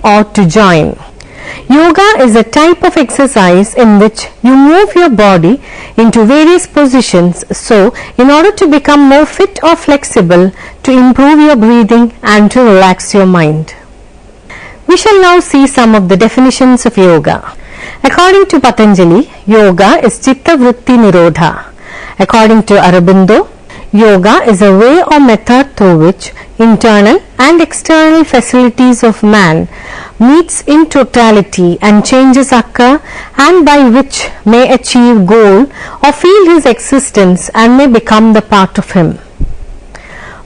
or to join. Yoga is a type of exercise in which you move your body into various positions, so in order to become more fit or flexible, to improve your breathing and to relax your mind. We shall now see some of the definitions of yoga. According to Patanjali, yoga is Chitta Vritti Nirodha. According to Aurobindo, yoga is a way or method through which internal and external facilities of man meets in totality and changes occur, and by which may achieve goal or feel his existence and may become the part of him.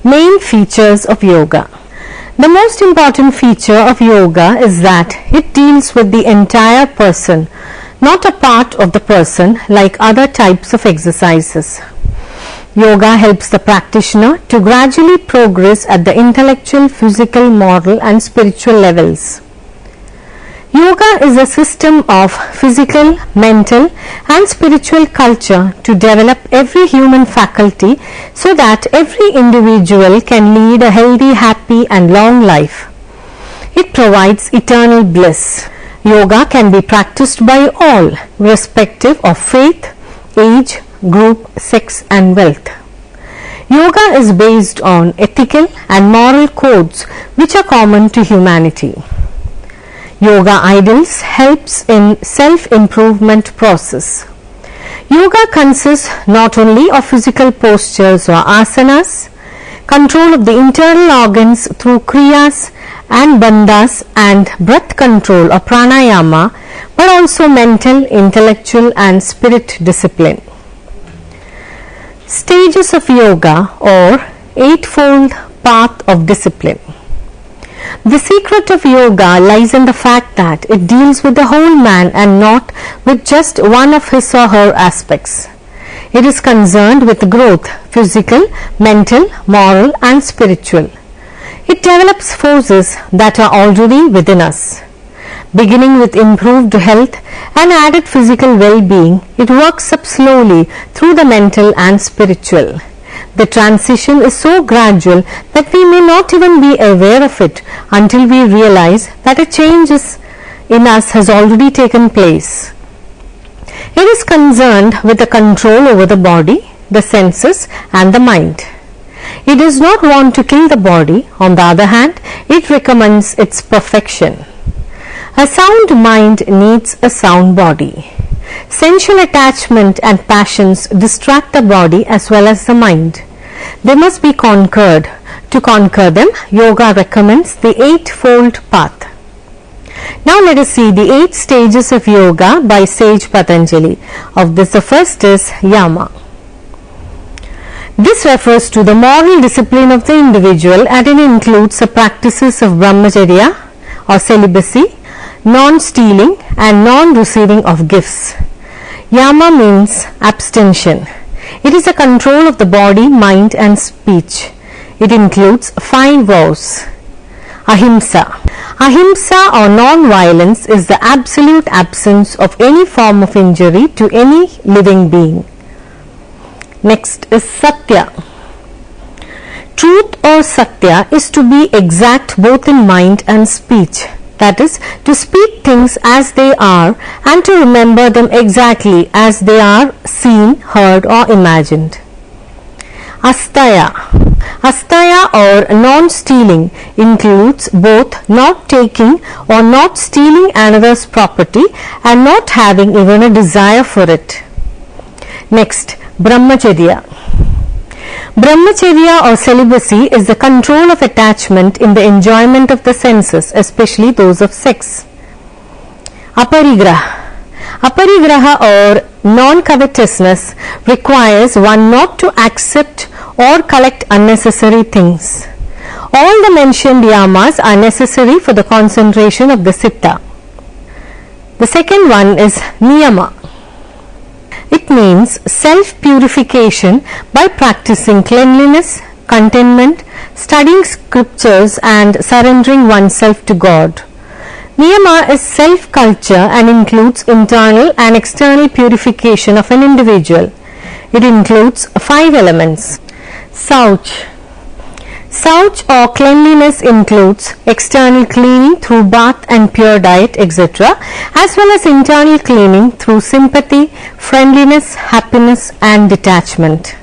Main features of yoga. The most important feature of yoga is that it deals with the entire person, not a part of the person like other types of exercises. Yoga helps the practitioner to gradually progress at the intellectual, physical, moral and spiritual levels. Yoga is a system of physical, mental and spiritual culture to develop every human faculty so that every individual can lead a healthy, happy and long life. It provides eternal bliss. Yoga can be practiced by all, irrespective of faith, age, group, sex and wealth. Yoga is based on ethical and moral codes which are common to humanity. Yoga ideals helps in self-improvement process. Yoga consists not only of physical postures or asanas, control of the internal organs through kriyas and bandhas and breath control or pranayama, but also mental, intellectual and spirit discipline. Stages of yoga or eightfold path of discipline. The secret of yoga lies in the fact that it deals with the whole man and not with just one of his or her aspects. It is concerned with growth, physical, mental, moral and spiritual. It develops forces that are already within us. Beginning with improved health and added physical well-being, it works up slowly through the mental and spiritual. The transition is so gradual that we may not even be aware of it until we realize that a change in us has already taken place. It is concerned with the control over the body, the senses and the mind. It does not want to kill the body. On the other hand, it recommends its perfection. A sound mind needs a sound body. Sensual attachment and passions distract the body as well as the mind. They must be conquered. To conquer them, yoga recommends the eightfold path. Now let us see the 8 stages of yoga by sage Patanjali. Of this, the first is yama. This refers to the moral discipline of the individual and it includes the practices of brahmacharya or celibacy, non-stealing and non-receiving of gifts. Yama means abstention. It is a control of the body, mind and speech. It includes 5 vows. Ahimsa. Ahimsa or non-violence is the absolute absence of any form of injury to any living being. Next is Satya. Truth or Satya is to be exact both in mind and speech. That is, to speak things as they are and to remember them exactly as they are seen, heard or imagined. Asteya. Asteya or non-stealing includes both not taking or not stealing another's property and not having even a desire for it. Next, Brahmacharya. Brahmacharya or celibacy is the control of attachment in the enjoyment of the senses, especially those of sex. Aparigraha. Aparigraha or non-covetousness requires one not to accept or collect unnecessary things. All the mentioned yamas are necessary for the concentration of the citta. The second one is niyama. It means self-purification by practicing cleanliness, contentment, studying scriptures and surrendering oneself to God. Niyama is self-culture and includes internal and external purification of an individual. It includes 5 elements. Sauch. Sauch or cleanliness includes external cleaning through bath and pure diet, etc., as well as internal cleaning through sympathy, friendliness, happiness and detachment.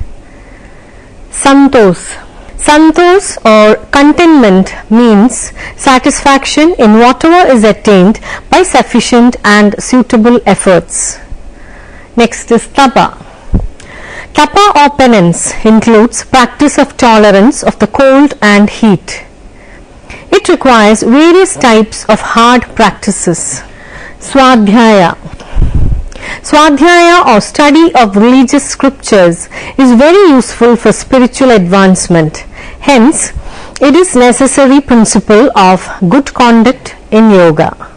Santosh. Santosh or contentment means satisfaction in whatever is attained by sufficient and suitable efforts. Next is Tapa. Tapa or penance includes practice of tolerance of the cold and heat. It requires various types of hard practices. Swadhyaya. Swadhyaya or study of religious scriptures is very useful for spiritual advancement. Hence, it is necessary principle of good conduct in yoga.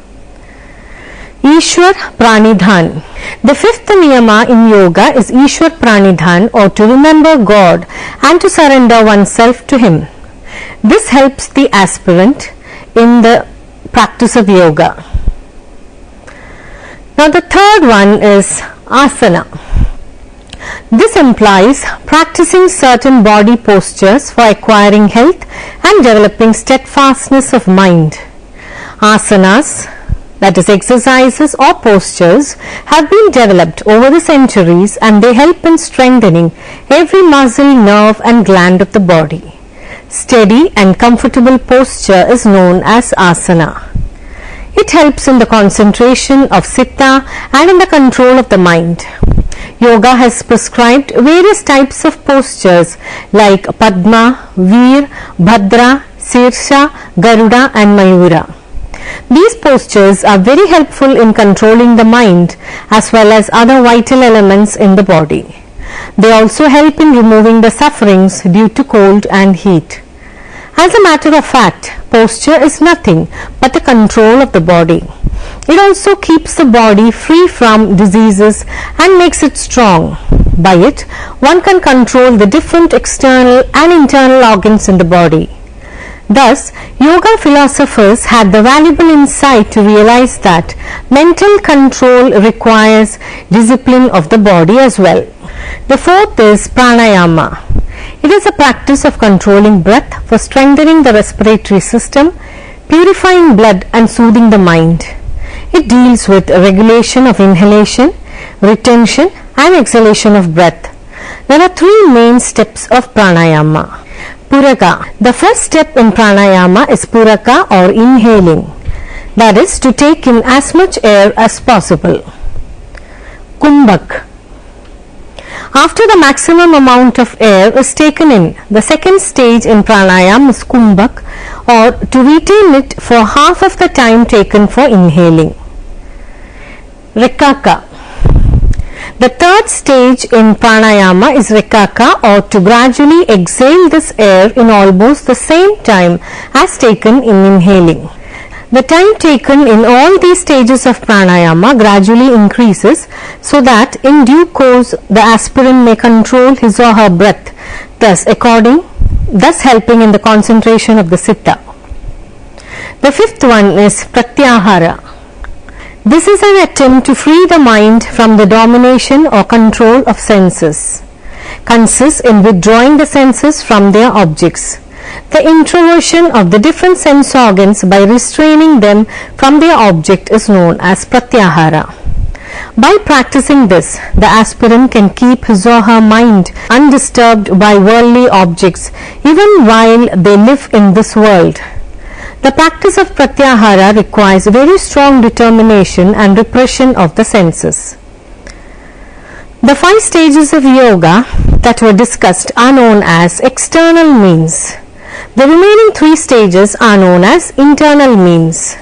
Ishwar Pranidhan. The fifth niyama in yoga is Ishwar Pranidhan, or to remember God and to surrender oneself to Him. This helps the aspirant in the practice of yoga. Now the third one is asana. This implies practicing certain body postures for acquiring health and developing steadfastness of mind. Asanas, that is exercises or postures, have been developed over the centuries and they help in strengthening every muscle, nerve and gland of the body. Steady and comfortable posture is known as asana. It helps in the concentration of citta and in the control of the mind. Yoga has prescribed various types of postures like Padma, Veer, Bhadra, Sirsha, Garuda and Mayura. These postures are very helpful in controlling the mind as well as other vital elements in the body. They also help in removing the sufferings due to cold and heat. As a matter of fact, posture is nothing but the control of the body. It also keeps the body free from diseases and makes it strong. By it, one can control the different external and internal organs in the body. Thus, yoga philosophers had the valuable insight to realize that mental control requires discipline of the body as well. The fourth is pranayama. It is a practice of controlling breath for strengthening the respiratory system, purifying blood and soothing the mind. It deals with regulation of inhalation, retention and exhalation of breath. There are three main steps of pranayama. Puraka. The first step in pranayama is puraka or inhaling. That is to take in as much air as possible. Kumbhak. After the maximum amount of air is taken in, the second stage in pranayama is kumbhak, or to retain it for half of the time taken for inhaling. Rekaka. The third stage in pranayama is rekaka, or to gradually exhale this air in almost the same time as taken in inhaling. The time taken in all these stages of pranayama gradually increases so that in due course the aspirant may control his or her breath, thus helping in the concentration of the citta. The fifth one is pratyahara. This is an attempt to free the mind from the domination or control of senses. Consists in withdrawing the senses from their objects. The introversion of the different sense organs by restraining them from their object is known as pratyahara. By practicing this, the aspirant can keep his or her mind undisturbed by worldly objects even while they live in this world. The practice of pratyahara requires very strong determination and repression of the senses. The 5 stages of yoga that were discussed are known as external means. The remaining 3 stages are known as internal means.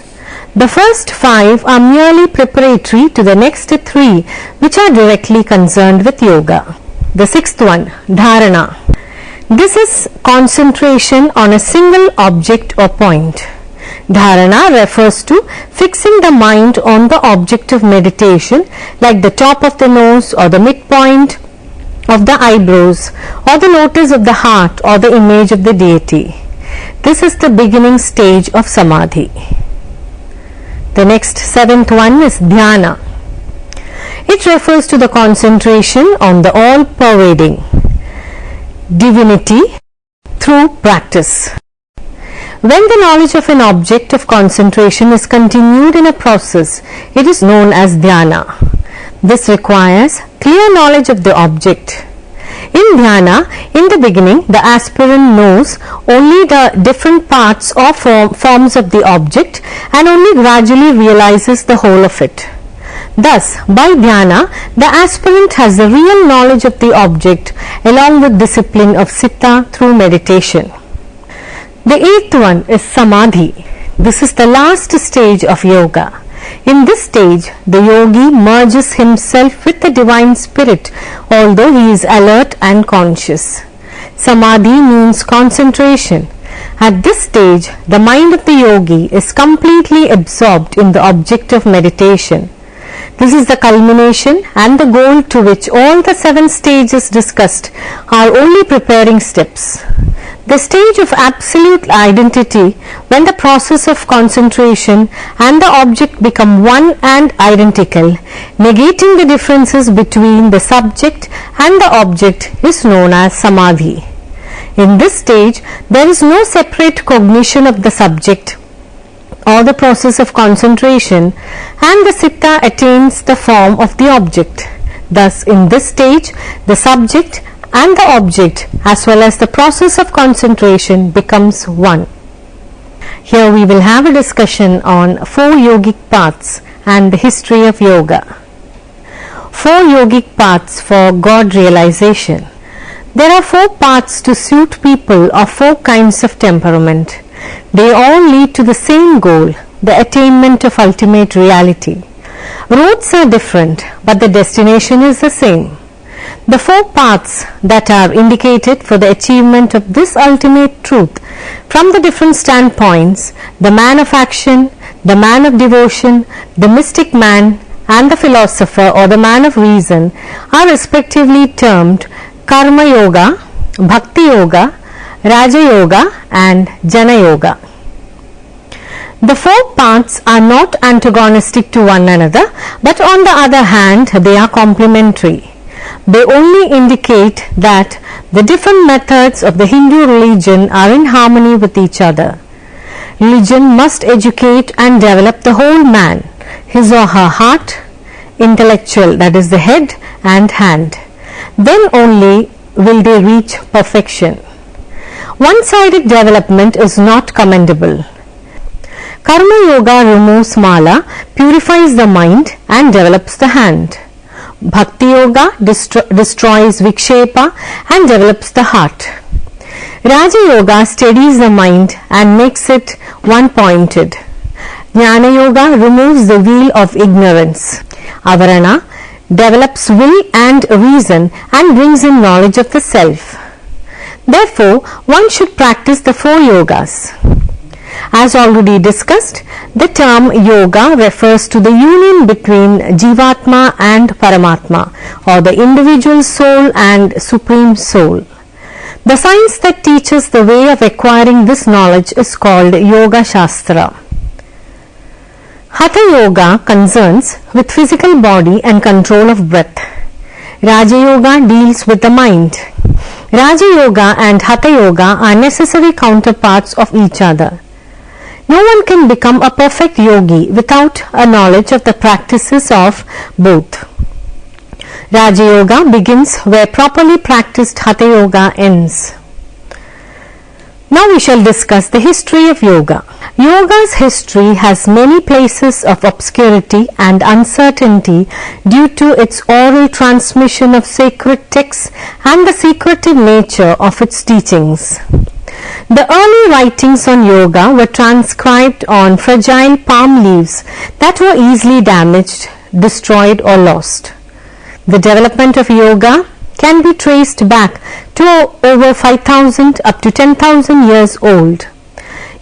The first 5 are merely preparatory to the next 3, which are directly concerned with yoga. The 6th one, dharana. This is concentration on a single object or point. Dharana refers to fixing the mind on the object of meditation, like the top of the nose or the midpoint of the eyebrows or the lotus of the heart or the image of the deity. This is the beginning stage of samadhi. The next 7th one is dhyana. It refers to the concentration on the all-pervading divinity through practice. When the knowledge of an object of concentration is continued in a process, it is known as dhyana. This requires clear knowledge of the object. In dhyana, in the beginning, the aspirant knows only the different parts or forms of the object and only gradually realizes the whole of it. Thus, by dhyana, the aspirant has the real knowledge of the object along with discipline of citta through meditation. The eighth one is samadhi. This is the last stage of yoga. In this stage, the yogi merges himself with the divine spirit, although he is alert and conscious. Samadhi means concentration. At this stage, the mind of the yogi is completely absorbed in the object of meditation. This is the culmination and the goal to which all the 7 stages discussed are only preparing steps. The stage of absolute identity, when the process of concentration and the object become one and identical, negating the differences between the subject and the object, is known as samadhi. In this stage, there is no separate cognition of the subject or the process of concentration, and the citta attains the form of the object. Thus, in this stage, the subject and the object as well as the process of concentration becomes one. Here we will have a discussion on 4 yogic paths and the history of yoga. 4 yogic paths for God realization. There are 4 paths to suit people of 4 kinds of temperament. They all lead to the same goal, the attainment of ultimate reality. Roads are different, but the destination is the same. The 4 paths that are indicated for the achievement of this ultimate truth from the different standpoints, the man of action, the man of devotion, the mystic man, and the philosopher or the man of reason, are respectively termed Karma Yoga, Bhakti Yoga, Raja Yoga, and Jnana Yoga. The 4 paths are not antagonistic to one another, but on the other hand, they are complementary. They only indicate that the different methods of the Hindu religion are in harmony with each other. Religion must educate and develop the whole man, his or her heart, intellectual, that is the head and hand. Then only will they reach perfection. One-sided development is not commendable. Karma Yoga removes mala, purifies the mind and develops the hand. Bhakti Yoga destroys vikshepa and develops the heart. Raja Yoga steadies the mind and makes it one-pointed. Jnana Yoga removes the wheel of ignorance. Avarana develops will and reason and brings in knowledge of the self. Therefore, one should practice the 4 yogas. As already discussed, the term yoga refers to the union between Jivatma and Paramatma, or the individual soul and supreme soul. The science that teaches the way of acquiring this knowledge is called Yoga Shastra. Hatha Yoga concerns with physical body and control of breath. Raja Yoga deals with the mind. Raja Yoga and Hatha Yoga are necessary counterparts of each other. No one can become a perfect yogi without a knowledge of the practices of both. Raja Yoga begins where properly practiced Hatha Yoga ends. Now we shall discuss the history of yoga. Yoga's history has many places of obscurity and uncertainty due to its oral transmission of sacred texts and the secretive nature of its teachings. The early writings on yoga were transcribed on fragile palm leaves that were easily damaged, destroyed or lost. The development of yoga can be traced back to over 5,000 up to 10,000 years old.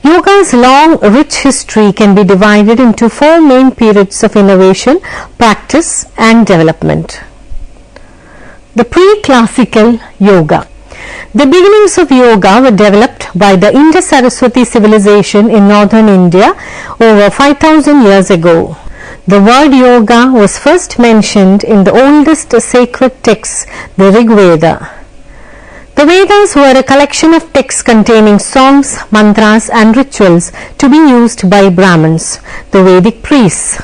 Yoga's long, rich history can be divided into 4 main periods of innovation, practice and development. The pre-classical yoga. The beginnings of yoga were developed by the Indus-Saraswati civilization in northern India over 5,000 years ago. The word yoga was first mentioned in the oldest sacred text, the Rig Veda. The Vedas were a collection of texts containing songs, mantras and rituals to be used by Brahmins, the Vedic priests.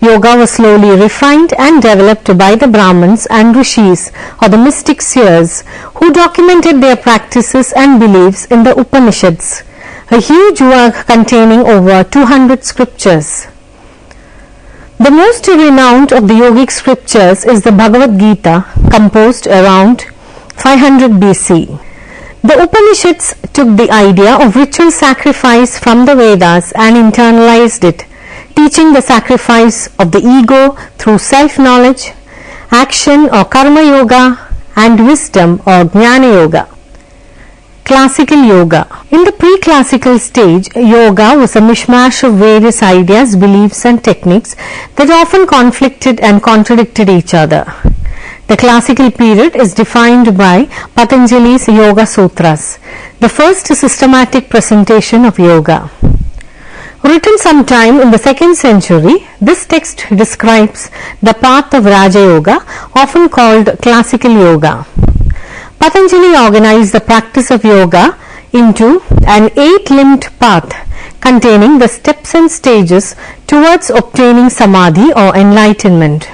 Yoga was slowly refined and developed by the Brahmins and Rishis, or the mystic seers, who documented their practices and beliefs in the Upanishads, a huge work containing over 200 scriptures. The most renowned of the yogic scriptures is the Bhagavad Gita, composed around 500 BC. The Upanishads took the idea of ritual sacrifice from the Vedas and internalized it, teaching the sacrifice of the ego through self-knowledge, action or karma yoga, and wisdom or jnana yoga. Classical yoga. In the pre-classical stage, yoga was a mishmash of various ideas, beliefs and techniques that often conflicted and contradicted each other. The classical period is defined by Patanjali's Yoga Sutras, the first systematic presentation of yoga. Written sometime in the 2nd century, this text describes the path of Raja Yoga, often called classical yoga. Patanjali organized the practice of yoga into an 8-limbed path containing the steps and stages towards obtaining samadhi or enlightenment.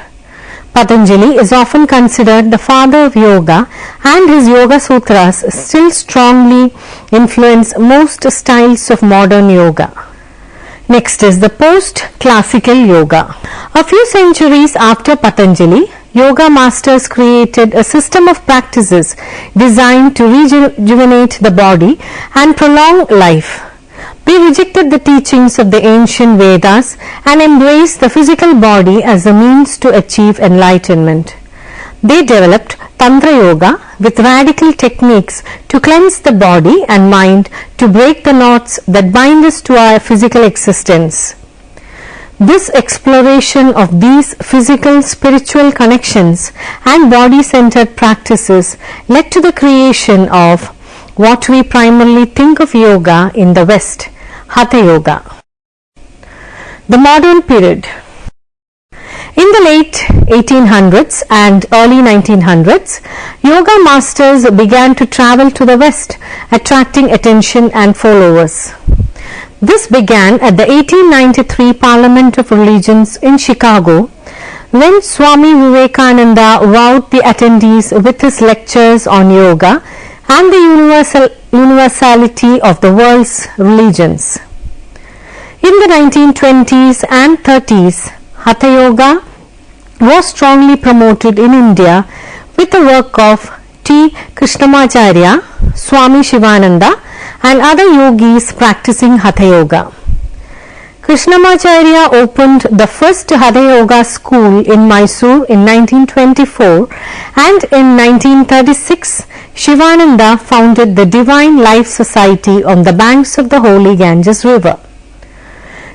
Patanjali is often considered the father of yoga, and his Yoga Sutras still strongly influence most styles of modern yoga. Next is the post-classical yoga. A few centuries after Patanjali, yoga masters created a system of practices designed to rejuvenate the body and prolong life. They rejected the teachings of the ancient Vedas and embraced the physical body as a means to achieve enlightenment. They developed Tantra Yoga with radical techniques to cleanse the body and mind, to break the knots that bind us to our physical existence. This exploration of these physical spiritual connections and body-centered practices led to the creation of what we primarily think of yoga in the West, Hatha Yoga. The modern period. In the late 1800s and early 1900s, yoga masters began to travel to the West, attracting attention and followers. This began at the 1893 Parliament of Religions in Chicago, when Swami Vivekananda wowed the attendees with his lectures on yoga and the universality of the world's religions. In the 1920s and 30s, Hatha Yoga was strongly promoted in India with the work of T. Krishnamacharya, Swami Shivananda and other yogis practicing Hatha Yoga. Krishnamacharya opened the first Hatha Yoga school in Mysore in 1924, and in 1936 Shivananda founded the Divine Life Society on the banks of the holy Ganges River.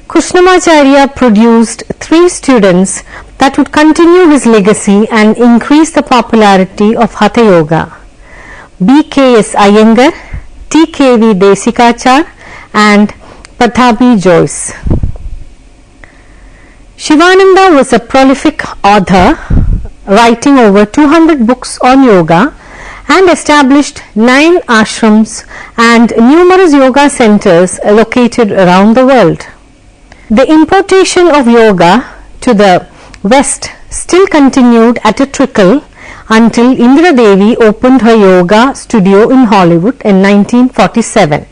Krishnamacharya produced 3 students that would continue his legacy and increase the popularity of Hatha Yoga: B.K.S. Iyengar, T.K.V. Desikachar and Pathabi Joyce. Shivananda was a prolific author, writing over 200 books on yoga, and established 9 ashrams and numerous yoga centers located around the world. The importation of yoga to the West still continued at a trickle until Indira Devi opened her yoga studio in Hollywood in 1947.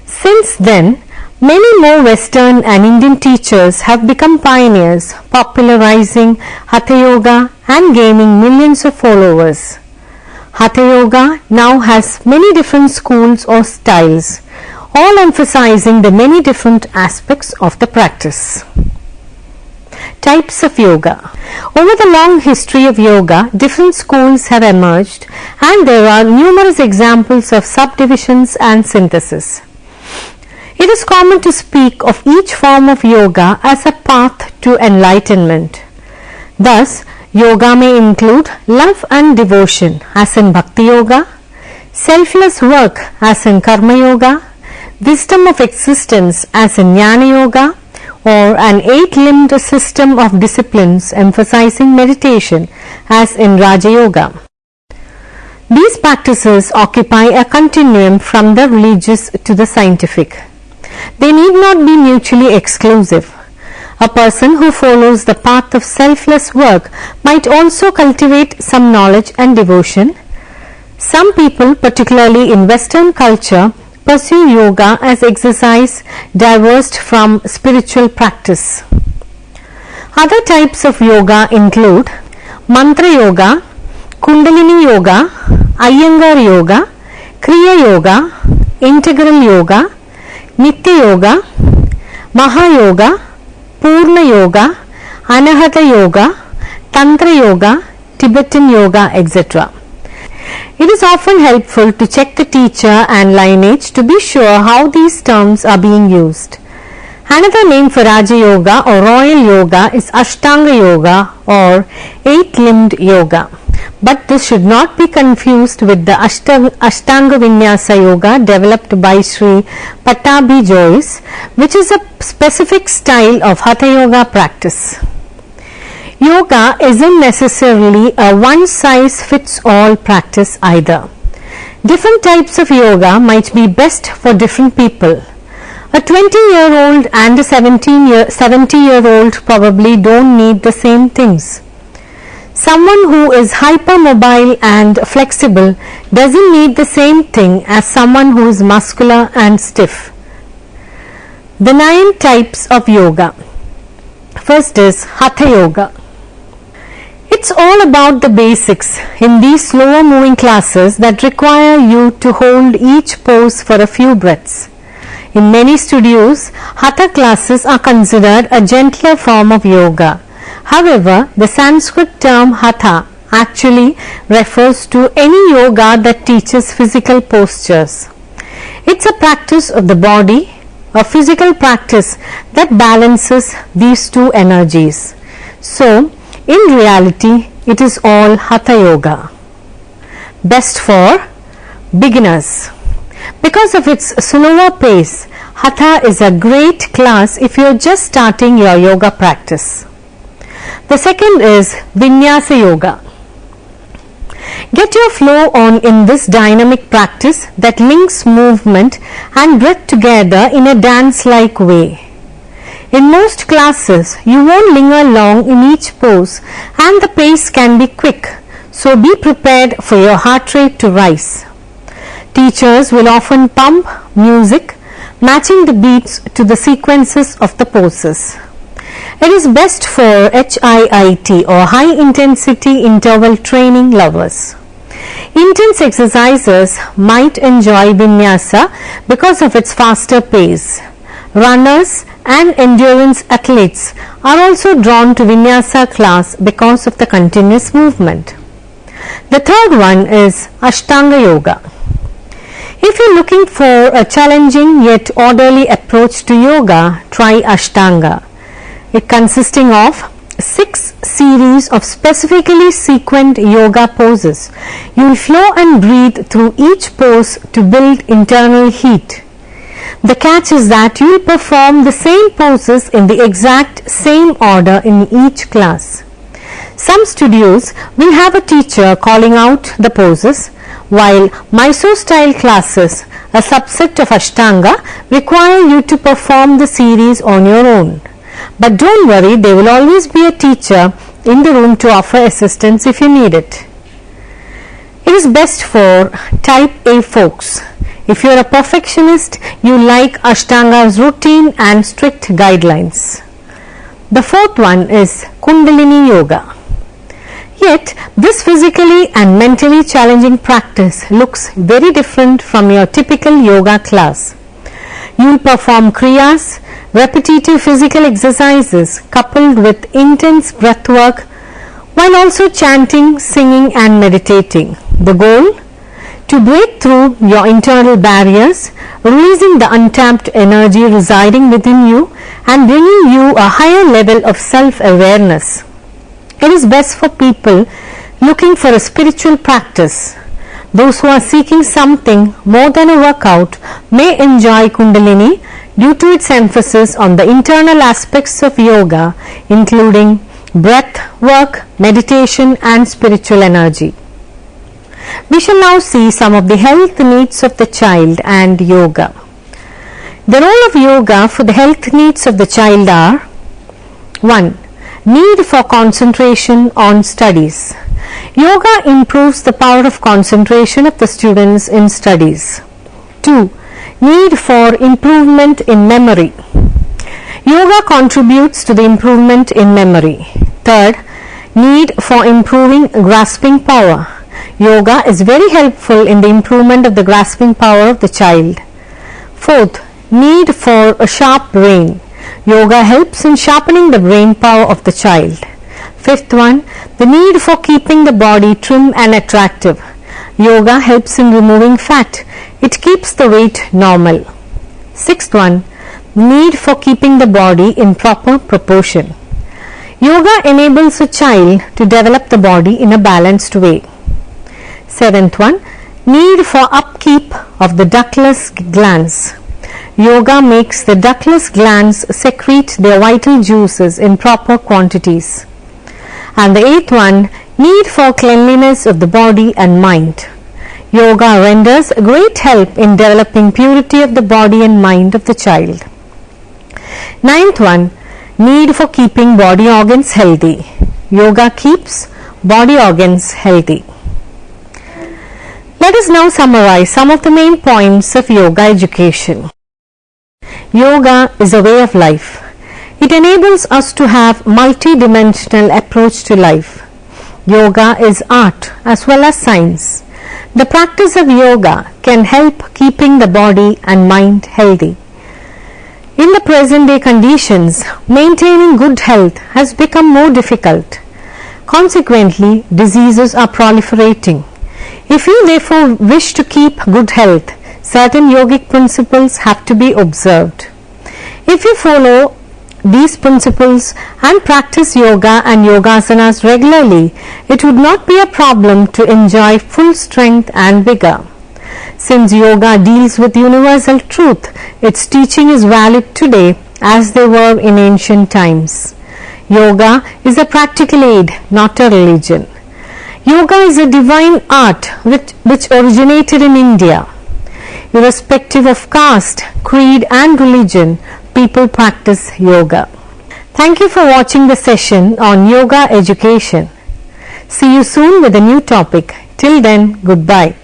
Since then, many more Western and Indian teachers have become pioneers, popularizing Hatha Yoga and gaining millions of followers. Hatha Yoga now has many different schools or styles, all emphasizing the many different aspects of the practice. Types of yoga. Over the long history of yoga, different schools have emerged, and there are numerous examples of subdivisions and synthesis. It is common to speak of each form of yoga as a path to enlightenment. Thus, yoga may include love and devotion as in Bhakti Yoga, selfless work as in Karma Yoga, wisdom of existence as in Jnana Yoga, or an 8-limbed system of disciplines emphasizing meditation as in Raja Yoga. These practices occupy a continuum from the religious to the scientific. They need not be mutually exclusive. A person who follows the path of selfless work might also cultivate some knowledge and devotion. Some people, particularly in Western culture, pursue yoga as exercise divorced from spiritual practice. Other types of yoga include mantra yoga, kundalini yoga, Iyengar yoga, kriya yoga, integral yoga, nitya yoga, maha yoga, purna yoga, anahata yoga, tantra yoga, Tibetan yoga, etc. It is often helpful to check the teacher and lineage to be sure how these terms are being used. Another name for Raja Yoga or Royal Yoga is Ashtanga Yoga or eight-limbed yoga. But this should not be confused with the Ashtanga Vinyasa Yoga developed by Sri Pattabhi Jois, which is a specific style of Hatha Yoga practice. Yoga isn't necessarily a one-size-fits-all practice either. Different types of yoga might be best for different people. A 20-year-old and a 70-year-old probably don't need the same things. Someone who is hypermobile and flexible doesn't need the same thing as someone who is muscular and stiff. The 9 types of yoga. First is Hatha Yoga. It's all about the basics in these slower moving classes that require you to hold each pose for a few breaths. In many studios, Hatha classes are considered a gentler form of yoga. However, the Sanskrit term Hatha actually refers to any yoga that teaches physical postures. It's a practice of the body, a physical practice that balances these two energies. So, in reality, it is all Hatha Yoga. Best for beginners. Because of its slower pace, Hatha is a great class if you are just starting your yoga practice. The second is Vinyasa Yoga. Get your flow on in this dynamic practice that links movement and breath together in a dance-like way. In most classes, you won't linger long in each pose and the pace can be quick, so be prepared for your heart rate to rise. Teachers will often pump music, matching the beats to the sequences of the poses. It is best for HIIT or high intensity interval training lovers. Intense exercisers might enjoy Vinyasa because of its faster pace. Runners and endurance athletes are also drawn to Vinyasa class because of the continuous movement. The third one is Ashtanga Yoga. If you are looking for a challenging yet orderly approach to yoga, try Ashtanga. It consisting of 6 series of specifically sequenced yoga poses. You will flow and breathe through each pose to build internal heat. The catch is that you will perform the same poses in the exact same order in each class. Some studios will have a teacher calling out the poses, while Mysore style classes, a subset of Ashtanga, require you to perform the series on your own. But don't worry, there will always be a teacher in the room to offer assistance if you need it. It is best for type A folks. If you are a perfectionist, you like Ashtanga's routine and strict guidelines. The fourth one is Kundalini Yoga. Yet, this physically and mentally challenging practice looks very different from your typical yoga class. You will perform kriyas, repetitive physical exercises coupled with intense breath work while also chanting, singing and meditating. The goal? To break through your internal barriers, releasing the untapped energy residing within you and bringing you a higher level of self-awareness. It is best for people looking for a spiritual practice. Those who are seeking something more than a workout may enjoy Kundalini due to its emphasis on the internal aspects of yoga, including breath work, meditation and spiritual energy. We shall now see some of the health needs of the child and yoga. The role of yoga for the health needs of the child are: 1. Need for concentration on studies. Yoga improves the power of concentration of the students in studies. 2. Need for improvement in memory. Yoga contributes to the improvement in memory. 3rd, need for improving grasping power. Yoga is very helpful in the improvement of the grasping power of the child. 4th, need for a sharp brain. Yoga helps in sharpening the brain power of the child. 5th one, the need for keeping the body trim and attractive. Yoga helps in removing fat. It keeps the weight normal. 6th one, need for keeping the body in proper proportion. Yoga enables a child to develop the body in a balanced way. 7th one, need for upkeep of the ductless glands. Yoga makes the ductless glands secrete their vital juices in proper quantities. And the 8th one, need for cleanliness of the body and mind. Yoga renders great help in developing purity of the body and mind of the child. 9th one, need for keeping body organs healthy. Yoga keeps body organs healthy. Let us now summarize some of the main points of yoga education. Yoga is a way of life. It enables us to have multi-dimensional approach to life. Yoga is art as well as science. The practice of yoga can help keeping the body and mind healthy. In the present day conditions, maintaining good health has become more difficult. Consequently, diseases are proliferating. If you therefore wish to keep good health, certain yogic principles have to be observed. If you follow these principles and practice yoga and yogasanas regularly, it would not be a problem to enjoy full strength and vigor. Since yoga deals with universal truth, its teaching is valid today as they were in ancient times. Yoga is a practical aid, not a religion. Yoga is a divine art which originated in India. Irrespective of caste, creed and religion, people practice yoga. Thank you for watching the session on yoga education. See you soon with a new topic. Till then, goodbye.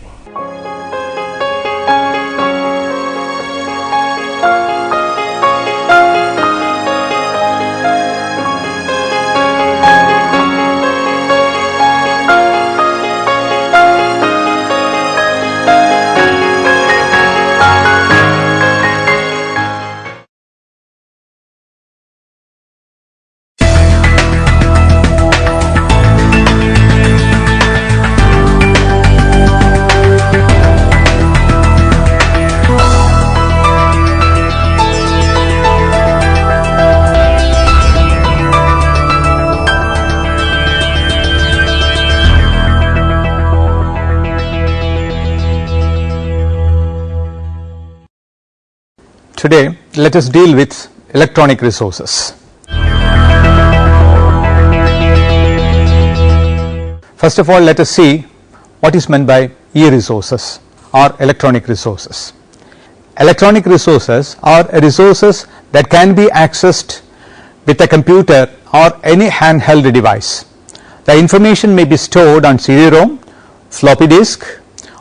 Today, let us deal with electronic resources. First of all, let us see what is meant by e-resources or electronic resources. Electronic resources are resources that can be accessed with a computer or any handheld device. The information may be stored on CD-ROM, floppy disk,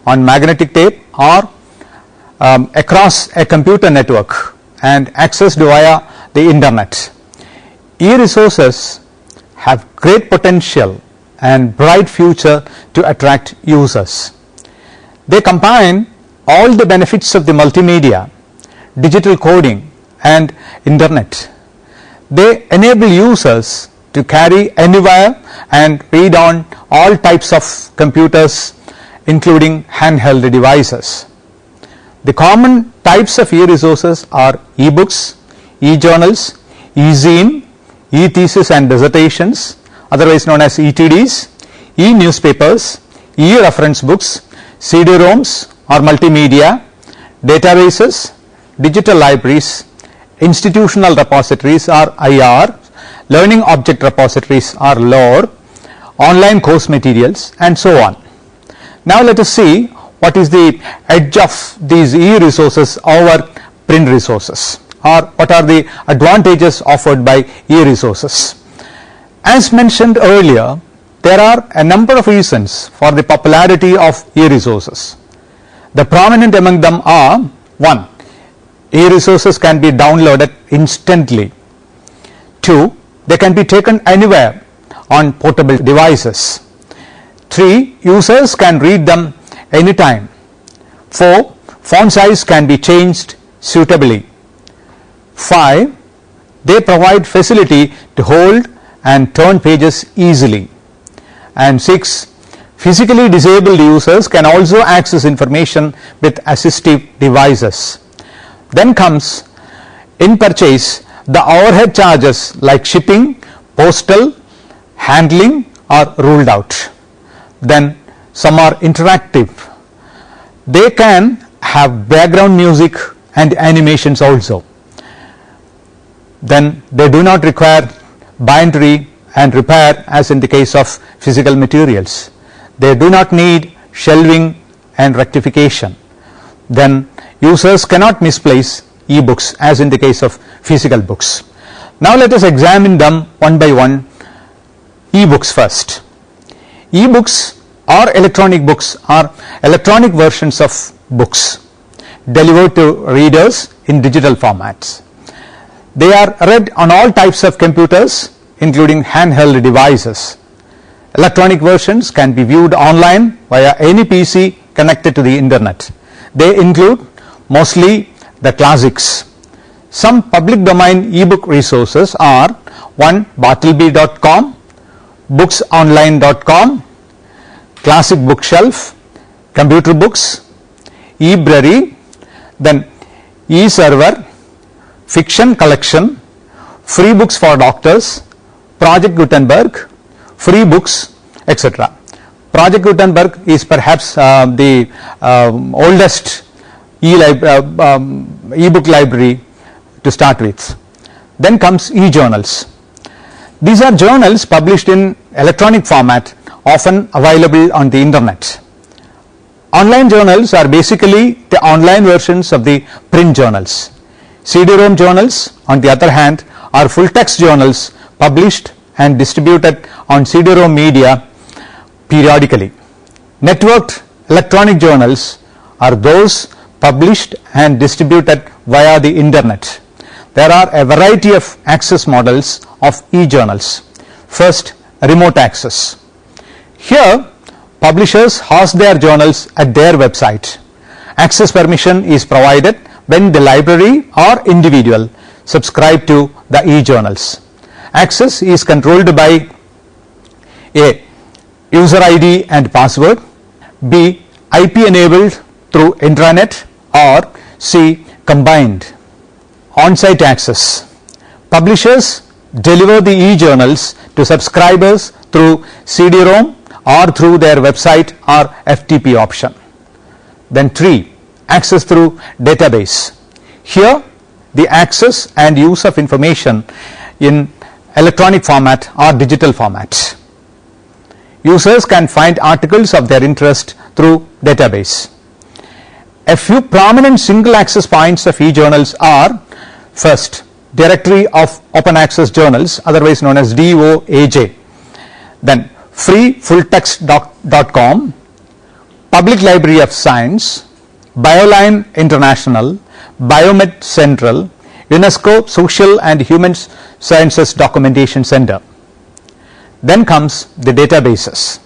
on magnetic tape, or across a computer network and accessed via the internet. E-resources have great potential and bright future to attract users. They combine all the benefits of the multimedia, digital coding and internet. They enable users to carry anywhere and read on all types of computers, including handheld devices. The common types of e-resources are e-books, e-journals, e-zine, e-thesis and dissertations, otherwise known as ETDs, e-newspapers, e-reference books, CD-ROMs or multimedia, databases, digital libraries, institutional repositories or IR, learning object repositories or LOR, online course materials and so on. Now let us see what is the edge of these e-resources over print resources, or what are the advantages offered by e-resources. As mentioned earlier, there are a number of reasons for the popularity of e-resources. The prominent among them are: 1. E-resources can be downloaded instantly. 2. They can be taken anywhere on portable devices. 3. Users can read them anytime. 4. Font size can be changed suitably. 5. They provide facility to hold and turn pages easily. And 6. Physically disabled users can also access information with assistive devices. Then comes, in purchase, the overhead charges like shipping, postal, handling are ruled out. Then some are interactive. They can have background music and animations also. Then they do not require bindery and repair as in the case of physical materials. They do not need shelving and rectification. Then users cannot misplace e-books as in the case of physical books. Now let us examine them one by one. E-books first. E-books or electronic books are electronic versions of books delivered to readers in digital formats. They are read on all types of computers, including handheld devices. Electronic versions can be viewed online via any PC connected to the internet. They include mostly the classics. Some public domain ebook resources are: 1. Bartleby.com, booksonline.com, Classic Bookshelf, Computer Books, Emmrc, then eServer, Fiction Collection, Free Books for Doctors, Project Gutenberg, Free Books, etc. Project Gutenberg is perhaps the oldest e-book library to start with. Then comes e-journals. These are journals published in electronic format, often available on the internet. Online journals are basically the online versions of the print journals. CD-ROM journals, on the other hand, are full text journals published and distributed on CD-ROM media periodically. Networked electronic journals are those published and distributed via the internet. There are a variety of access models of e-journals. First, remote access. Here, publishers host their journals at their website. Access permission is provided when the library or individual subscribe to the e-journals. Access is controlled by A. User ID and password, B. IP enabled through intranet, or C. Combined. On-site access. Publishers deliver the e-journals to subscribers through CD-ROM or through their website or FTP option. Then 3. Access through database. Here the access and use of information in electronic format or digital format. Users can find articles of their interest through database. A few prominent single access points of e-journals are: first, Directory of Open Access Journals, otherwise known as DOAJ, then freefulltext.com, Public Library of Science, Bioline International, Biomed Central, UNESCO Social and Human Sciences Documentation Center. Then comes the databases.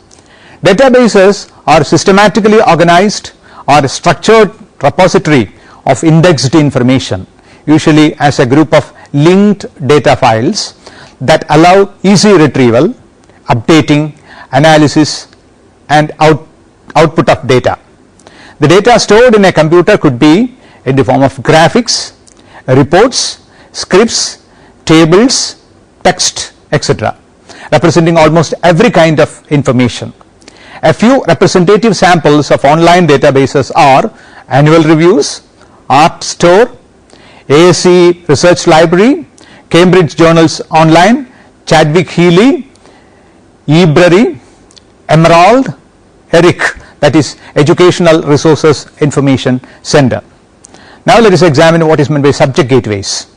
Databases are systematically organized or structured repository of indexed information, usually as a group of linked data files that allow easy retrieval, updating, analysis and output of data. The data stored in a computer could be in the form of graphics, reports, scripts, tables, text, etc., representing almost every kind of information. A few representative samples of online databases are Annual Reviews, Art Store, ASC Research Library, Cambridge Journals Online, Chadwick Healy, Emmrc, Emmrc, that is Educational Resources Information Center. Now let us examine what is meant by subject gateways.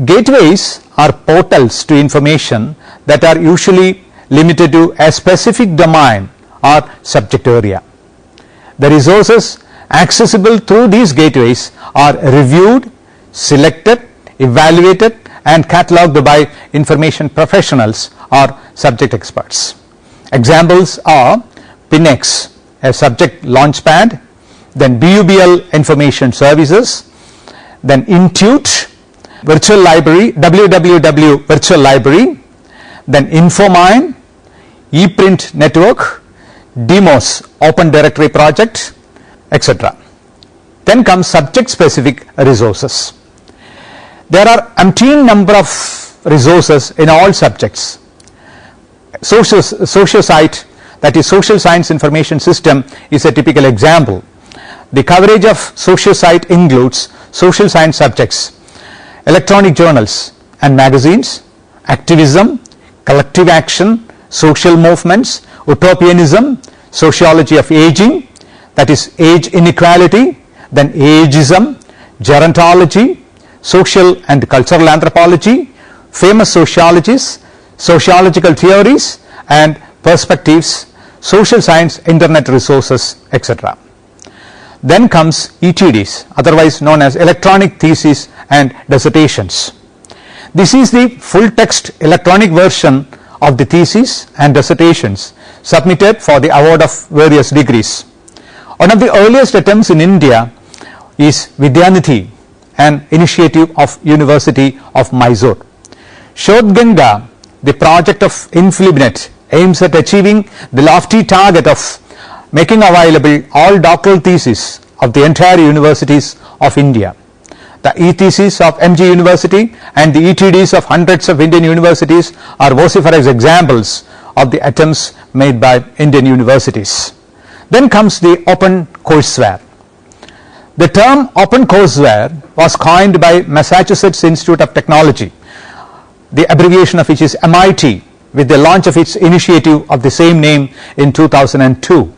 Gateways are portals to information that are usually limited to a specific domain or subject area. The resources accessible through these gateways are reviewed, selected, evaluated and catalogued by information professionals or subject experts. Examples are PINX, a subject launchpad, then BUBL Information Services, then Intute, Virtual Library, www Virtual Library, then Infomine, ePrint Network, Demos Open Directory Project, etc. Then comes subject specific resources. There are umpteen number of resources in all subjects. Sociosite, that is Social Science Information System, is a typical example. The coverage of Sociosite includes social science subjects, electronic journals and magazines, activism, collective action, social movements, utopianism, sociology of aging, that is age inequality, then ageism, gerontology, social and cultural anthropology, famous sociologists, sociological theories and perspectives, social science, internet resources, etc. Then comes ETDs, otherwise known as electronic theses and dissertations. This is the full text electronic version of the theses and dissertations submitted for the award of various degrees. One of the earliest attempts in India is Vidyanidhi, an initiative of University of Mysore. Shodhganga, the project of InfliBnet, aims at achieving the lofty target of making available all doctoral theses of the entire universities of India. The e-theses of MG University and the ETDs of hundreds of Indian universities are vociferous examples of the attempts made by Indian universities. Then comes the open courseware. The term open courseware was coined by Massachusetts Institute of Technology, the abbreviation of which is MIT, with the launch of its initiative of the same name in 2002.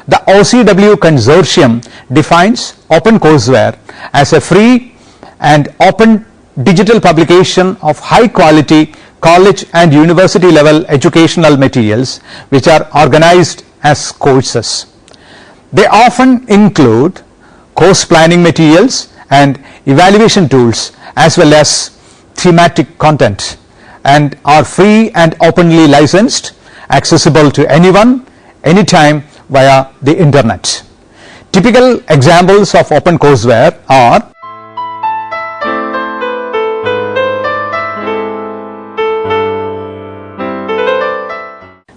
The OCW consortium defines open courseware as a free and open digital publication of high quality college and university level educational materials which are organized as courses. They often include course planning materials and evaluation tools as well as thematic content, and are free and openly licensed, accessible to anyone, anytime via the internet. Typical examples of open courseware are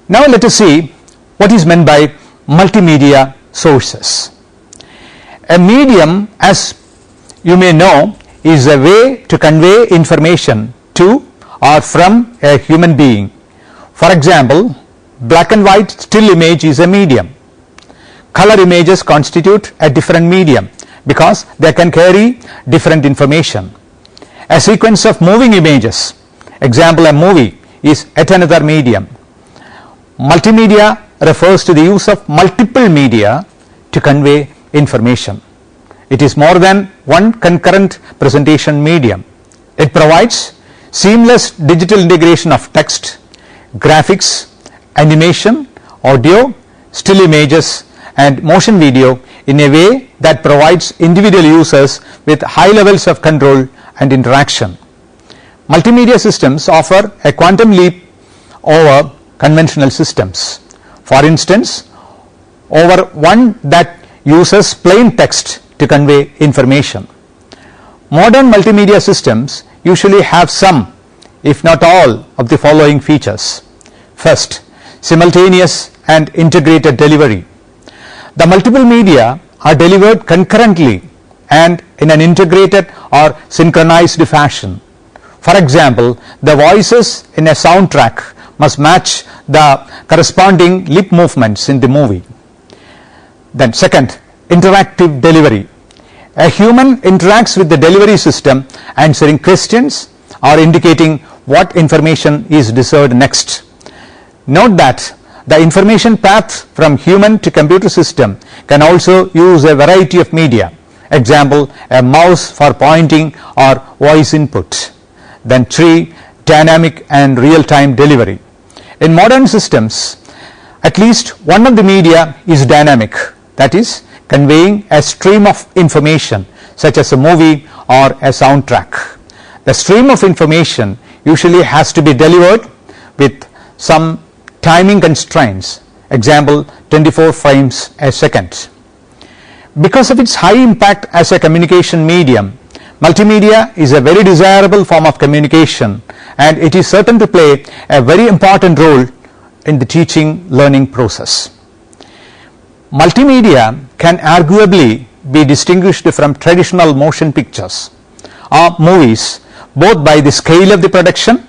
Now let us see what is meant by multimedia sources. A medium, as you may know, is a way to convey information to or from a human being. For example, black and white still image is a medium. Color images constitute a different medium because they can carry different information. A sequence of moving images, example a movie, is yet another medium. Multimedia refers to the use of multiple media to convey information. It is more than one concurrent presentation medium. It provides seamless digital integration of text, graphics, animation, audio, still images and motion video in a way that provides individual users with high levels of control and interaction. Multimedia systems offer a quantum leap over conventional systems. For instance, over one that uses plain text to convey information. Modern multimedia systems usually have some, if not all, of the following features. First, simultaneous and integrated delivery. The multiple media are delivered concurrently and in an integrated or synchronized fashion. For example, the voices in a soundtrack must match the corresponding lip movements in the movie. Then second, interactive delivery. A human interacts with the delivery system, answering questions or indicating what information is desired next. Note that The information path from human to computer system can also use a variety of media. Example, a mouse for pointing or voice input. Then 3, dynamic and real-time delivery. In modern systems, at least one of the media is dynamic, that is, conveying a stream of information such as a movie or a soundtrack. The stream of information usually has to be delivered with some timing constraints, example 24 frames a second. Because of its high impact as a communication medium, multimedia is a very desirable form of communication, and it is certain to play a very important role in the teaching learning process. Multimedia can arguably be distinguished from traditional motion pictures or movies both by the scale of the production.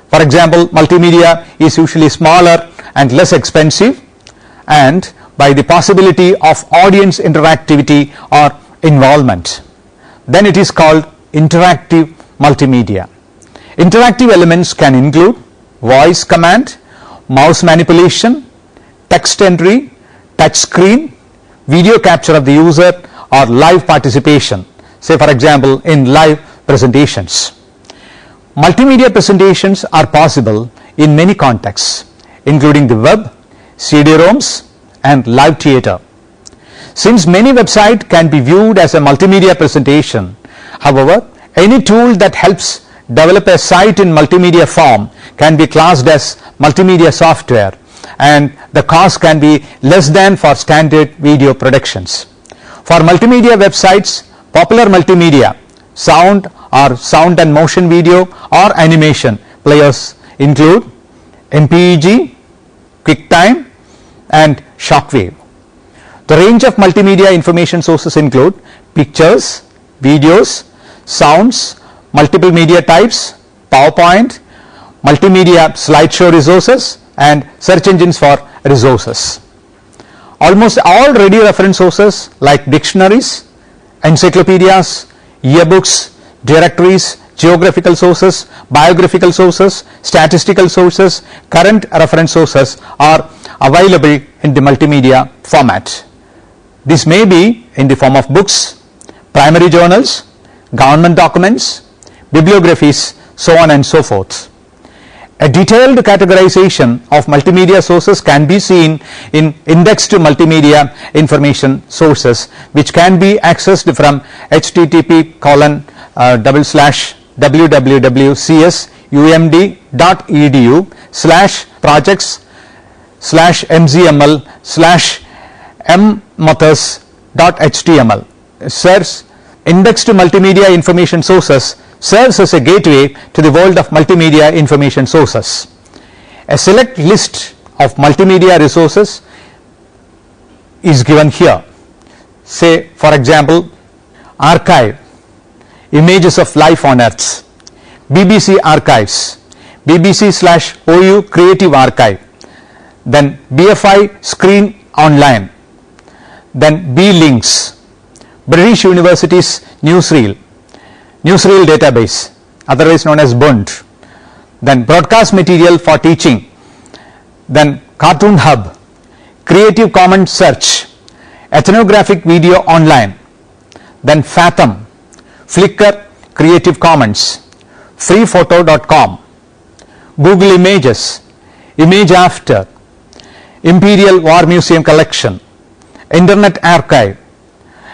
For example, multimedia is usually smaller and less expensive, and by the possibility of audience interactivity or involvement. Then it is called interactive multimedia. Interactive elements can include voice command, mouse manipulation, text entry, touch screen, video capture of the user, or live participation, say for example in live presentations. Multimedia presentations are possible in many contexts, including the web, CD-ROMs, and live theater. Since many websites can be viewed as a multimedia presentation, however, any tool that helps develop a site in multimedia form can be classed as multimedia software, and the cost can be less than for standard video productions. For multimedia websites, popular multimedia, sound or sound and motion video or animation players include MPEG, QuickTime, and Shockwave. The range of multimedia information sources include pictures, videos, sounds, multiple media types, PowerPoint, multimedia slideshow resources, and search engines for resources. Almost all ready reference sources like dictionaries, encyclopedias, yearbooks, directories, geographical sources, biographical sources, statistical sources, current reference sources are available in the multimedia format. This may be in the form of books, primary journals, government documents, bibliographies, so on and so forth. A detailed categorization of multimedia sources can be seen in indexed multimedia information sources, which can be accessed from http://www.cs/projects/mzml/mmethods.html. Serves indexed multimedia information sources serves as a gateway to the world of multimedia information sources. A select list of multimedia resources is given here. Say for example, archive, images of life on earth, BBC archives, BBC/OU creative archive, then BFI screen online, then B-links, British University's newsreel database, otherwise known as BUND, then broadcast material for teaching, then Cartoon Hub, Creative Commons search, ethnographic video online, then Fathom, Flickr Creative Commons, freephoto.com, Google Images, Image After, Imperial War Museum Collection, Internet Archive,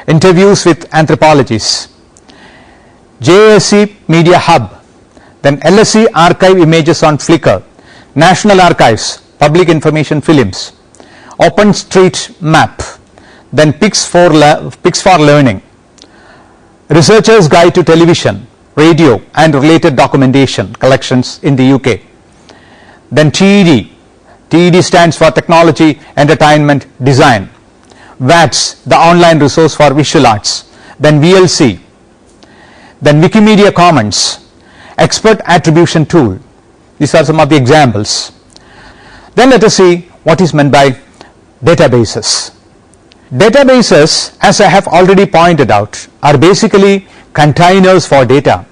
interviews with anthropologists, JSC Media Hub, then LSE Archive images on Flickr, National Archives, Public Information Films, OpenStreetMap, then Pics for Learning, Researcher's Guide to Television, Radio and related documentation collections in the UK, then TED stands for Technology, Entertainment, Design, WATS, the online resource for visual arts, then VLC, then Wikimedia Commons, Expert Attribution Tool. These are some of the examples. Then let us see what is meant by databases. Databases, as I have already pointed out, are basically containers for data.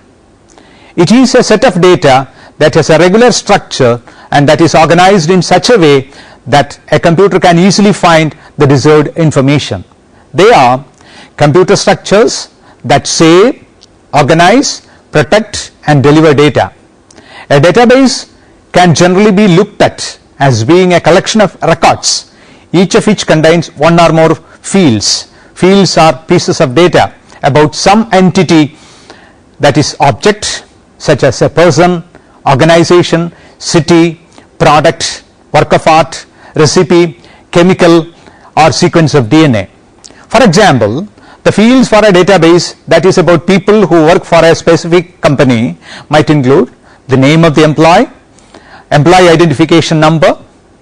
It is a set of data that has a regular structure and that is organized in such a way that a computer can easily find the desired information. They are computer structures that save, organize, protect and deliver data. A database can generally be looked at as being a collection of records, each of which contains one or more fields. Fields are pieces of data about some entity, that is object, such as a person, organization, city, product, work of art, recipe, chemical or sequence of DNA. For example, the fields for a database that is about people who work for a specific company might include the name of the employee, employee identification number,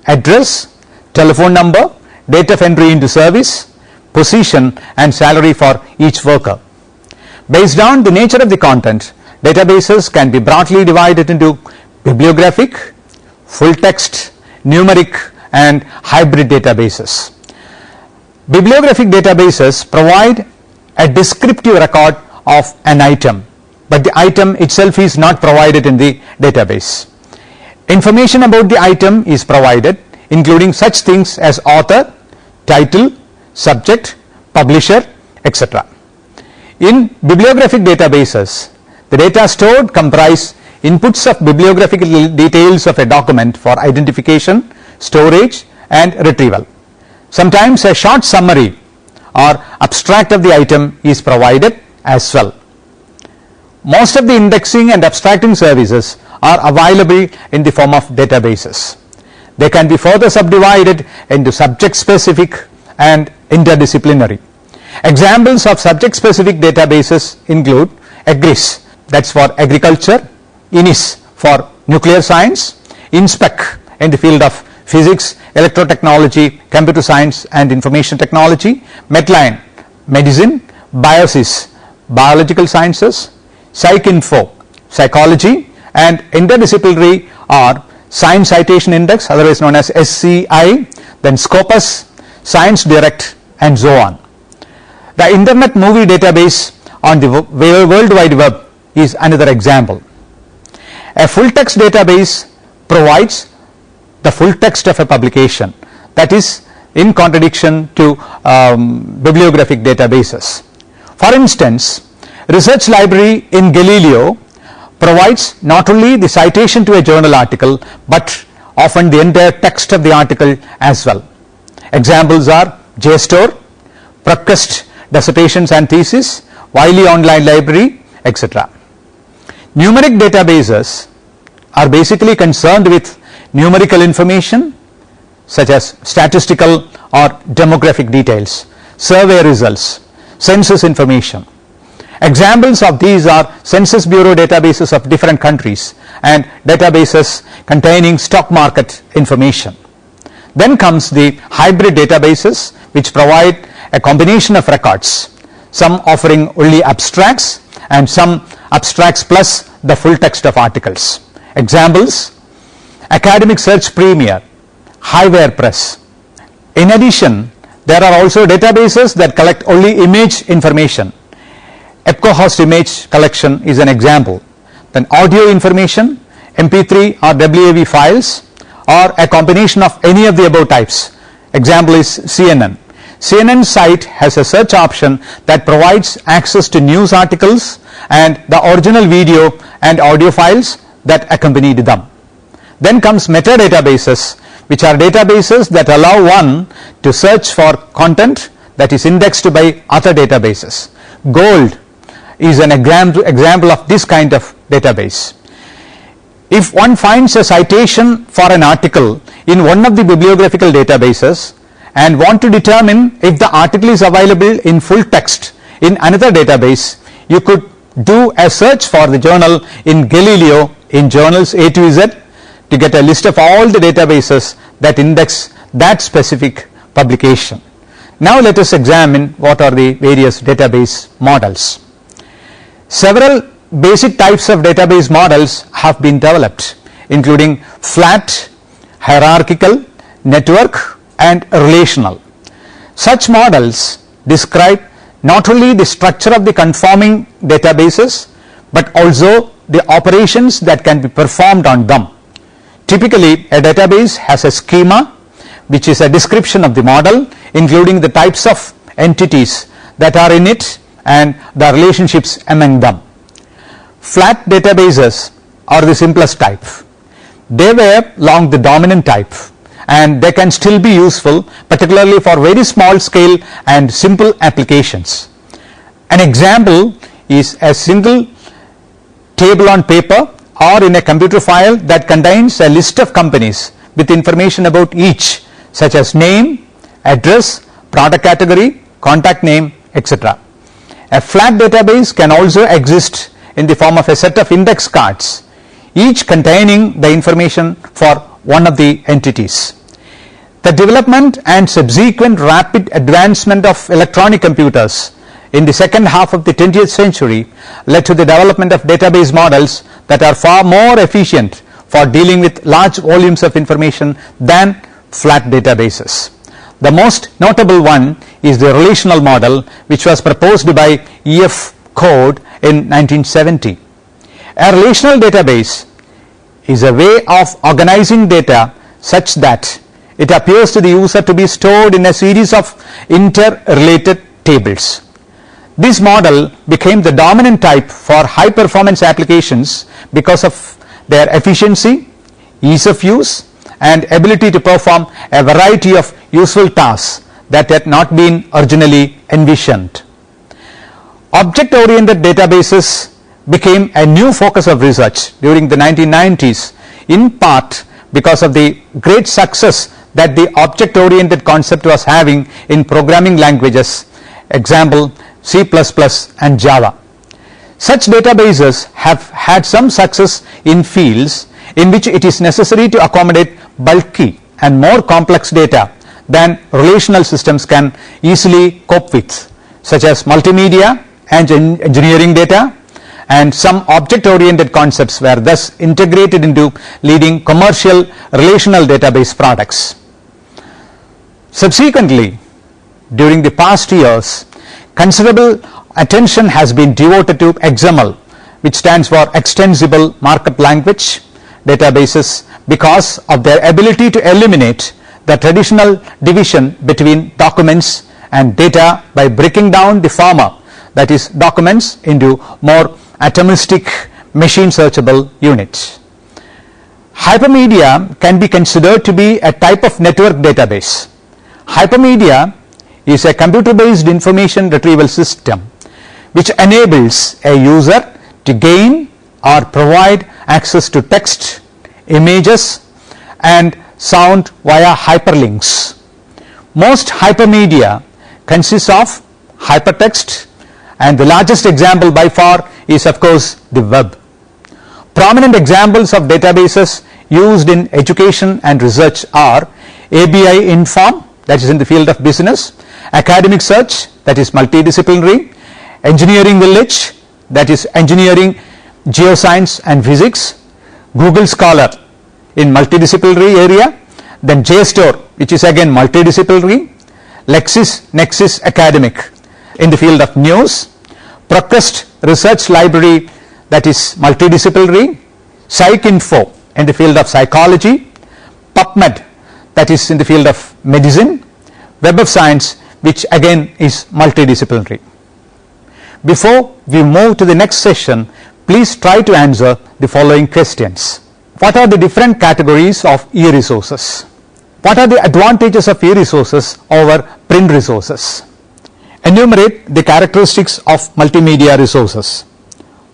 address, telephone number, date of entry into service, position and salary for each worker. Based on the nature of the content, databases can be broadly divided into bibliographic, full text, numeric and hybrid databases. Bibliographic databases provide a descriptive record of an item, but the item itself is not provided in the database. Information about the item is provided, including such things as author, title, subject, publisher, etc. In bibliographic databases, the data stored comprise inputs of bibliographic details of a document for identification, storage and retrieval. Sometimes a short summary or abstract of the item is provided as well. Most of the indexing and abstracting services are available in the form of databases. They can be further subdivided into subject specific and interdisciplinary. Examples of subject specific databases include EGRIS, that's for agriculture, INIS for nuclear science, INSPEC in the field of physics, electrotechnology, computer science and information technology, Medline, medicine, BIOSYS, biological sciences, PsycInfo, psychology and interdisciplinary are Science Citation Index, otherwise known as SCI, then Scopus, Science Direct and so on. The Internet Movie Database on the World Wide Web is another example. A full text database provides the full text of a publication, that is in contradiction to bibliographic databases. For instance, Research Library in Galileo provides not only the citation to a journal article but often the entire text of the article as well. Examples are JSTOR, PROQUEST dissertations and thesis, Wiley Online Library, etc. Numeric databases are basically concerned with numerical information such as statistical or demographic details, survey results, census information. Examples of these are Census Bureau databases of different countries and databases containing stock market information. Then comes the hybrid databases, which provide a combination of records, some offering only abstracts and some abstracts plus the full text of articles. Examples: Academic Search Premier, Highware Press. In addition, there are also databases that collect only image information. EBCOhost image collection is an example. Then audio information, MP3 or WAV files, or a combination of any of the above types. Example is CNN. CNN site has a search option that provides access to news articles and the original video and audio files that accompanied them. Then comes metadatabases, which are databases that allow one to search for content that is indexed by other databases. Gold is an example of this kind of database. If one finds a citation for an article in one of the bibliographical databases and want to determine if the article is available in full text in another database, you could do a search for the journal in Galileo in journals A to Z to get a list of all the databases that index that specific publication. Now let us examine what are the various database models. Several basic types of database models have been developed, including flat, hierarchical, network and relational. Such models describe not only the structure of the conforming databases but also the operations that can be performed on them. Typically, a database has a schema which is a description of the model, including the types of entities that are in it and the relationships among them. Flat databases are the simplest type. They were long the dominant type, and they can still be useful, particularly for very small scale and simple applications. An example is a single table on paper or in a computer file that contains a list of companies with information about each, such as name, address, product category, contact name, etc. A flat database can also exist in the form of a set of index cards, each containing the information for one of the entities. The development and subsequent rapid advancement of electronic computers in the second half of the 20th century led to the development of database models that are far more efficient for dealing with large volumes of information than flat databases. The most notable one is the relational model, which was proposed by E.F. Code in 1970. A relational database is a way of organizing data such that it appears to the user to be stored in a series of interrelated tables. This model became the dominant type for high performance applications because of their efficiency, ease of use, and ability to perform a variety of useful tasks that had not been originally envisioned. Object-oriented databases became a new focus of research during the 1990s, in part because of the great success that the object-oriented concept was having in programming languages, example C++ and Java. Such databases have had some success in fields in which it is necessary to accommodate bulky and more complex data than relational systems can easily cope with, such as multimedia and engineering data, and some object-oriented concepts were thus integrated into leading commercial relational database products. Subsequently, during the past years, considerable attention has been devoted to XML, which stands for Extensible Markup Language databases, because of their ability to eliminate the traditional division between documents and data by breaking down the former, that is documents, into more atomistic machine searchable units. Hypermedia can be considered to be a type of network database. Hypermedia is a computer-based information retrieval system which enables a user to gain or provide access to text, images, and sound via hyperlinks. Most hypermedia consists of hypertext, and the largest example by far is of course the web. Prominent examples of databases used in education and research are ABI Inform, that is in the field of business, Academic Search, that is multidisciplinary, Engineering Village, that is engineering, geoscience and physics, Google Scholar in multidisciplinary area, then JSTOR, which is again multidisciplinary, LexisNexis Academic in the field of news, ProQuest Research Library, that is multidisciplinary, PsycInfo in the field of psychology, PubMed, that is in the field of medicine, Web of Science, which again is multidisciplinary. Before we move to the next session, please try to answer the following questions. What are the different categories of e-resources? What are the advantages of e-resources over print resources? Enumerate the characteristics of multimedia resources.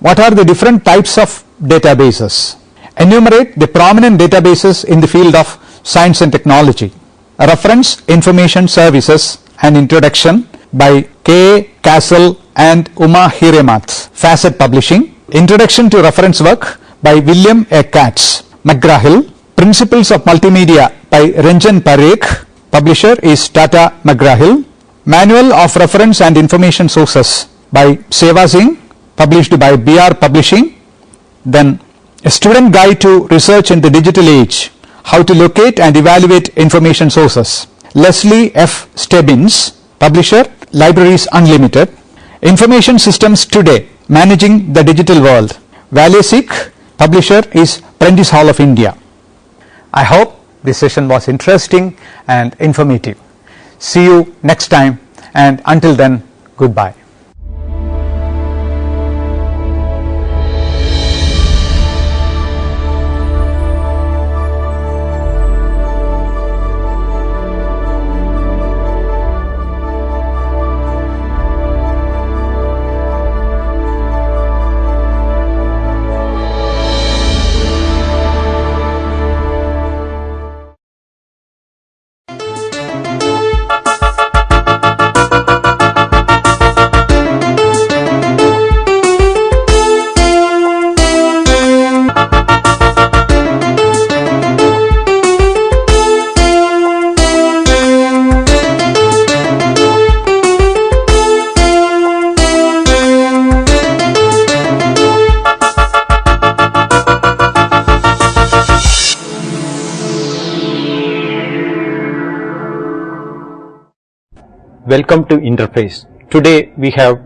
What are the different types of databases? Enumerate the prominent databases in the field of science and technology. Reference Information Services, an introduction by K. Castle and Uma Hiremath, Facet Publishing. Introduction to reference work by William A. Katz, McGraw-Hill. Principles of Multimedia by Ranjan Parekh, publisher is Tata McGraw-Hill. Manual of Reference and Information Sources by Seva Singh, published by BR Publishing. Then A Student Guide to Research in the Digital Age, How to Locate and Evaluate Information Sources, Leslie F. Stebbins, publisher Libraries Unlimited. Information Systems Today, Managing the Digital World, Valley Sikh, publisher is Prentice Hall of India. I hope this session was interesting and informative. See you next time, and until then, goodbye. Welcome to Interface. Today we have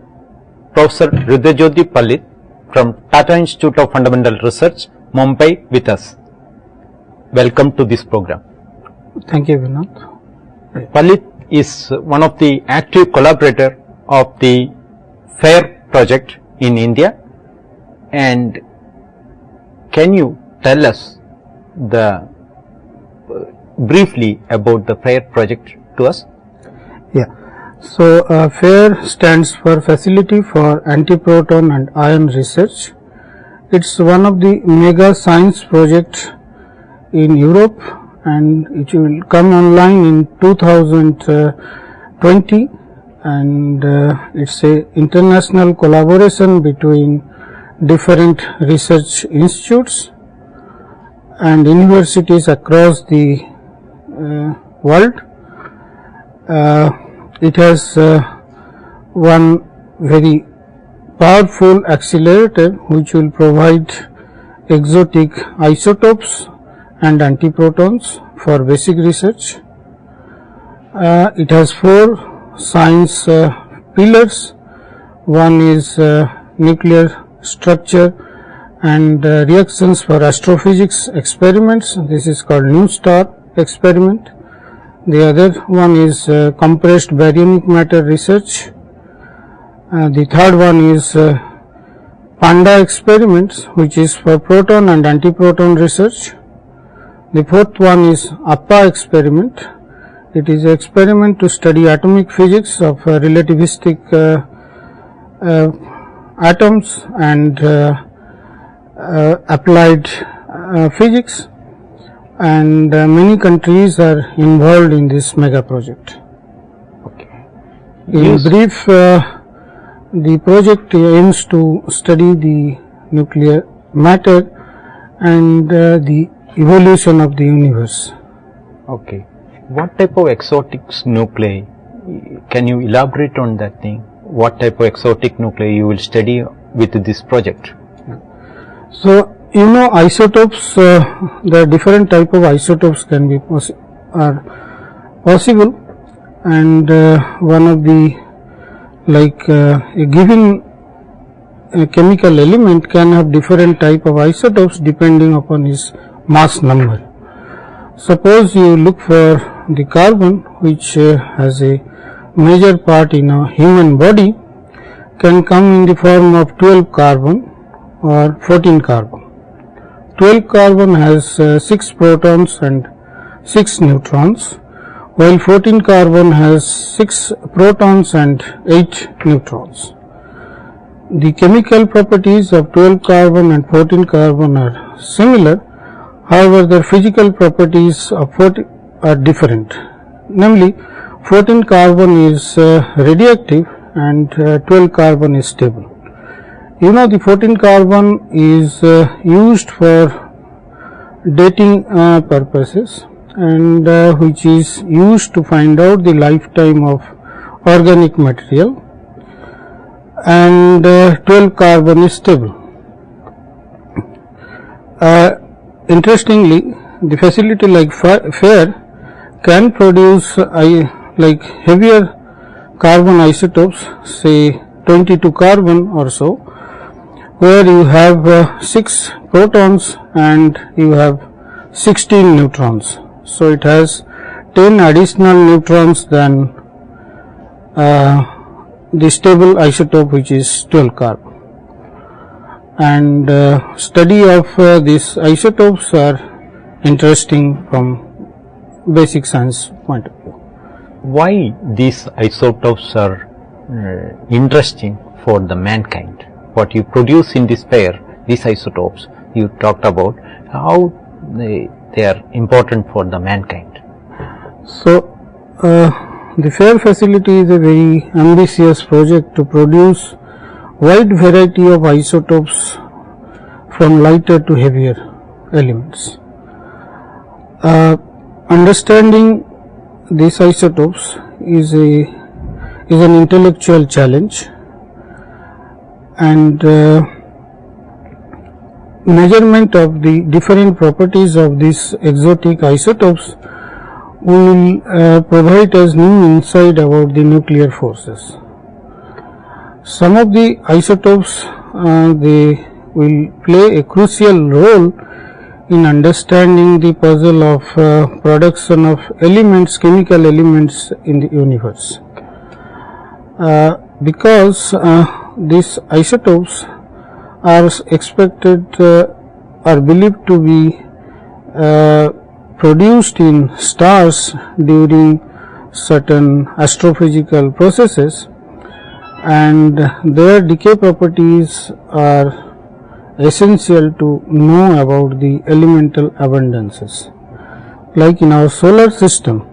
Professor Rudrajyoti Pallit from Tata Institute of Fundamental Research, Mumbai with us. Welcome to this program. Thank you, Vinod. Pallit is one of the active collaborator of the FAIR project in India, and can you tell us briefly about the FAIR project to us? Yeah. So, FAIR stands for Facility for Antiproton and Ion Research. It's one of the mega science projects in Europe, and it will come online in 2020, and it's a international collaboration between different research institutes and universities across the world. It has one very powerful accelerator which will provide exotic isotopes and antiprotons for basic research. It has 4 science pillars. One is nuclear structure and reactions for astrophysics experiments. This is called New Star experiment. The other one is compressed baryonic matter research. The third one is PANDA experiments, which is for proton and antiproton research. The fourth one is APPA experiment. It is an experiment to study atomic physics of relativistic atoms and applied physics. And many countries are involved in this mega project. Okay. In brief, the project aims to study the nuclear matter and the evolution of the universe. Okay. What type of exotic nuclei? Can you elaborate on that thing? What type of exotic nuclei you will study with this project? So, you know, isotopes, the different type of isotopes can be possible, and one of the a given chemical element can have different type of isotopes depending upon its mass number. Suppose you look for the carbon, which has a major part in a human body, can come in the form of 12 carbon or 14 carbon. 12 carbon has 6 protons and 6 neutrons, while 14 carbon has 6 protons and 8 neutrons. The chemical properties of 12 carbon and 14 carbon are similar, however their physical properties of 14 are different. Namely, 14 carbon is radioactive and 12 carbon is stable. You know, the 14 carbon is used for dating purposes, and which is used to find out the lifetime of organic material, and 12 carbon is stable. Interestingly, the facility like FAIR can produce heavier carbon isotopes, say 22 carbon or so, where you have 6 protons and you have 16 neutrons. So, it has 10 additional neutrons than the stable isotope, which is 12 carbon. And study of these isotopes are interesting from basic science point of view. Why these isotopes are interesting for the mankind? What you produce in this pair, these isotopes you talked about, how they are important for the mankind. So, the FAIR facility is a very ambitious project to produce wide variety of isotopes from lighter to heavier elements. Understanding these isotopes is an intellectual challenge, and measurement of the different properties of these exotic isotopes will provide us new insight about the nuclear forces. Some of the isotopes they will play a crucial role in understanding the puzzle of production of elements, chemical elements in the universe. Because these isotopes are expected are believed to be produced in stars during certain astrophysical processes, and their decay properties are essential to know about the elemental abundances. Like in our solar system,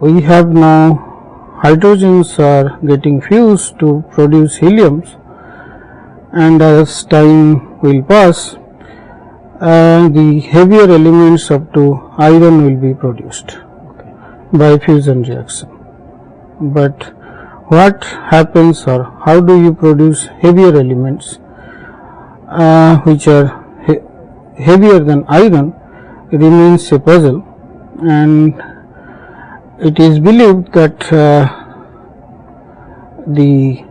we have now hydrogens are getting fused to produce heliums, and as time will pass, the heavier elements up to iron will be produced by fusion reaction. But what happens, or how do you produce heavier elements which are heavier than iron, remains a puzzle, and it is believed that the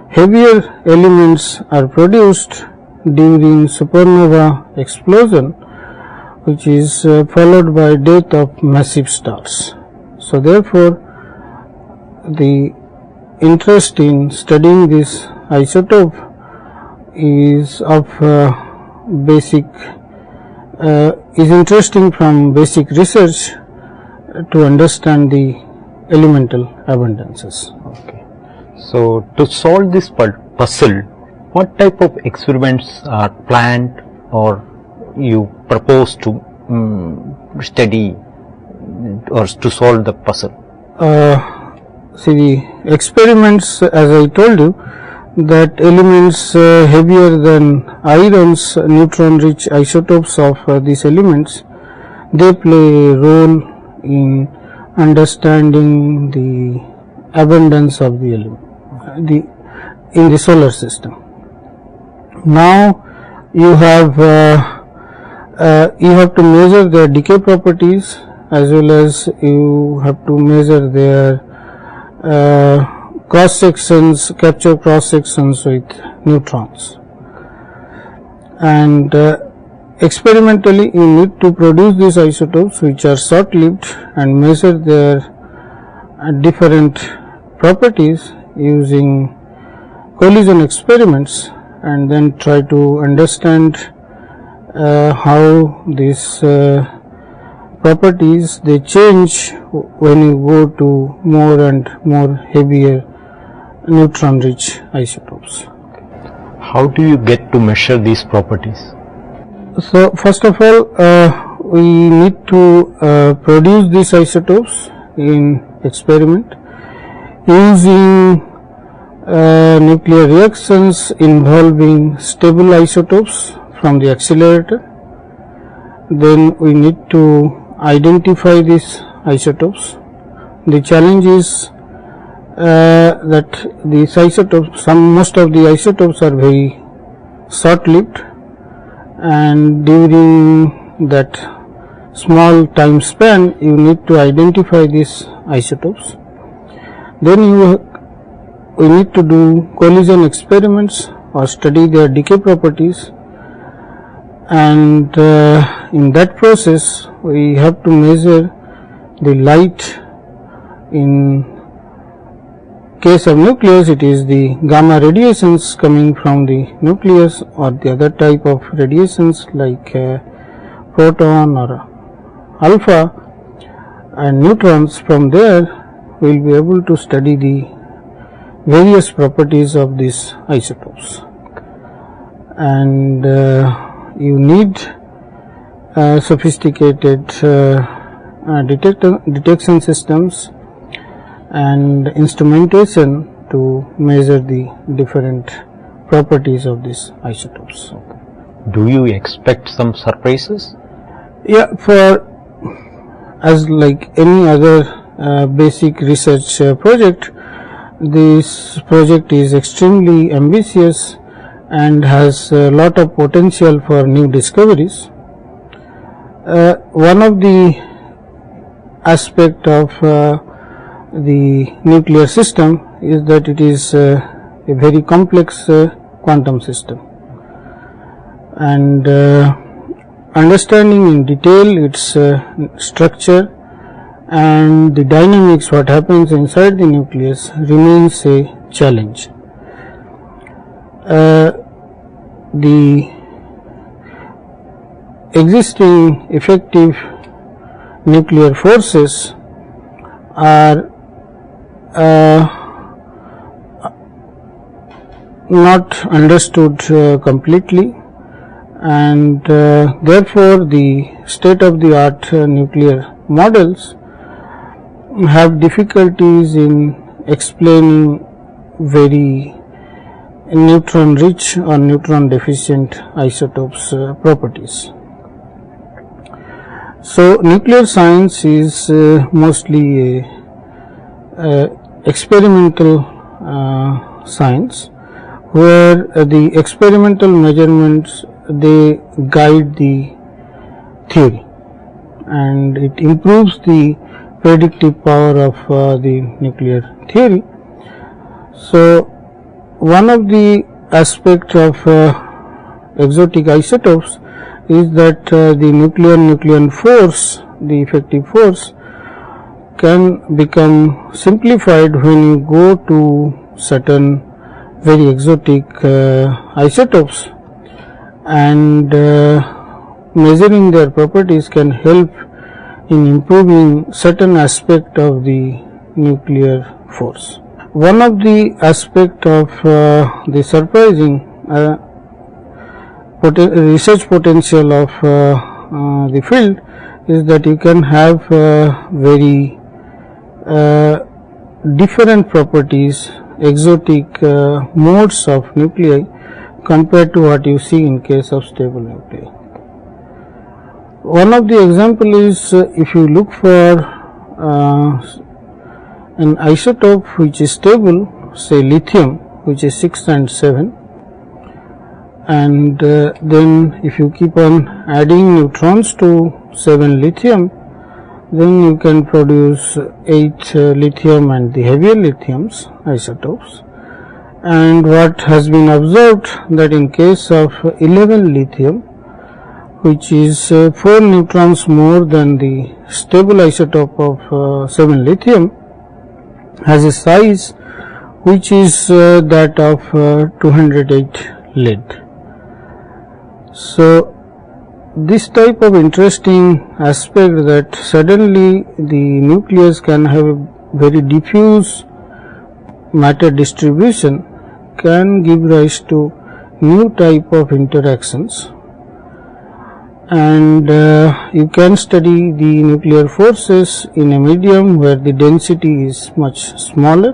heavier elements are produced during supernova explosion, which is followed by death of massive stars. So, therefore, the interest in studying this isotope is of is interesting from basic research to understand the elemental abundances. Okay. So, to solve this puzzle, what type of experiments are planned or you propose to study or to solve the puzzle? See, the experiments, as I told you, that elements heavier than irons, neutron-rich isotopes of these elements, they play a role in understanding the abundance of the element in the solar system. Now, you have to measure their decay properties, as well as you have to measure their cross sections, capture cross sections with neutrons, and experimentally you need to produce these isotopes which are short lived and measure their different properties using collision experiments, and then try to understand how these properties they change when you go to more and more heavier neutron rich isotopes. How do you get to measure these properties? So, first of all, we need to produce these isotopes in experiment using nuclear reactions involving stable isotopes from the accelerator. Then we need to identify these isotopes. The challenge is that these isotopes, most of the isotopes are very short lived, and during that small time span you need to identify these isotopes. Then we need to do collision experiments or study their decay properties, and in that process we have to measure the light. In case of nucleus, it is the gamma radiations coming from the nucleus, or the other type of radiations like proton or alpha and neutrons. From there we will be able to study the various properties of these isotopes, and you need sophisticated detection systems and instrumentation to measure the different properties of these isotopes. Do you expect some surprises? Yeah, as like any other basic research project, this project is extremely ambitious and has a lot of potential for new discoveries. One of the aspect of the nuclear system is that it is a very complex quantum system, and understanding in detail its structure and the dynamics, what happens inside the nucleus, remains a challenge. The existing effective nuclear forces are not understood completely, and therefore the state of the art nuclear models have difficulties in explaining very neutron rich or neutron deficient isotopes properties. So nuclear science is mostly a experimental science, where the experimental measurements, they guide the theory, and it improves the predictive power of the nuclear theory. So one of the aspects of exotic isotopes is that the nucleon force, the effective force, can become simplified when you go to certain very exotic isotopes, and measuring their properties can help in improving certain aspect of the nuclear force. One of the aspect of the surprising research potential of the field is that you can have very different properties, exotic modes of nuclei compared to what you see in case of stable nuclei. One of the example is if you look for an isotope which is stable, say lithium, which is 6 and 7, and then if you keep on adding neutrons to 7 lithium, then you can produce 8 lithium and the heavier lithiums isotopes. And what has been observed, that in case of 11 lithium, which is 4 neutrons more than the stable isotope of 7 lithium, has a size which is that of 208 lead. So this type of interesting aspect, that suddenly the nucleus can have a very diffuse matter distribution, can give rise to new type of interactions, and you can study the nuclear forces in a medium where the density is much smaller,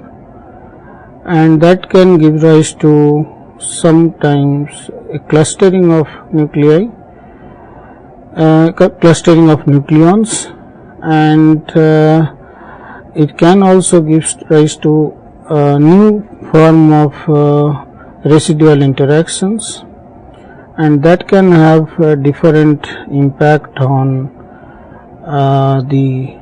and that can give rise to sometimes a clustering of nuclei, clustering of nucleons, and it can also give rise to a new form of residual interactions, and that can have a different impact on the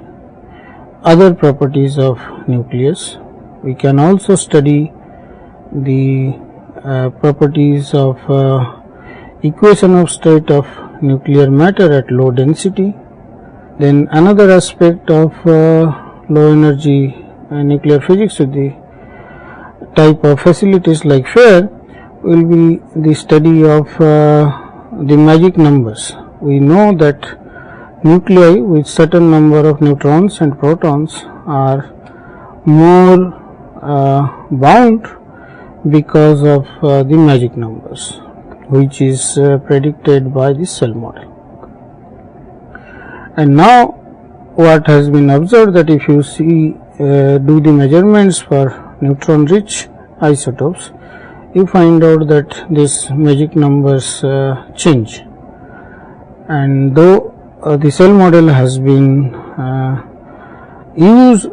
other properties of nucleus. We can also study the properties of equation of state of nuclear matter at low density. Then another aspect of low energy nuclear physics with the type of facilities like FAIR will be the study of the magic numbers. We know that nuclei with certain number of neutrons and protons are more bound because of the magic numbers, which is predicted by the cell model. And now what has been observed, that if you see do the measurements for neutron rich isotopes, you find out that these magic numbers change, and though the cell model has been used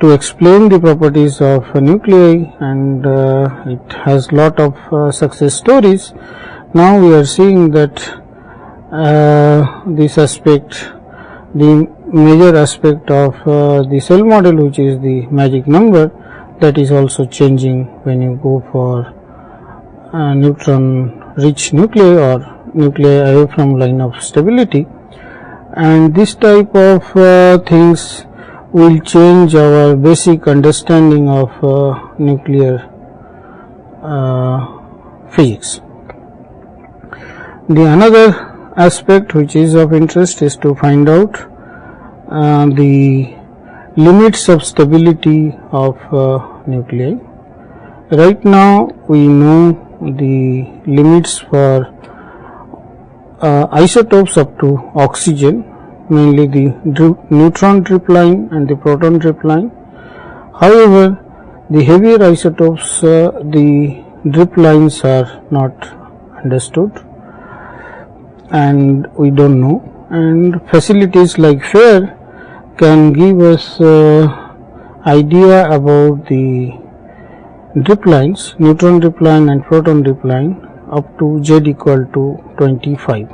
to explain the properties of nuclei, and it has lot of success stories. Now we are seeing that this aspect, the major aspect of the cell model, which is the magic number, that is also changing when you go for neutron rich nuclei or nuclei away from line of stability. And this type of things will change our basic understanding of nuclear physics. The another aspect which is of interest is to find out the limits of stability of nuclei. Right now we know the limits for isotopes up to oxygen, mainly the neutron tripline and the proton tripline. However, the heavier isotopes, the driplines are not understood and we don't know, and facilities like FAIR can give us idea about the driplines, neutron dripline and proton dripline up to Z equal to 25.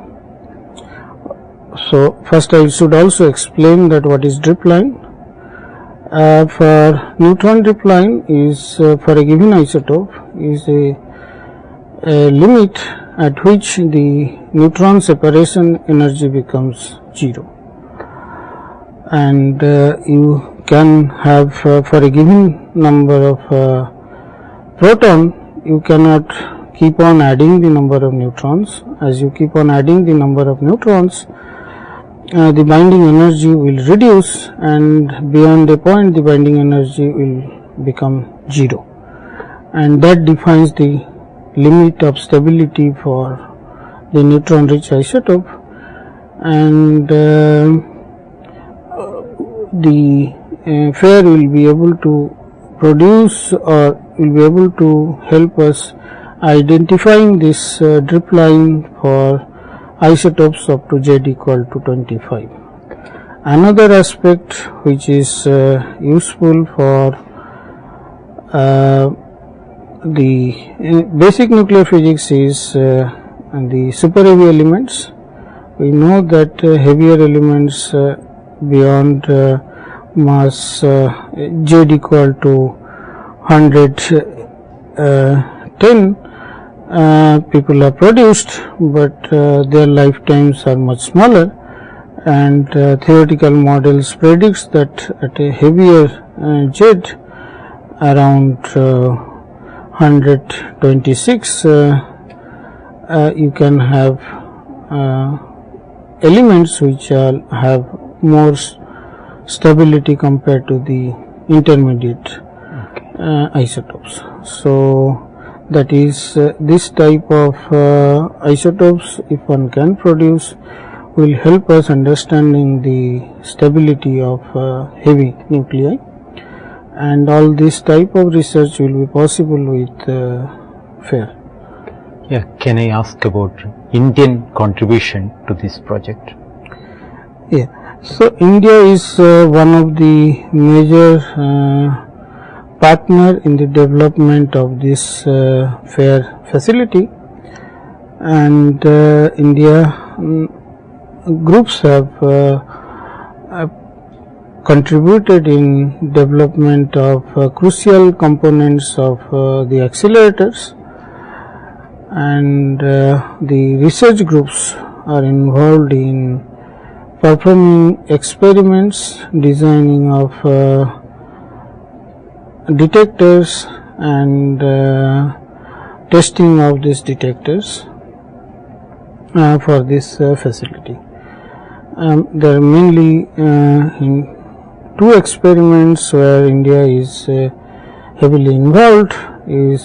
So first I should also explain that what is dripline. For neutron dripline is for a given isotope is a limit at which the neutron separation energy becomes 0, and you can have for a given number of proton, you cannot keep on adding the number of neutrons. As you keep on adding the number of neutrons, the binding energy will reduce, and beyond a point the binding energy will become 0, and that defines the limit of stability for the neutron rich isotope. And the FAIR will be able to produce or will be able to help us identifying this dripline for isotopes up to Z equal to 25. Another aspect which is useful for the basic nuclear physics is the super heavy elements. We know that heavier elements beyond mass Z equal to 110 people are produced, but their lifetimes are much smaller, and theoretical models predicts that at a heavier Z around 126 you can have elements which have more stability compared to the intermediate isotopes. So that is this type of isotopes, if one can produce, will help us understanding the stability of heavy nuclei, and all this type of research will be possible with FAIR. Yeah, can I ask about Indian contribution to this project? Yeah, so India is one of the major partner in the development of this FAIR facility, and India groups have contributed in development of crucial components of the accelerators, and the research groups are involved in performing experiments, designing of detectors and testing of these detectors for this facility. There are mainly in 2 experiments where India is heavily involved.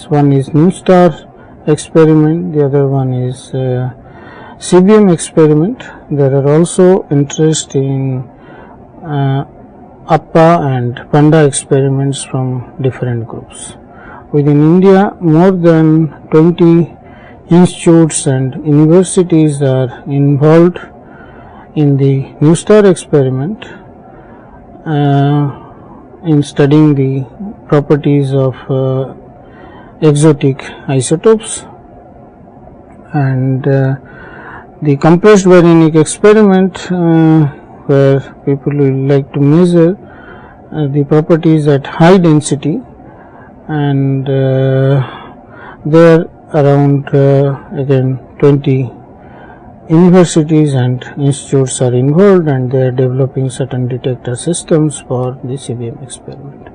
One is New Star experiment, the other one is CBM experiment. There are also interest in APPA and PANDA experiments from different groups. Within India, more than 20 institutes and universities are involved in the New Star experiment in studying the properties of exotic isotopes, and the compressed baryonic experiment where people will like to measure the properties at high density, and there around again 20 universities and institutes are involved, and they are developing certain detector systems for the CBM experiment.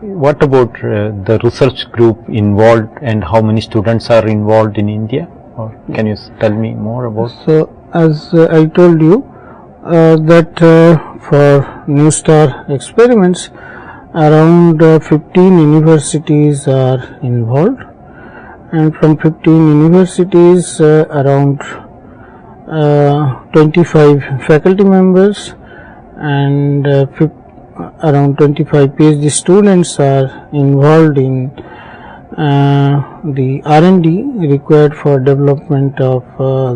What about the research group involved, and how many students are involved in India? Or can you tell me more about? So, as I told you that for New Star experiments, around 15 universities are involved, and from 15 universities around 25 faculty members and around 25 PhD students are involved in the R&D required for development of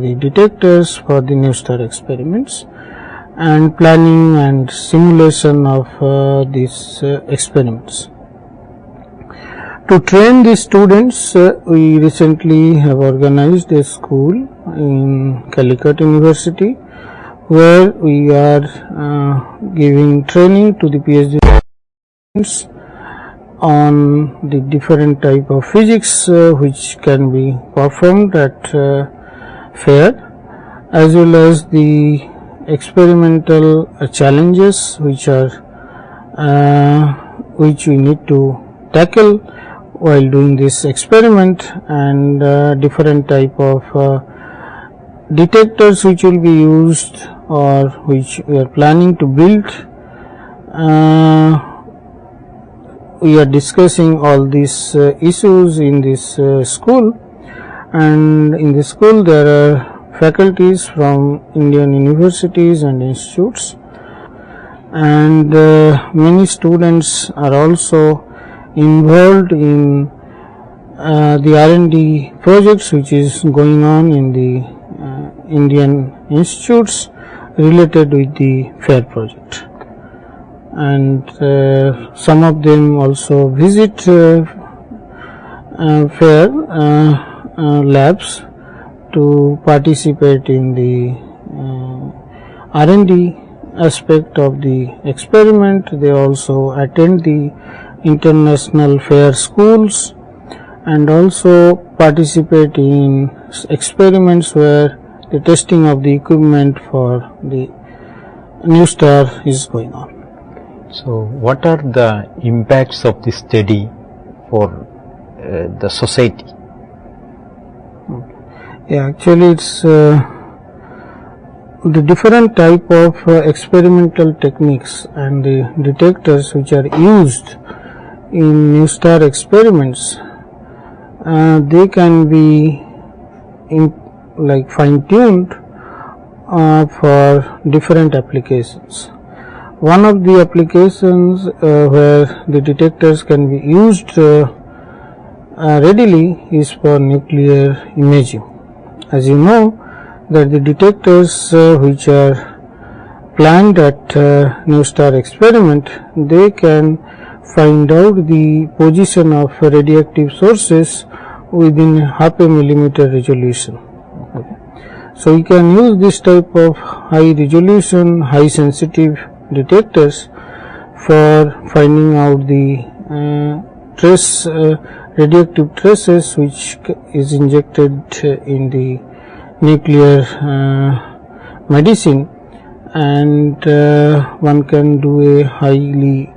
the detectors for the New Star experiments and planning and simulation of these experiments. To train the students, we recently have organized a school in Calicut University, where we are giving training to the PhD students on the different type of physics which can be performed at fair, as well as the experimental challenges which we need to tackle while doing this experiment, and different type of detectors which will be used or which we are planning to build. We are discussing all these issues in this school, and in this school there are faculties from Indian universities and institutes, and many students are also involved in the R&D projects which is going on in the Indian institutes related with the FAIR project, and some of them also visit FAIR labs to participate in the R&D aspect of the experiment. They also attend the international fair schools and also participate in experiments where the testing of the equipment for the New Star is going on. So, what are the impacts of this study for the society? Yeah, actually it's the different type of experimental techniques and the detectors which are used in New Star experiments, they can be like fine-tuned for different applications. One of the applications where the detectors can be used readily is for nuclear imaging. As you know that the detectors which are planned at New Star experiment, they can find out the position of radioactive sources within half a millimeter resolution. Okay. So, you can use this type of high resolution, high sensitive detectors for finding out the radioactive traces which is injected in the nuclear medicine, and one can do a highly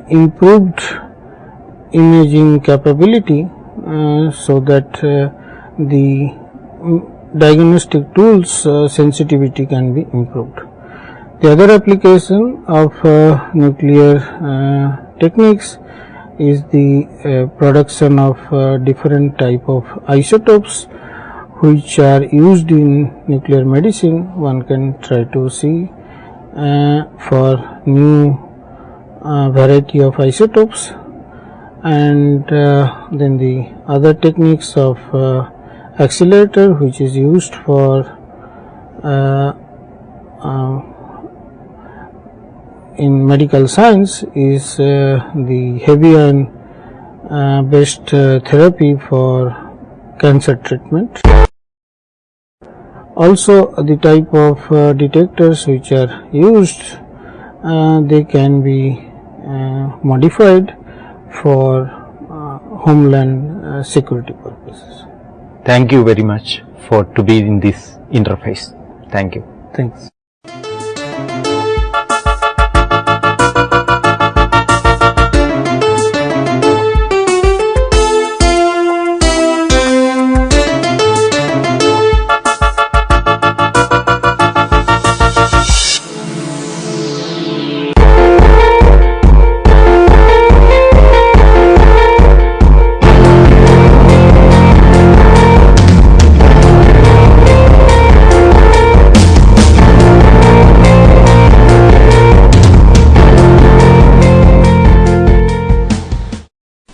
improved imaging capability so that the diagnostic tools sensitivity can be improved. The other application of nuclear techniques is the production of different type of isotopes which are used in nuclear medicine. One can try to see for new variety of isotopes, and then the other techniques of accelerator which is used for in medical science is the heavy ion based therapy for cancer treatment. Also the type of detectors which are used, they can be modified for homeland security purposes. Thank you very much for to be in this interface. Thank you. Thanks.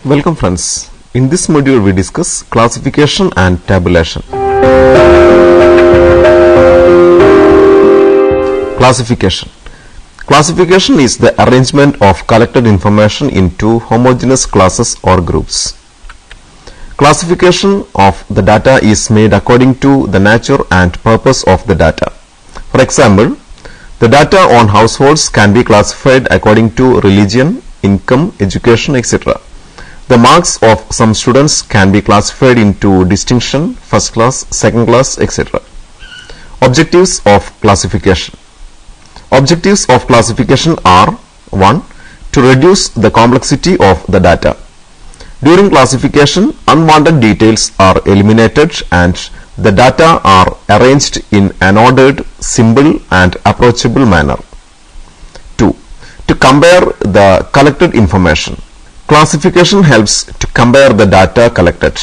Welcome friends, in this module we discuss classification and tabulation. Classification. Classification is the arrangement of collected information into homogeneous classes or groups. Classification of the data is made according to the nature and purpose of the data. For example, the data on households can be classified according to religion, income, education, etc. The marks of some students can be classified into distinction, first class, second class, etc. Objectives of classification. Objectives of classification are: 1. To reduce the complexity of the data. During classification, unwanted details are eliminated and the data are arranged in an ordered, simple and approachable manner. 2. To compare the collected information. Classification helps to compare the data collected.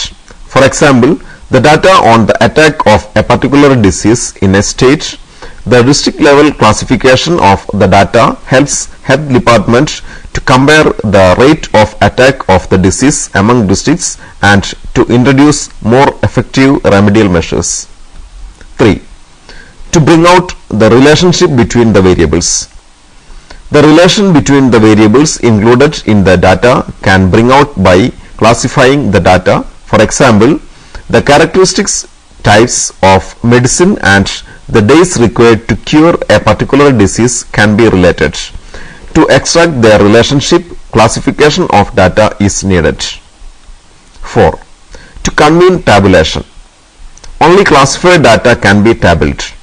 For example, the data on the attack of a particular disease in a state. The district level classification of the data helps health department to compare the rate of attack of the disease among districts and to introduce more effective remedial measures. 3. To bring out the relationship between the variables. The relation between the variables included in the data can bring out by classifying the data. For example, the characteristics, types of medicine and the days required to cure a particular disease can be related. To extract their relationship, classification of data is needed. 4. To convene tabulation. Only classified data can be tabulated.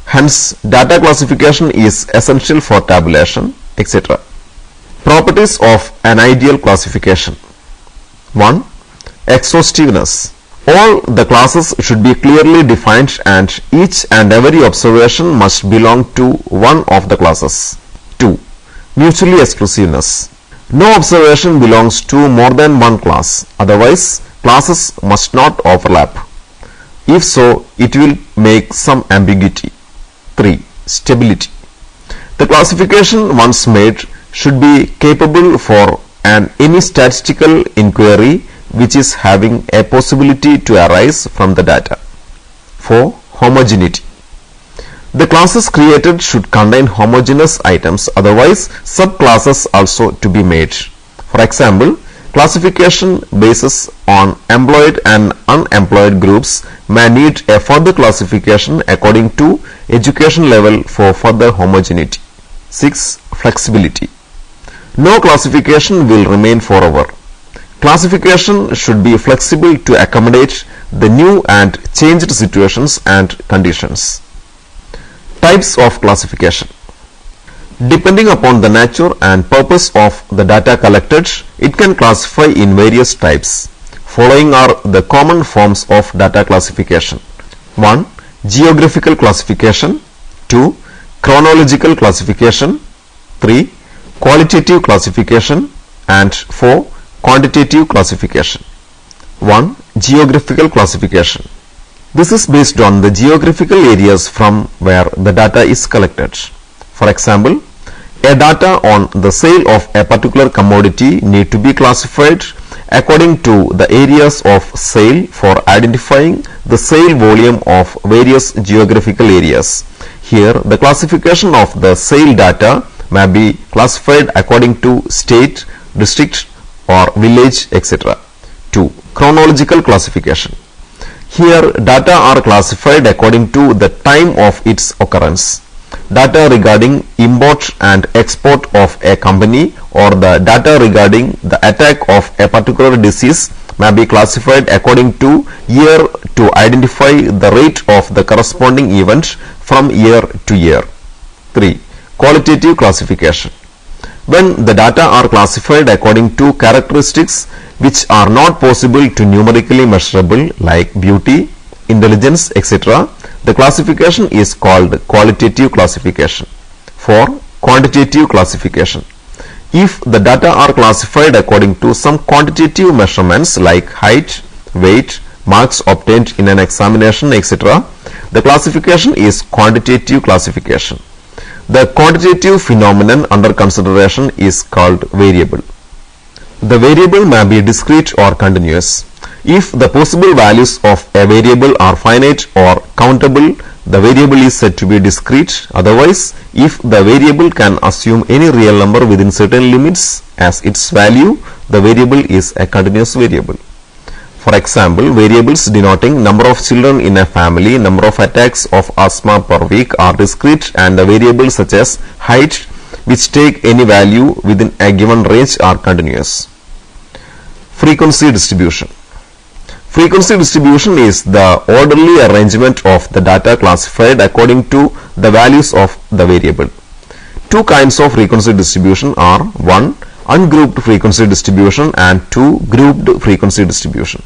Hence, data classification is essential for tabulation, etc. Properties of an ideal classification. 1. Exhaustiveness. All the classes should be clearly defined and each and every observation must belong to one of the classes. 2. Mutually exclusiveness. No observation belongs to more than one class, otherwise classes must not overlap. If so, it will make some ambiguity. 3. Stability. The classification once made should be capable for any statistical inquiry which is having a possibility to arise from the data. 4. Homogeneity. The classes created should contain homogeneous items, otherwise subclasses also to be made. For example, classification basis on employed and unemployed groups may need a further classification according to education level for further homogeneity. 6. Flexibility. No classification will remain forever. Classification should be flexible to accommodate the new and changed situations and conditions. Types of classification. Depending upon the nature and purpose of the data collected, it can classify in various types. Following are the common forms of data classification. 1. Geographical classification. 2. Chronological classification. 3. Qualitative classification. And 4. Quantitative classification. 1. Geographical classification. This is based on the geographical areas from where the data is collected. For example, a data on the sale of a particular commodity need to be classified according to the areas of sale for identifying the sale volume of various geographical areas. Here, the classification of the sale data may be classified according to state, district or village, etc. 2. Chronological classification. Here, data are classified according to the time of its occurrence. Data regarding import and export of a company or the data regarding the attack of a particular disease may be classified according to year to identify the rate of the corresponding event from year to year. 3. Qualitative classification. When the data are classified according to characteristics which are not possible to numerically measurable like beauty, intelligence, etc., the classification is called qualitative classification. 4. Quantitative classification. If the data are classified according to some quantitative measurements like height, weight, marks obtained in an examination, etc., the classification is quantitative classification. The quantitative phenomenon under consideration is called variable. The variable may be discrete or continuous. If the possible values of a variable are finite or countable, the variable is said to be discrete. Otherwise, if the variable can assume any real number within certain limits as its value, the variable is a continuous variable. For example, variables denoting number of children in a family, number of attacks of asthma per week are discrete, and the variables such as height, which take any value within a given range, are continuous. Frequency distribution. Frequency distribution is the orderly arrangement of the data classified according to the values of the variable. Two kinds of frequency distribution are 1. Ungrouped frequency distribution and 2. Grouped frequency distribution.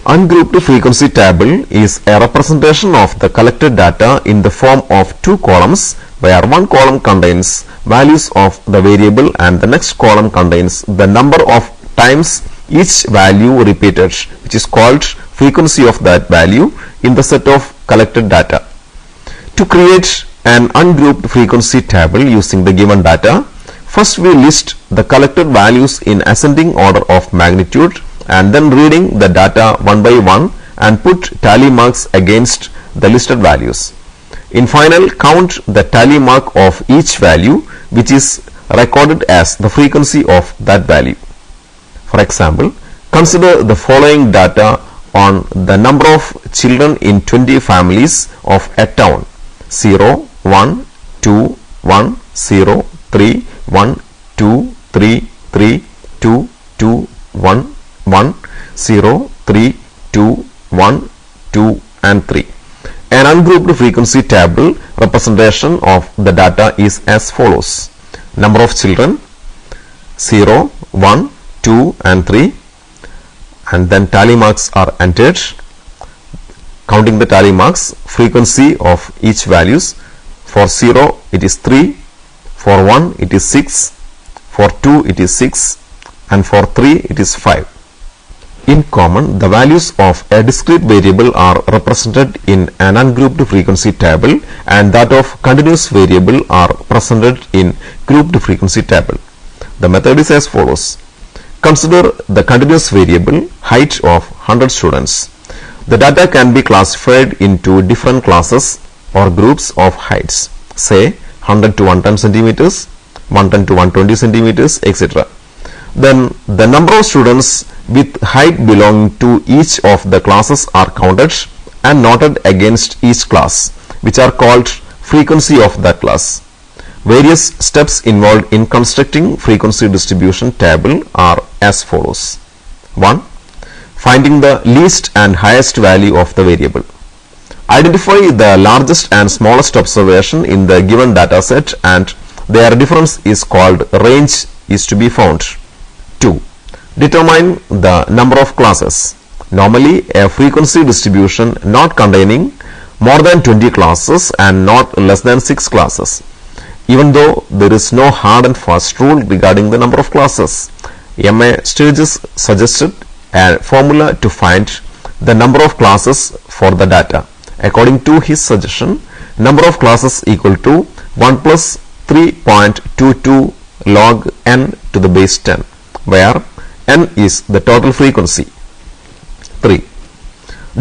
Ungrouped frequency table is a representation of the collected data in the form of two columns, where one column contains values of the variable and the next column contains the number of times each value repeated, which is called frequency of that value in the set of collected data. To create an ungrouped frequency table using the given data, first we list the collected values in ascending order of magnitude and then reading the data one by one and put tally marks against the listed values. In final, count the tally mark of each value which is recorded as the frequency of that value. For example, consider the following data on the number of children in 20 families of a town: 0, 1, 2, 1, 0, 3, 1, 2, 3, 3, 2, 2, 1, 1, 0, 3, 2, 1, 2 and 3. An ungrouped frequency table representation of the data is as follows: number of children 0, 1, 2 and 3, and then tally marks are entered. Counting the tally marks, frequency of each values: for 0 it is 3, for 1 it is 6, for 2 it is 6, and for 3 it is 5. In common, the values of a discrete variable are represented in an ungrouped frequency table, and that of continuous variable are presented in grouped frequency table. The method is as follows. Consider the continuous variable height of 100 students. The data can be classified into different classes or groups of heights, say 100 to 110 centimeters, 110 to 120 centimeters, etc. Then the number of students with height belonging to each of the classes are counted and noted against each class, which are called frequency of that class. Various steps involved in constructing frequency distribution table are as follows. 1. Finding the least and highest value of the variable. Identify the largest and smallest observation in the given data set and their difference is called range is to be found. 2. Determine the number of classes. Normally, a frequency distribution not containing more than 20 classes and not less than 6 classes. Even though there is no hard and fast rule regarding the number of classes, M.A. Sturgis suggested a formula to find the number of classes for the data. According to his suggestion, number of classes equal to 1 plus 3.22 log n to the base 10, where n is the total frequency. 3.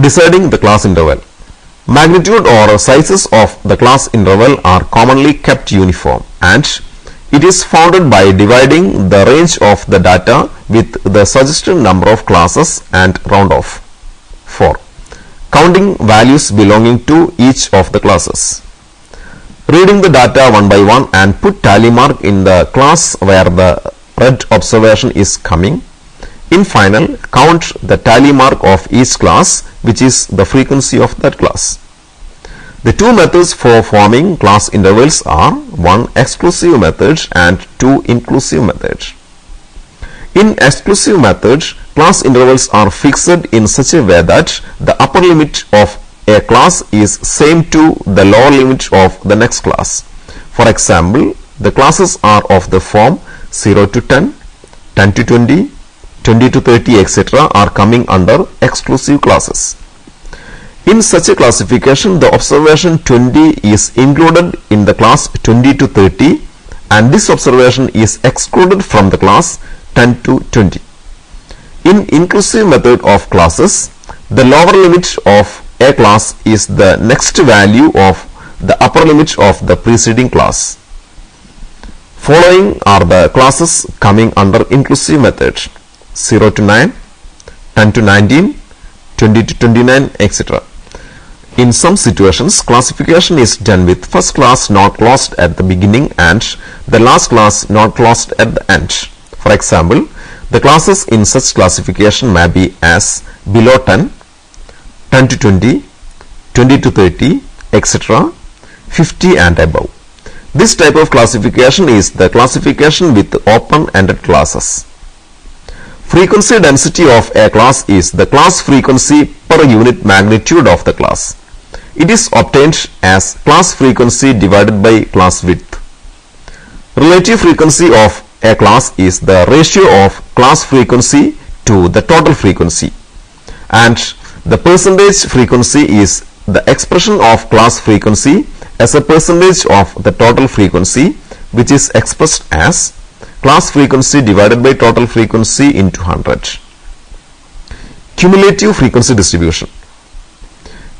Deciding the class interval. Magnitude or sizes of the class interval are commonly kept uniform, and it is founded by dividing the range of the data with the suggested number of classes and round off. 4. Counting values belonging to each of the classes. Reading the data one by one and put tally mark in the class where the red observation is coming. In final, count the tally mark of each class, which is the frequency of that class. The two methods for forming class intervals are 1 exclusive method and 2 inclusive method. In exclusive method, class intervals are fixed in such a way that the upper limit of a class is same to the lower limit of the next class. For example, the classes are of the form 0 to 10, 10 to 20, 20 to 30, etc. are coming under exclusive classes. In such a classification, the observation 20 is included in the class 20 to 30 and this observation is excluded from the class 10 to 20. In inclusive method of classes, the lower limit of a class is the next value of the upper limit of the preceding class. Following are the classes coming under inclusive method: 0 to 9, 10 to 19, 20 to 29, etc. In some situations, classification is done with first class not closed at the beginning and the last class not closed at the end. For example, the classes in such classification may be as below 10, 10 to 20, 20 to 30, etc., 50 and above. This type of classification is the classification with open-ended classes. Frequency density of a class is the class frequency per unit magnitude of the class. It is obtained as class frequency divided by class width. Relative frequency of a class is the ratio of class frequency to the total frequency, and the percentage frequency is the expression of class frequency as a percentage of the total frequency, which is expressed as class frequency divided by total frequency into 100. Cumulative frequency distribution.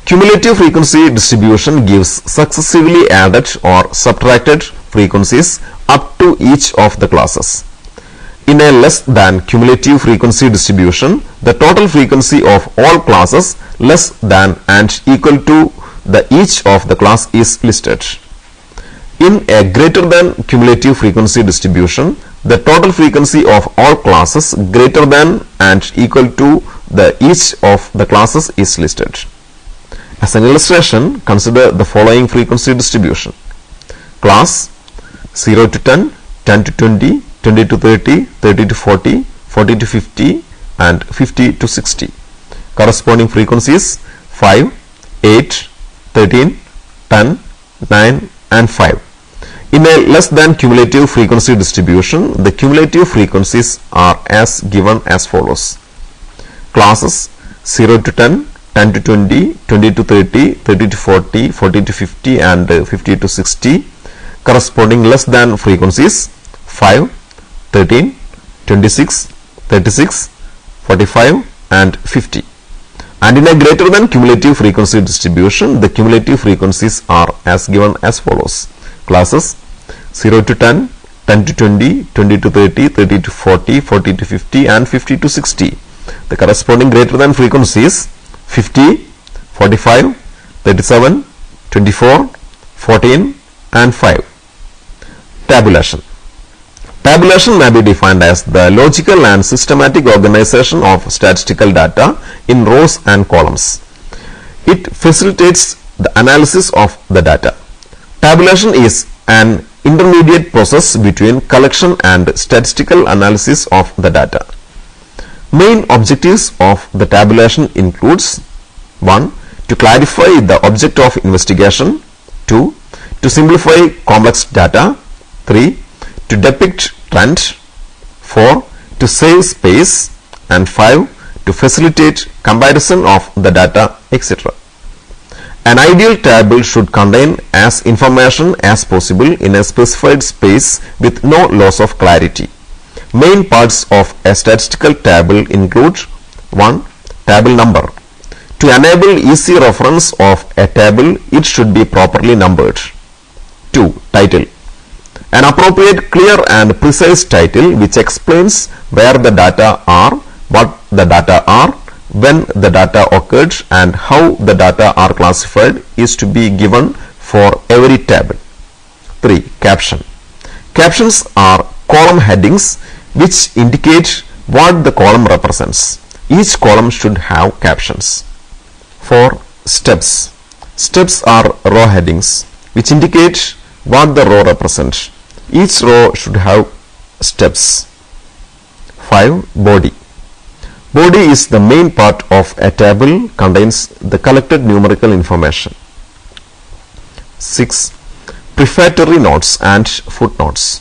Cumulative frequency distribution gives successively added or subtracted frequencies up to each of the classes. In a less than cumulative frequency distribution, the total frequency of all classes less than and equal to the each of the class is listed. In a greater than cumulative frequency distribution, the total frequency of all classes greater than and equal to the each of the classes is listed. As an illustration, consider the following frequency distribution. Class 0 to 10, 10 to 20, 20 to 30, 30 to 40, 40 to 50 and 50 to 60. Corresponding frequencies 5, 8, 13, 10, 9 and 5. In a less than cumulative frequency distribution, the cumulative frequencies are as given as follows. Classes 0 to 10, 10 to 20, 20 to 30, 30 to 40, 40 to 50 and 50 to 60. Corresponding less than frequencies 5, 13, 26, 36, 45 and 50. And in a greater than cumulative frequency distribution, the cumulative frequencies are as given as follows. Classes 0 to 10, 10 to 20, 20 to 30, 30 to 40, 40 to 50 and 50 to 60. The corresponding greater than frequencies 50, 45, 37, 24, 14 and 5. Tabulation. Tabulation may be defined as the logical and systematic organization of statistical data in rows and columns. It facilitates the analysis of the data. Tabulation is an intermediate process between collection and statistical analysis of the data. Main objectives of the tabulation includes 1. To clarify the object of investigation. 2. To simplify complex data. 3. To depict trend. 4. To save space. And 5. To facilitate comparison of the data, etc. An ideal table should contain as information as possible in a specified space with no loss of clarity. Main parts of a statistical table include 1. Table number. To enable easy reference of a table, it should be properly numbered. 2. Title. An appropriate, clear and precise title which explains where the data are, what the data are, when the data occurred and how the data are classified is to be given for every table. 3. Caption. Captions are column headings which indicate what the column represents. Each column should have captions. 4. Steps. Steps are row headings which indicate what the row represents. Each row should have steps. 5. Body. Body is the main part of a table, contains the collected numerical information. 6. Prefatory notes and footnotes.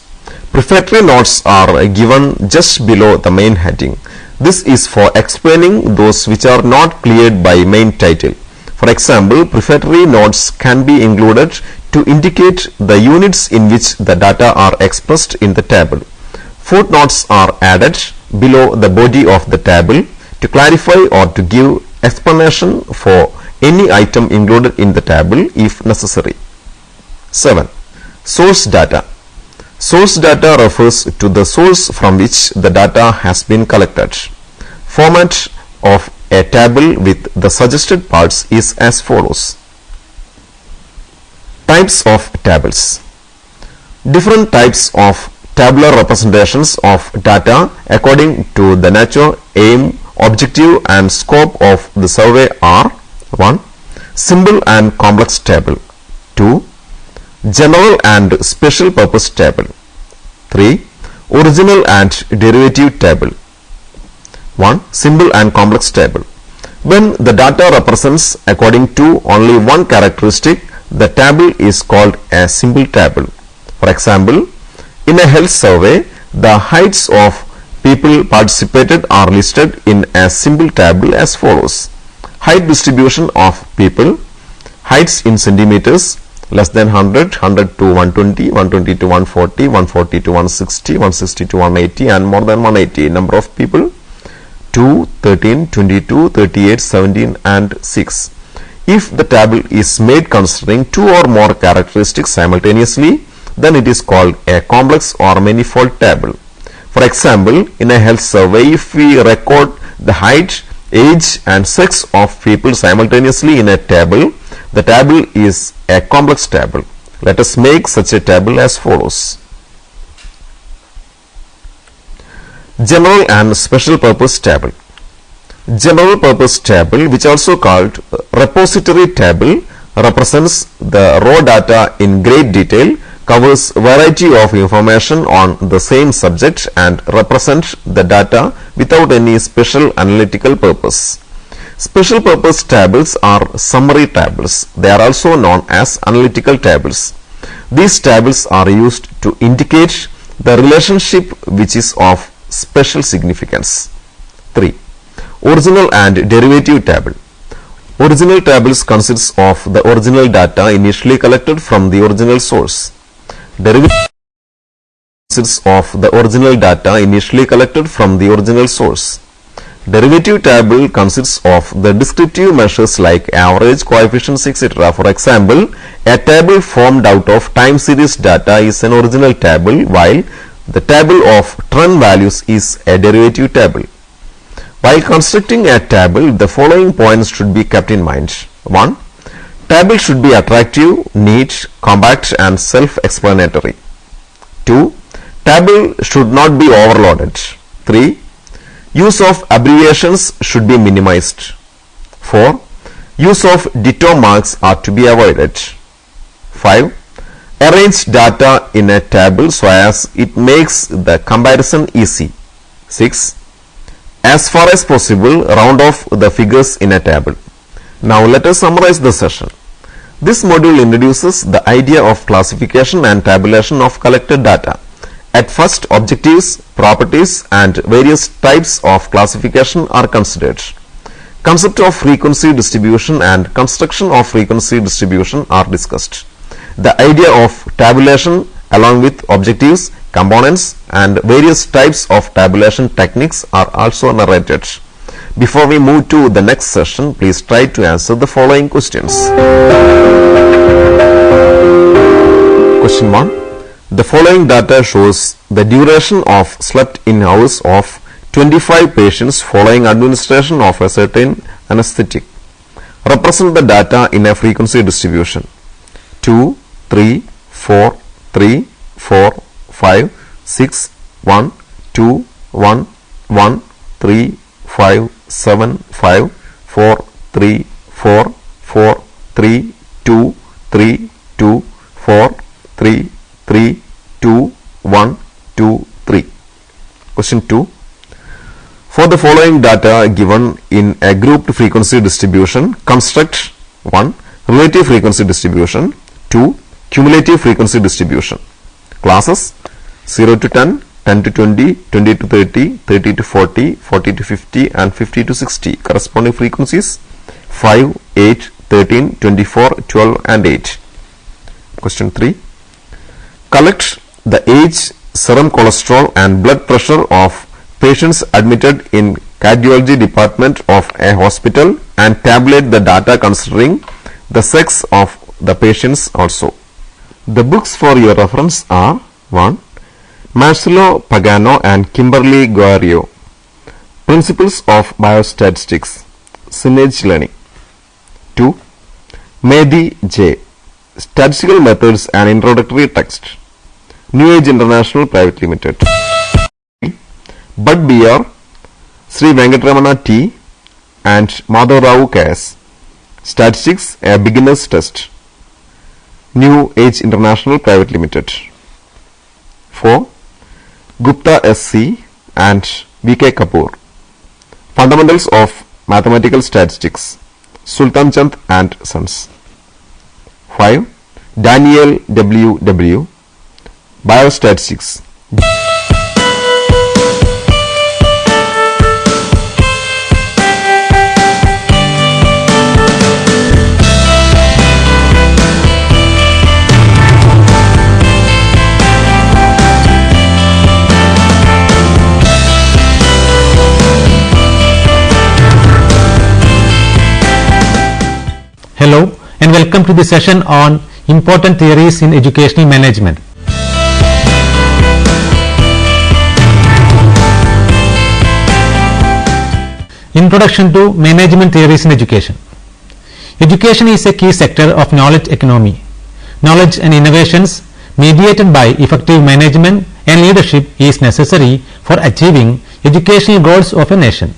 Prefatory notes are given just below the main heading. This is for explaining those which are not cleared by main title. For example, prefatory notes can be included to indicate the units in which the data are expressed in the table. Footnotes are added below the body of the table to clarify or to give explanation for any item included in the table if necessary. 7. Source data. Source data refers to the source from which the data has been collected. Format of a table with the suggested parts is as follows. Types of tables. Different types of tabular representations of data according to the nature, aim, objective and scope of the survey are 1. Simple and complex table. 2. General and special purpose table. 3. Original and derivative table. 1. Simple and complex table. When the data represents according to only one characteristic, the table is called a simple table. For example, in a health survey, the heights of people participated are listed in a simple table as follows. Height distribution of people, heights in centimeters, less than 100, 100 to 120, 120 to 140, 140 to 160, 160 to 180 and more than 180. Number of people 2, 13, 22, 38, 17 and 6. If the table is made considering two or more characteristics simultaneously, then it is called a complex or manifold table. For example, in a health survey, if we record the height, age and sex of people simultaneously in a table, the table is a complex table. Let us make such a table as follows. General and special purpose table. General purpose table, which also called repository table, represents the raw data in great detail, covers variety of information on the same subject and represents the data without any special analytical purpose. Special purpose tables are summary tables. They are also known as analytical tables. These tables are used to indicate the relationship which is of special significance. 3. Original and derivative table. Original tables consists of the original data initially collected from the original source. Derivative consists of the original data initially collected from the original source. Derivative table consists of the descriptive measures like average, coefficients, etc. For example, a table formed out of time series data is an original table, while the table of trend values is a derivative table. While constructing a table, the following points should be kept in mind. 1. Table should be attractive, neat, compact and self-explanatory. 2. Table should not be overloaded. 3. Use of abbreviations should be minimized. 4. Use of ditto marks are to be avoided. 5. Arrange data in a table so as it makes the comparison easy. 6. As far as possible, round off the figures in a table. Now let us summarize the session. This module introduces the idea of classification and tabulation of collected data. At first, objectives, properties and various types of classification are considered. Concept of frequency distribution and construction of frequency distribution are discussed. The idea of tabulation along with objectives, components and various types of tabulation techniques are also narrated. Before we move to the next session, please try to answer the following questions. Question 1. The following data shows the duration of slept in hours of 25 patients following administration of a certain anesthetic. Represent the data in a frequency distribution. 2, 3, 4, 3, 4, 5, 6, 1, 2, 1, 1, 3, 5, 7, 5, 4, 3, 4, 4, 3, 2, 3, 2, 4, 3, 3, 2, 1, 2, 3. Question 2. For the following data given in a grouped frequency distribution, construct 1. Relative frequency distribution, 2. Cumulative frequency distribution. Classes 0 to 10, 10 to 20, 20 to 30, 30 to 40, 40 to 50 and 50 to 60. Corresponding frequencies 5, 8, 13, 24, 12 and 8. Question 3. Collect the age, serum cholesterol and blood pressure of patients admitted in cardiology department of a hospital and tabulate the data considering the sex of the patients also. The books for your reference are 1. Marcelo Pagano and Kimberly Guerrio, Principles of Biostatistics, Signage Learning. 2. Mehdi J. Statistical Methods and Introductory Text, New Age International Private Limited. Bud B.R., Sri Venkatramana T. and Madhav Rao K.S. Statistics, a Beginner's Test, New Age International Private Limited. 4. Gupta S.C. and V.K. Kapoor, Fundamentals of Mathematical Statistics, Sultan Chand and Sons. 5. Daniel W. Biostatistics. Hello and welcome to the session on important theories in educational management. Introduction to management theories in education. Education is a key sector of knowledge economy. Knowledge and innovations mediated by effective management and leadership is necessary for achieving educational goals of a nation.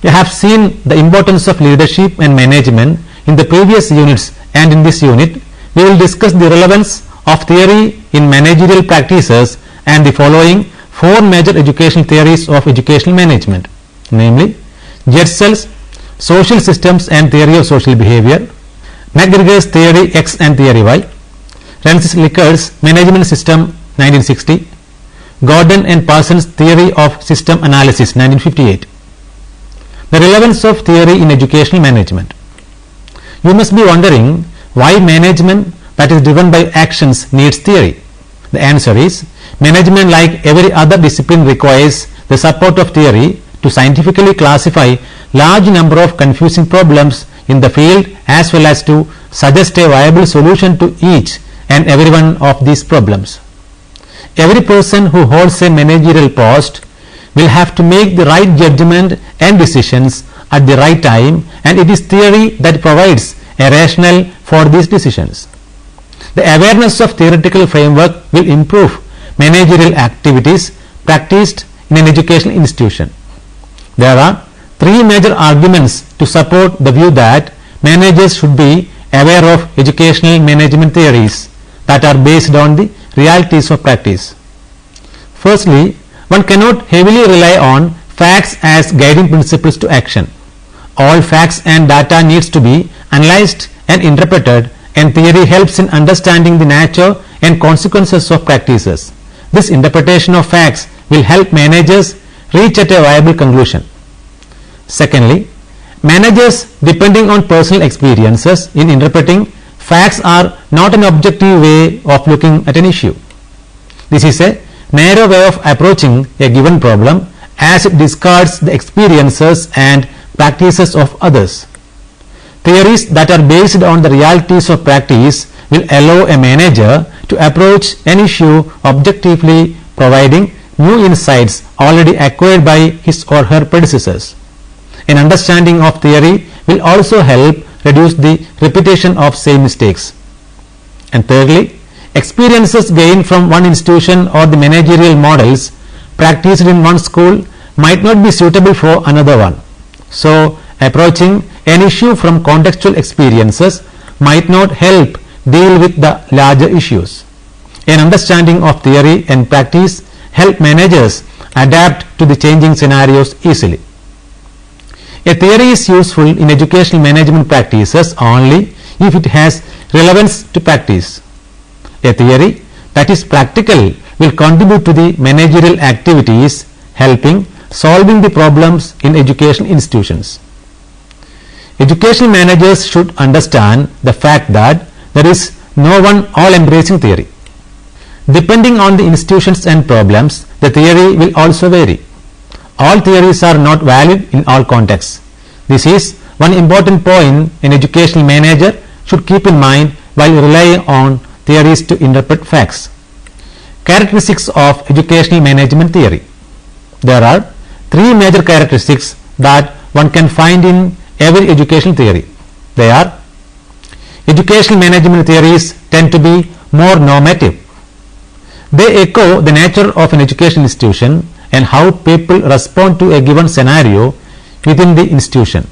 We have seen the importance of leadership and management in the previous units, and in this unit we will discuss the relevance of theory in managerial practices and the following 4 major educational theories of educational management, namely Jetsel's Social Systems and Theory of Social Behavior, McGregor's Theory X and Theory Y, Francis Licker's Management System 1960, Gordon and Parsons' Theory of System Analysis 1958. The relevance of theory in educational management. You must be wondering why management that is driven by actions needs theory. The answer is management, like every other discipline, requires the support of theory to scientifically classify large number of confusing problems in the field as well as to suggest a viable solution to each and every one of these problems. Every person who holds a managerial post will have to make the right judgment and decisions at the right time, and it is theory that provides a rationale for these decisions. The awareness of theoretical framework will improve managerial activities practiced in an educational institution. There are 3 major arguments to support the view that managers should be aware of educational management theories that are based on the realities of practice. Firstly, one cannot heavily rely on facts as guiding principles to action. All facts and data needs to be analyzed and interpreted, and theory helps in understanding the nature and consequences of practices. This interpretation of facts will help managers reach at a viable conclusion. Secondly, managers, depending on personal experiences in interpreting facts, are not an objective way of looking at an issue. This is a narrow way of approaching a given problem, as it discards the experiences and practices of others. Theories that are based on the realities of practice will allow a manager to approach an issue objectively, providing new insights already acquired by his or her predecessors. An understanding of theory will also help reduce the repetition of same mistakes. And thirdly, experiences gained from one institution or the managerial models practiced in one school might not be suitable for another one. So, approaching an issue from contextual experiences might not help deal with the larger issues. An understanding of theory and practice help managers adapt to the changing scenarios easily. A theory is useful in educational management practices only if it has relevance to practice. A theory that is practical will contribute to the managerial activities, helping solving the problems in educational institutions. Educational managers should understand the fact that there is no one all-embracing theory. Depending on the institutions and problems, the theory will also vary. All theories are not valid in all contexts. This is one important point an educational manager should keep in mind while relying on theories to interpret facts. Characteristics of educational management theory. There are three major characteristics that one can find in every educational theory. They are: educational management theories tend to be more normative. They echo the nature of an educational institution and how people respond to a given scenario within the institution.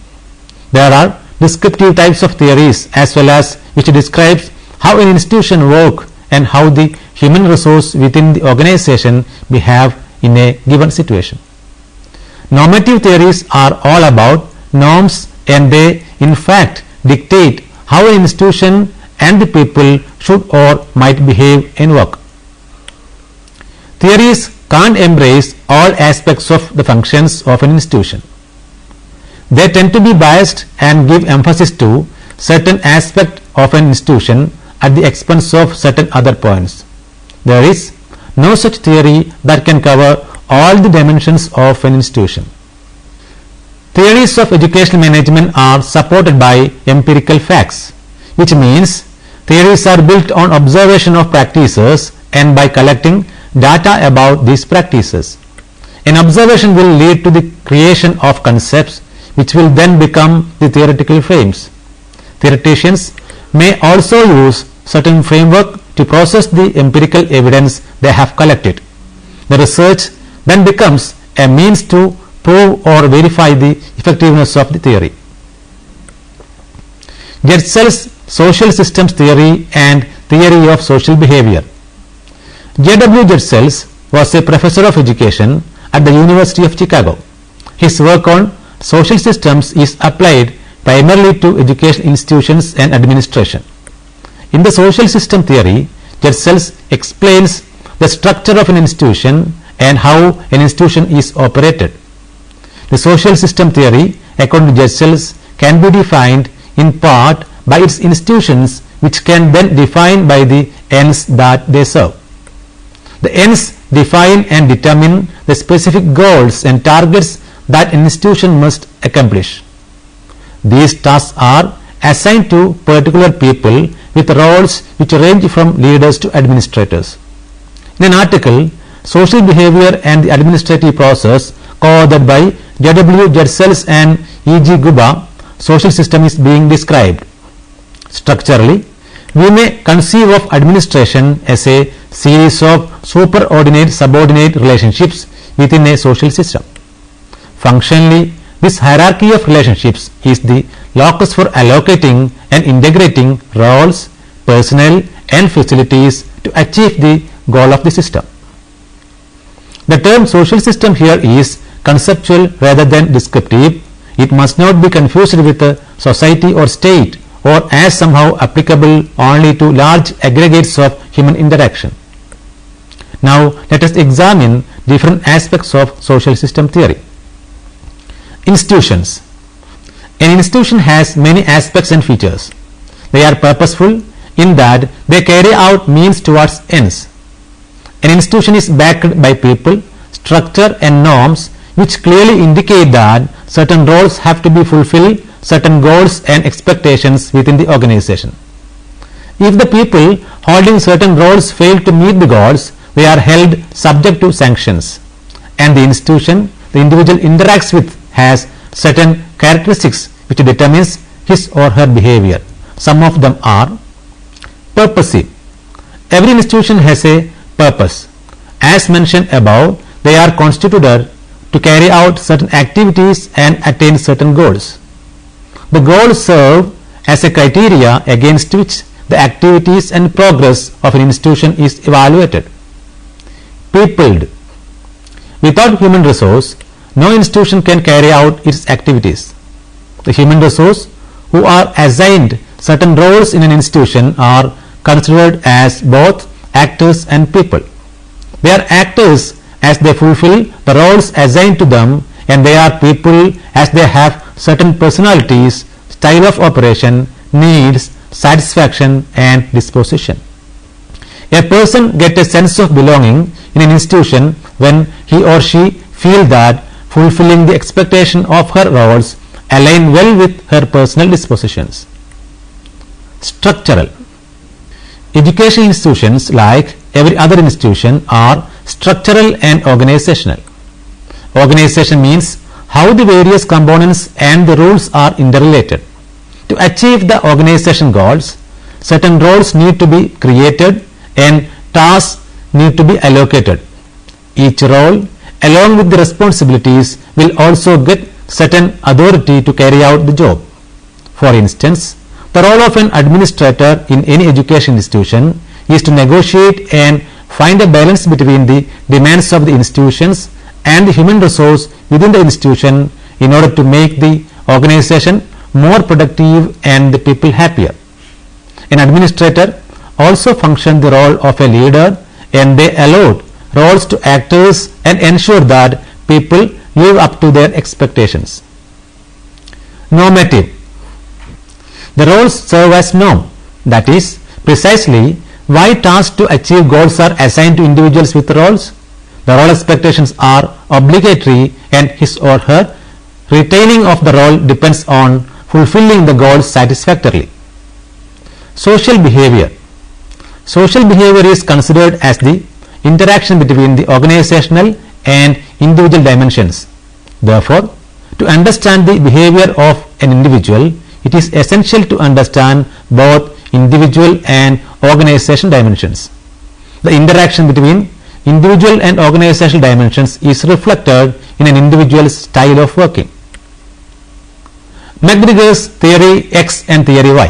There are descriptive types of theories as well as which describes how an institution works and how the human resource within the organization behave in a given situation. Normative theories are all about norms, and they in fact dictate how an institution and the people should or might behave and work. Theories can't embrace all aspects of the functions of an institution. They tend to be biased and give emphasis to certain aspect of an institution at the expense of certain other points. There is no such theory that can cover all the dimensions of an institution. Theories of educational management are supported by empirical facts, which means theories are built on observation of practices and by collecting data about these practices. An observation will lead to the creation of concepts which will then become the theoretical frames. Theoreticians may also use certain framework to process the empirical evidence they have collected. The research then becomes a means to prove or verify the effectiveness of the theory. Jetsel's social systems theory and theory of social behavior. J.W. Jetsel's was a professor of education at the University of Chicago. His work on social systems is applied primarily to education institutions and administration. In the social system theory, Jetsel's explains the structure of an institution and how an institution is operated. The social system theory, according to Jetsel's, can be defined in part by its institutions, which can then define by the ends that they serve. The ends define and determine the specific goals and targets that an institution must accomplish. These tasks are assigned to particular people with roles which range from leaders to administrators. In an article, Social Behavior and the Administrative Process, co-authored by J.W. Jetsel's and E.G. Guba, social system is being described. Structurally, we may conceive of administration as a series of superordinate-subordinate relationships within a social system. Functionally, this hierarchy of relationships is the locus for allocating and integrating roles, personnel and facilities to achieve the goal of the system. The term social system here is conceptual rather than descriptive. It must not be confused with a society or state, or as somehow applicable only to large aggregates of human interaction. Now let us examine different aspects of social system theory. Institutions. An institution has many aspects and features. They are purposeful in that they carry out means towards ends. An institution is backed by people, structure and norms which clearly indicate that certain roles have to be fulfilled, certain goals and expectations within the organization. If the people holding certain roles fail to meet the goals, they are held subject to sanctions, and the institution the individual interacts with has certain characteristics which determines his or her behavior. Some of them are purposive. Every institution has a purpose. As mentioned above, they are constituted to carry out certain activities and attain certain goals. The goals serve as a criteria against which the activities and progress of an institution is evaluated. Peopled. Without human resource, no institution can carry out its activities. The human resource who are assigned certain roles in an institution are considered as both actors and people. They are actors as they fulfill the roles assigned to them, and they are people as they have certain personalities, style of operation, needs, satisfaction and disposition. A person gets a sense of belonging in an institution when he or she feels that fulfilling the expectation of her roles align well with her personal dispositions. Structural. Education institutions, like every other institution, are structural and organizational. Organization means how the various components and the rules are interrelated. To achieve the organization goals, certain roles need to be created and tasks need to be allocated. Each role, along with the responsibilities, will also get certain authority to carry out the job. For instance, the role of an administrator in any education institution is to negotiate and find a balance between the demands of the institutions and the human resource within the institution in order to make the organization more productive and the people happier. An administrator also functions the role of a leader, and they allot roles to actors and ensure that people live up to their expectations. Normative. The roles serve as norm, that is, precisely why tasks to achieve goals are assigned to individuals with roles. The role expectations are obligatory, and his or her retaining of the role depends on fulfilling the goals satisfactorily. Social behavior. Social behavior is considered as the interaction between the organizational and individual dimensions. Therefore, to understand the behavior of an individual, it is essential to understand both individual and organization dimensions. The interaction between individual and organizational dimensions is reflected in an individual's style of working. MacGregor's theory X and theory Y.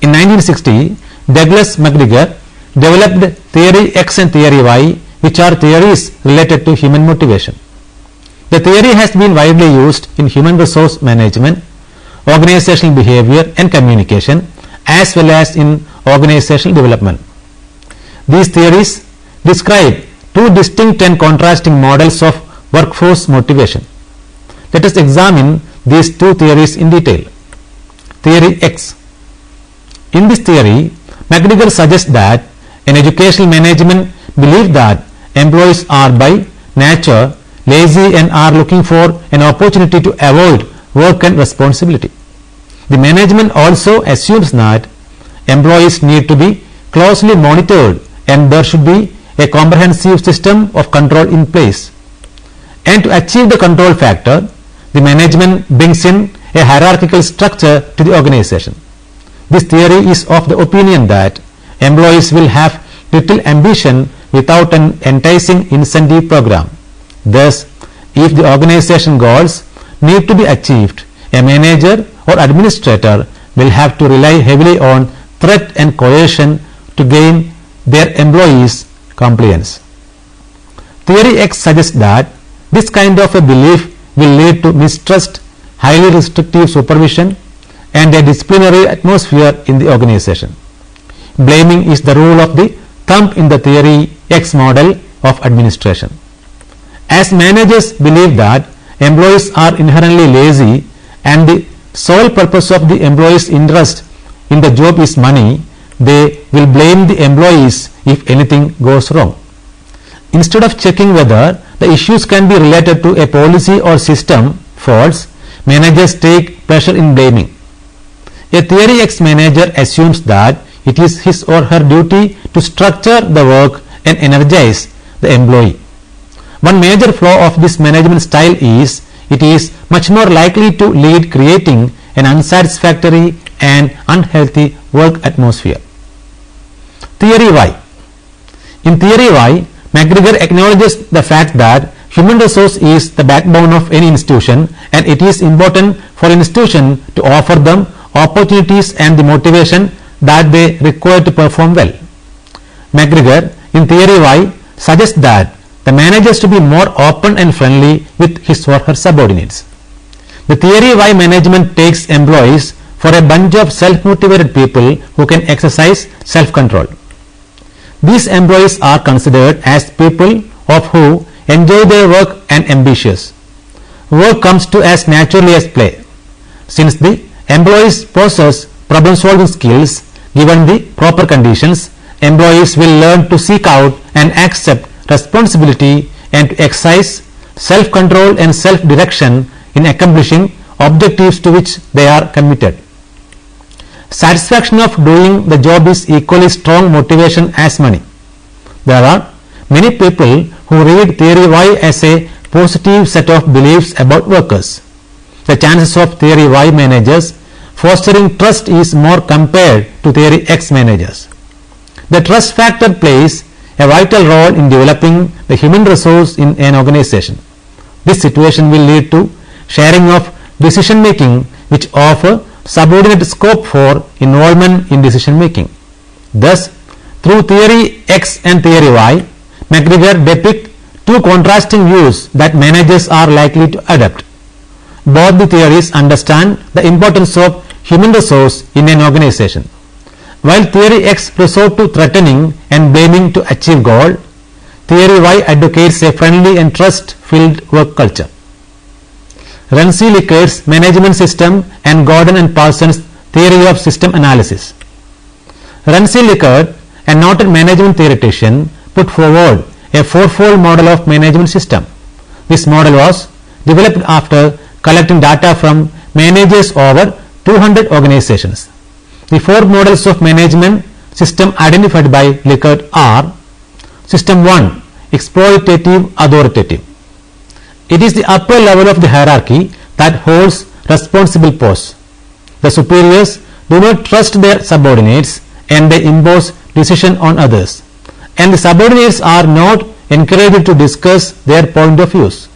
In 1960, Douglas MacGregor developed theory X and theory Y, which are theories related to human motivation. The theory has been widely used in human resource management, organizational behavior and communication, as well as in organizational development. These theories describe two distinct and contrasting models of workforce motivation. Let us examine these two theories in detail. Theory X. In this theory, MacGregor suggests that in educational management believe that employees are by nature lazy and are looking for an opportunity to avoid work and responsibility. The management also assumes that employees need to be closely monitored and there should be a comprehensive system of control in place. And to achieve the control factor, the management brings in a hierarchical structure to the organization. This theory is of the opinion that employees will have little ambition without an enticing incentive program. Thus, if the organization goals need to be achieved, a manager or administrator will have to rely heavily on threat and coercion to gain their employees' compliance. Theory X suggests that this kind of a belief will lead to mistrust, highly restrictive supervision, and a disciplinary atmosphere in the organization. Blaming is the rule of the thumb in the Theory X model of administration. As managers believe that employees are inherently lazy and the sole purpose of the employee's interest in the job is money, they will blame the employees if anything goes wrong. Instead of checking whether the issues can be related to a policy or system faults, managers take pleasure in blaming. A Theory X manager assumes that it is his or her duty to structure the work and energize the employee. One major flaw of this management style is it is much more likely to lead creating an unsatisfactory and unhealthy work atmosphere. Theory Y. In Theory Y, McGregor acknowledges the fact that human resource is the backbone of any institution, and it is important for an institution to offer them opportunities and the motivation that they require to perform well. McGregor in Theory Y suggests that the managers to be more open and friendly with his or her subordinates. The Theory Y management takes employees for a bunch of self-motivated people who can exercise self-control. These employees are considered as people of who enjoy their work and ambitious. Work comes to as naturally as play. Since the employees possess problem-solving skills, given the proper conditions, employees will learn to seek out and accept responsibility and to exercise self-control and self-direction in accomplishing objectives to which they are committed. Satisfaction of doing the job is equally strong motivation as money. There are many people who read Theory Y as a positive set of beliefs about workers. The chances of Theory Y managers fostering trust is more compared to Theory X managers. The trust factor plays a vital role in developing the human resource in an organization. This situation will lead to sharing of decision making, which offer subordinate scope for involvement in decision making. Thus, through Theory X and Theory Y, McGregor depicts two contrasting views that managers are likely to adopt. Both the theories understand the importance of human resource in an organization. While Theory X resorts to threatening and blaming to achieve goal, Theory Y advocates a friendly and trust-filled work culture. Emmrc's management system and Gordon and Parsons' theory of system analysis. Emmrc, a noted management theoretician, put forward a fourfold model of management system. This model was developed after collecting data from managers over 200 organizations. The four models of management system identified by Likert are: System 1, exploitative authoritative. It is the upper level of the hierarchy that holds responsible posts. The superiors do not trust their subordinates and they impose decision on others, and the subordinates are not encouraged to discuss their point of views.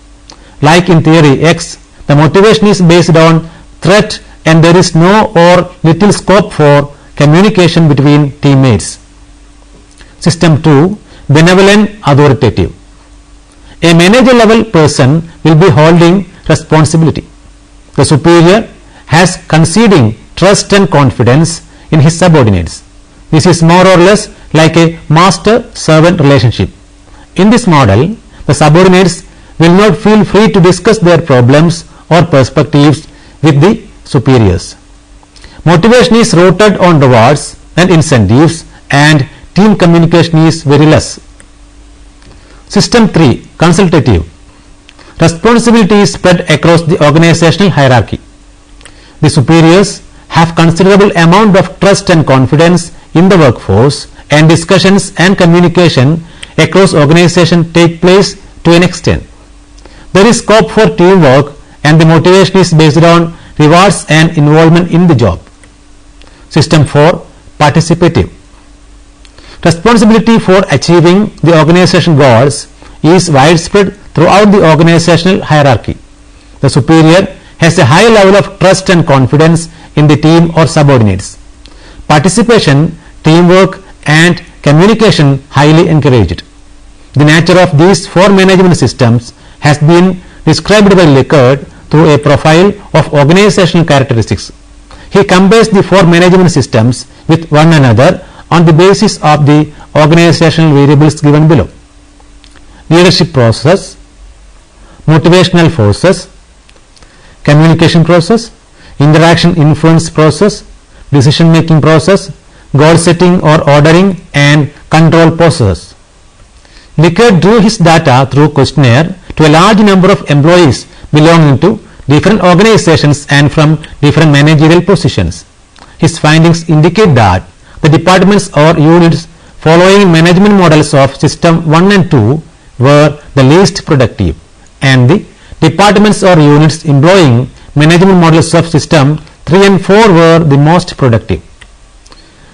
Like in Theory X, the motivation is based on threat and there is no or little scope for communication between teammates. System 2, benevolent authoritative. A manager level person will be holding responsibility. The superior has conceding trust and confidence in his subordinates. This is more or less like a master-servant relationship. In this model, the subordinates will not feel free to discuss their problems or perspectives with the superiors. Motivation is rooted on rewards and incentives, and team communication is very less. System 3, consultative. Responsibility is spread across the organizational hierarchy. The superiors have considerable amount of trust and confidence in the workforce, and discussions and communication across organization take place to an extent. There is scope for teamwork and the motivation is based on rewards and involvement in the job. System 4, participative. Responsibility for achieving the organization goals is widespread throughout the organizational hierarchy. The superior has a high level of trust and confidence in the team or subordinates. Participation, teamwork and communication highly encouraged. The nature of these 4 management systems has been described by Likert through a profile of organizational characteristics. He compares the 4 management systems with one another on the basis of the organizational variables given below: leadership process, motivational forces, communication process, interaction influence process, decision making process, goal setting or ordering and control processes. Likert drew his data through questionnaire to a large number of employees belonging to different organizations and from different managerial positions. His findings indicate that the departments or units following management models of system 1 and 2 were the least productive, and the departments or units employing management models of system 3 and 4 were the most productive.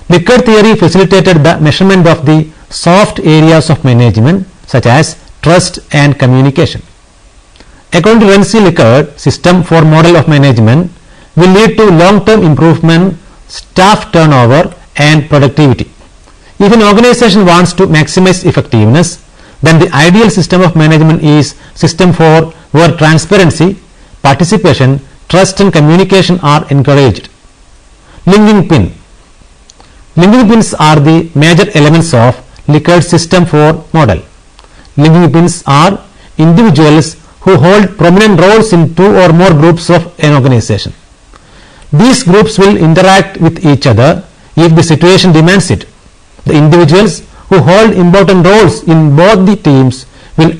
Likert theory facilitated the measurement of the soft areas of management such as trust and communication. According to Emmrc Likert, system 4 model of management will lead to long-term improvement, staff turnover and productivity. If an organization wants to maximize effectiveness, then the ideal system of management is system 4, where transparency, participation, trust and communication are encouraged. Linking pin. Linking pins are the major elements of Likert's system 4 model. Linking pins are individuals who hold prominent roles in 2 or more groups of an organization. These groups will interact with each other if the situation demands it. The individuals who hold important roles in both the teams will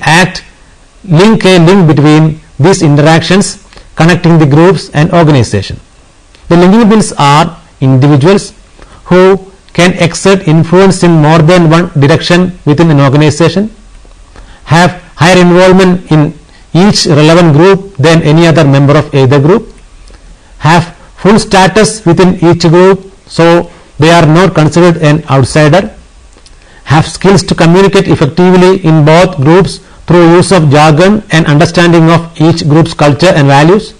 link a link between these interactions, connecting the groups and organization. The linking pins are individuals who can exert influence in more than one direction within an organization, have higher involvement in each relevant group than any other member of either group, have full status within each group so they are not considered an outsider, have skills to communicate effectively in both groups through use of jargon and understanding of each group's culture and values,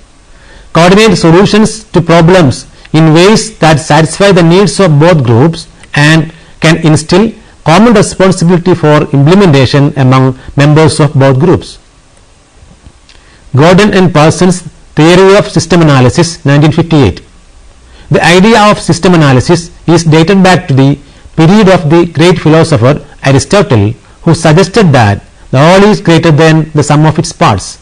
coordinate solutions to problems in ways that satisfy the needs of both groups and can instill common responsibility for implementation among members of both groups. Gordon and Parsons' Theory of System Analysis, 1958. The idea of system analysis is dated back to the period of the great philosopher Aristotle, who suggested that the whole is greater than the sum of its parts.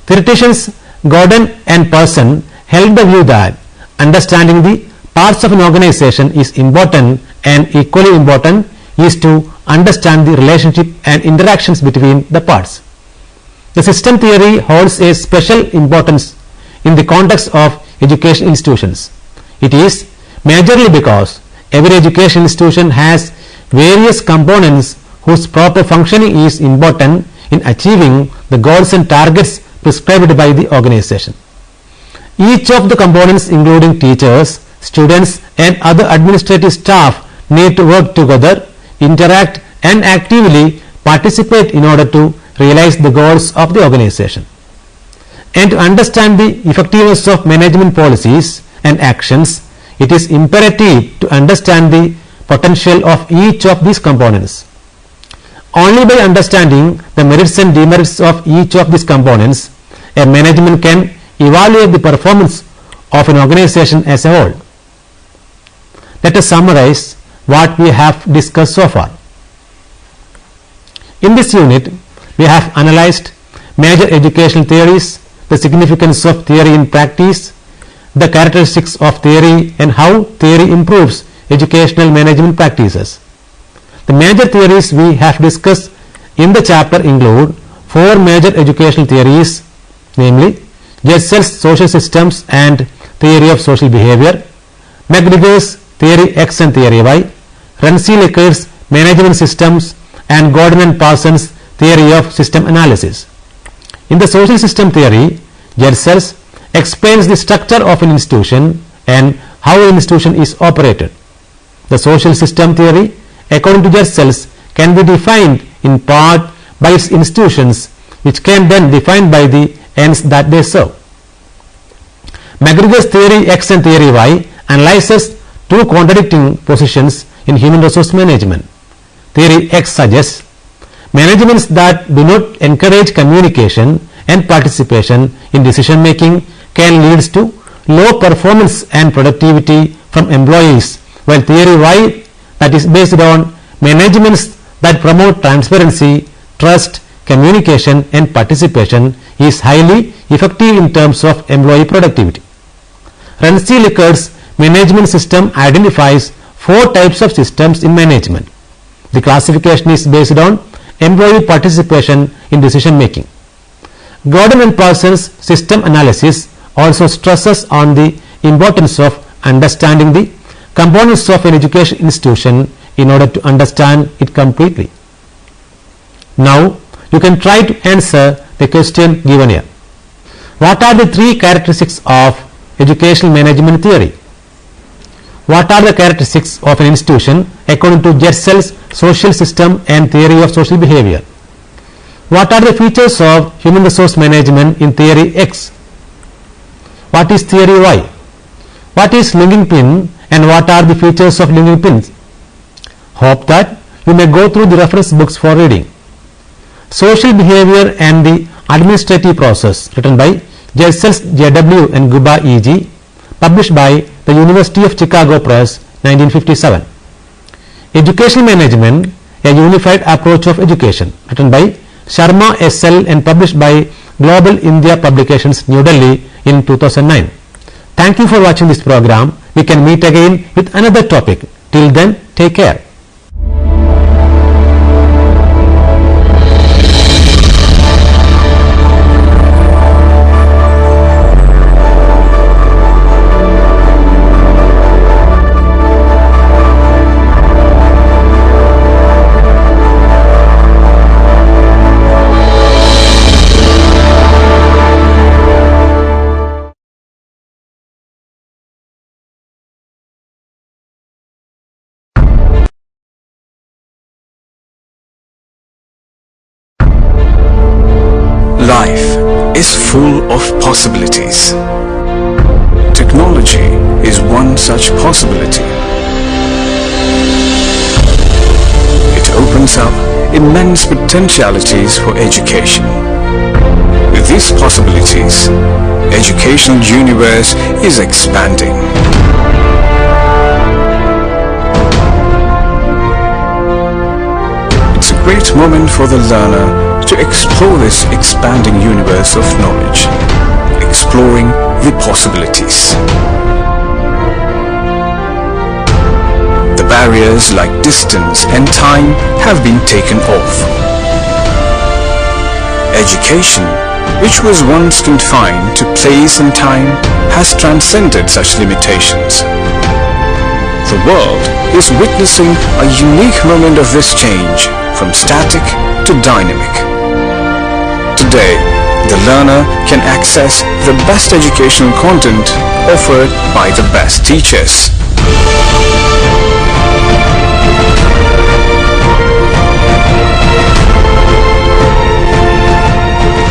Theoreticians Gordon and Parsons held the view that understanding the parts of an organization is important, and equally important is to understand the relationship and interactions between the parts. The system theory holds a special importance in the context of education institutions. It is majorly because every education institution has various components whose proper functioning is important in achieving the goals and targets prescribed by the organization. Each of the components, including teachers, students and other administrative staff, need to work together, interact and actively participate in order to realize the goals of the organization. And to understand the effectiveness of management policies and actions, it is imperative to understand the potential of each of these components. Only by understanding the merits and demerits of each of these components, a management can evaluate the performance of an organization as a whole. Let us summarize what we have discussed so far. In this unit, we have analyzed major educational theories, the significance of theory in practice, the characteristics of theory and how theory improves educational management practices. The major theories we have discussed in the chapter include 4 major educational theories, namely Jessel's social systems and theory of social behavior, McGregor's theory X and theory Y, Emmrc Likert's management systems, and Gordon and Parsons' theory of system analysis. In the social system theory, Jessel's explains the structure of an institution and how an institution is operated. The social system theory, according to Jessel's, can be defined in part by its institutions, which can then be defined by the ends that they serve. McGregor's theory X and theory Y analyzes two contradicting positions in human resource management. Theory X suggests managements that do not encourage communication and participation in decision making can lead to low performance and productivity from employees, while theory Y, that is based on managements that promote transparency, trust, communication and participation, is highly effective in terms of employee productivity. Rensselaer's management system identifies 4 types of systems in management. The classification is based on employee participation in decision making. Gordon and Parsons' system analysis also stresses on the importance of understanding the components of an education institution in order to understand it completely. Now you can try to answer the question given here. What are the 3 characteristics of educational management theory? What are the characteristics of an institution according to Jersell's social system and theory of social behavior? What are the features of human resource management in theory X? What is theory Y? What is linking pin and what are the features of linking pins? Hope that you may go through the reference books for reading. Social Behavior and the Administrative Process, written by Jersell J.W. and Guba E.G., published by the University of Chicago Press, 1957. Educational Management, a Unified Approach of Education, written by Sharma S.L. and published by Global India Publications, New Delhi in 2009. Thank you for watching this program. We can meet again with another topic. Till then, take care. Life is full of possibilities. Technology is one such possibility. It opens up immense potentialities for education. With these possibilities, educational universe is expanding. It's a great moment for the learner to explore this expanding universe of knowledge, exploring the possibilities. The barriers like distance and time have been taken off. Education, which was once confined to place and time, has transcended such limitations. The world is witnessing a unique moment of this change, from static to dynamic. Today, the learner can access the best educational content offered by the best teachers.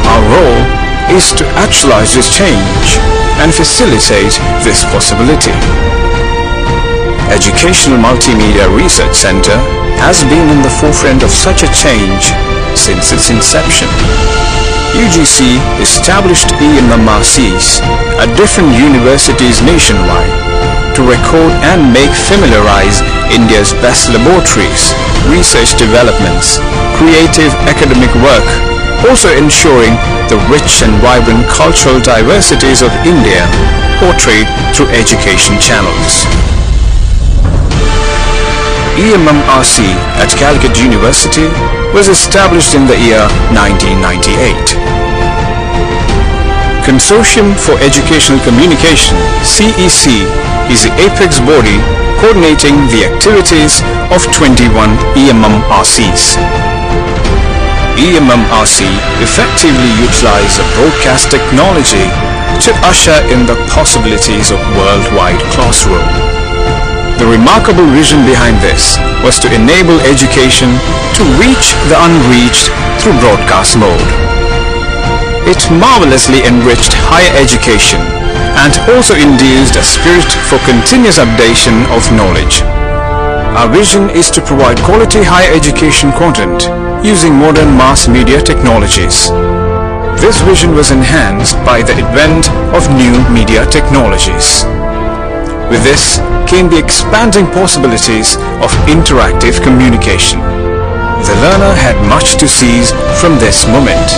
Our role is to actualize this change and facilitate this possibility. Educational Multimedia Research Center has been in the forefront of such a change since its inception. UGC established Emmrcs at different universities nationwide to record and make familiarize India's best laboratories, research developments, creative academic work, also ensuring the rich and vibrant cultural diversities of India portrayed through education channels. Emmrc at Calicut University was established in the year 1998. Consortium for Educational Communication (CEC) is the apex body coordinating the activities of 21 Emmrcs. Emmrc effectively utilize a broadcast technology to usher in the possibilities of worldwide classroom. The remarkable vision behind this was to enable education to reach the unreached through broadcast mode. It marvelously enriched higher education and also induced a spirit for continuous updation of knowledge. Our vision is to provide quality higher education content using modern mass media technologies. This vision was enhanced by the advent of new media technologies. With this came the expanding possibilities of interactive communication. The learner had much to seize from this moment.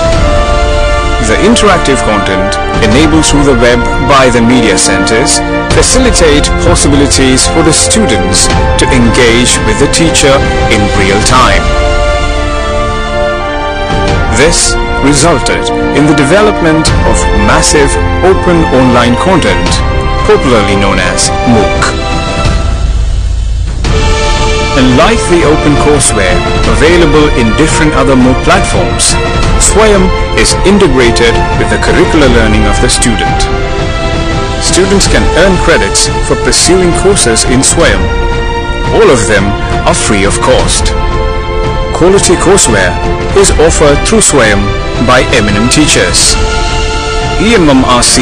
The interactive content enabled through the web by the media centers facilitate possibilities for the students to engage with the teacher in real time. This resulted in the development of massive open online content, popularly known as MOOC. Unlike the open courseware available in different other MOOC platforms, Swayam is integrated with the curricular learning of the student. Students can earn credits for pursuing courses in Swayam. All of them are free of cost. Quality courseware is offered through Swayam by eminent teachers. Emmrc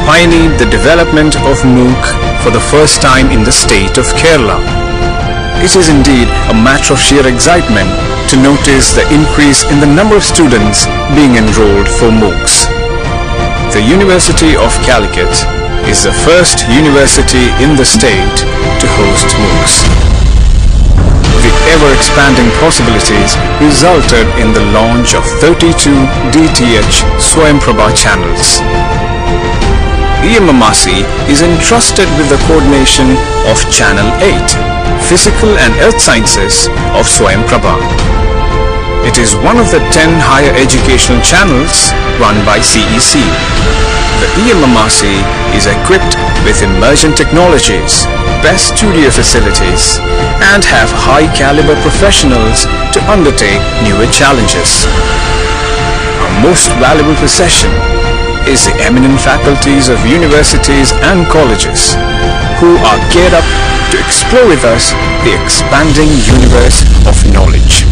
pioneered the development of MOOC for the first time in the state of Kerala. It is indeed a matter of sheer excitement to notice the increase in the number of students being enrolled for MOOCs. The University of Calicut is the first university in the state to host MOOCs. The ever-expanding possibilities resulted in the launch of 32 DTH Swayamprabha channels. Emmrc is entrusted with the coordination of Channel 8, Physical and Earth Sciences of Swayamprabha. It is one of the 10 higher educational channels run by CEC. The Emmrc is equipped with emergent technologies, best studio facilities, and have high-caliber professionals to undertake newer challenges. Our most valuable possession is the eminent faculties of universities and colleges who are geared up to explore with us the expanding universe of knowledge.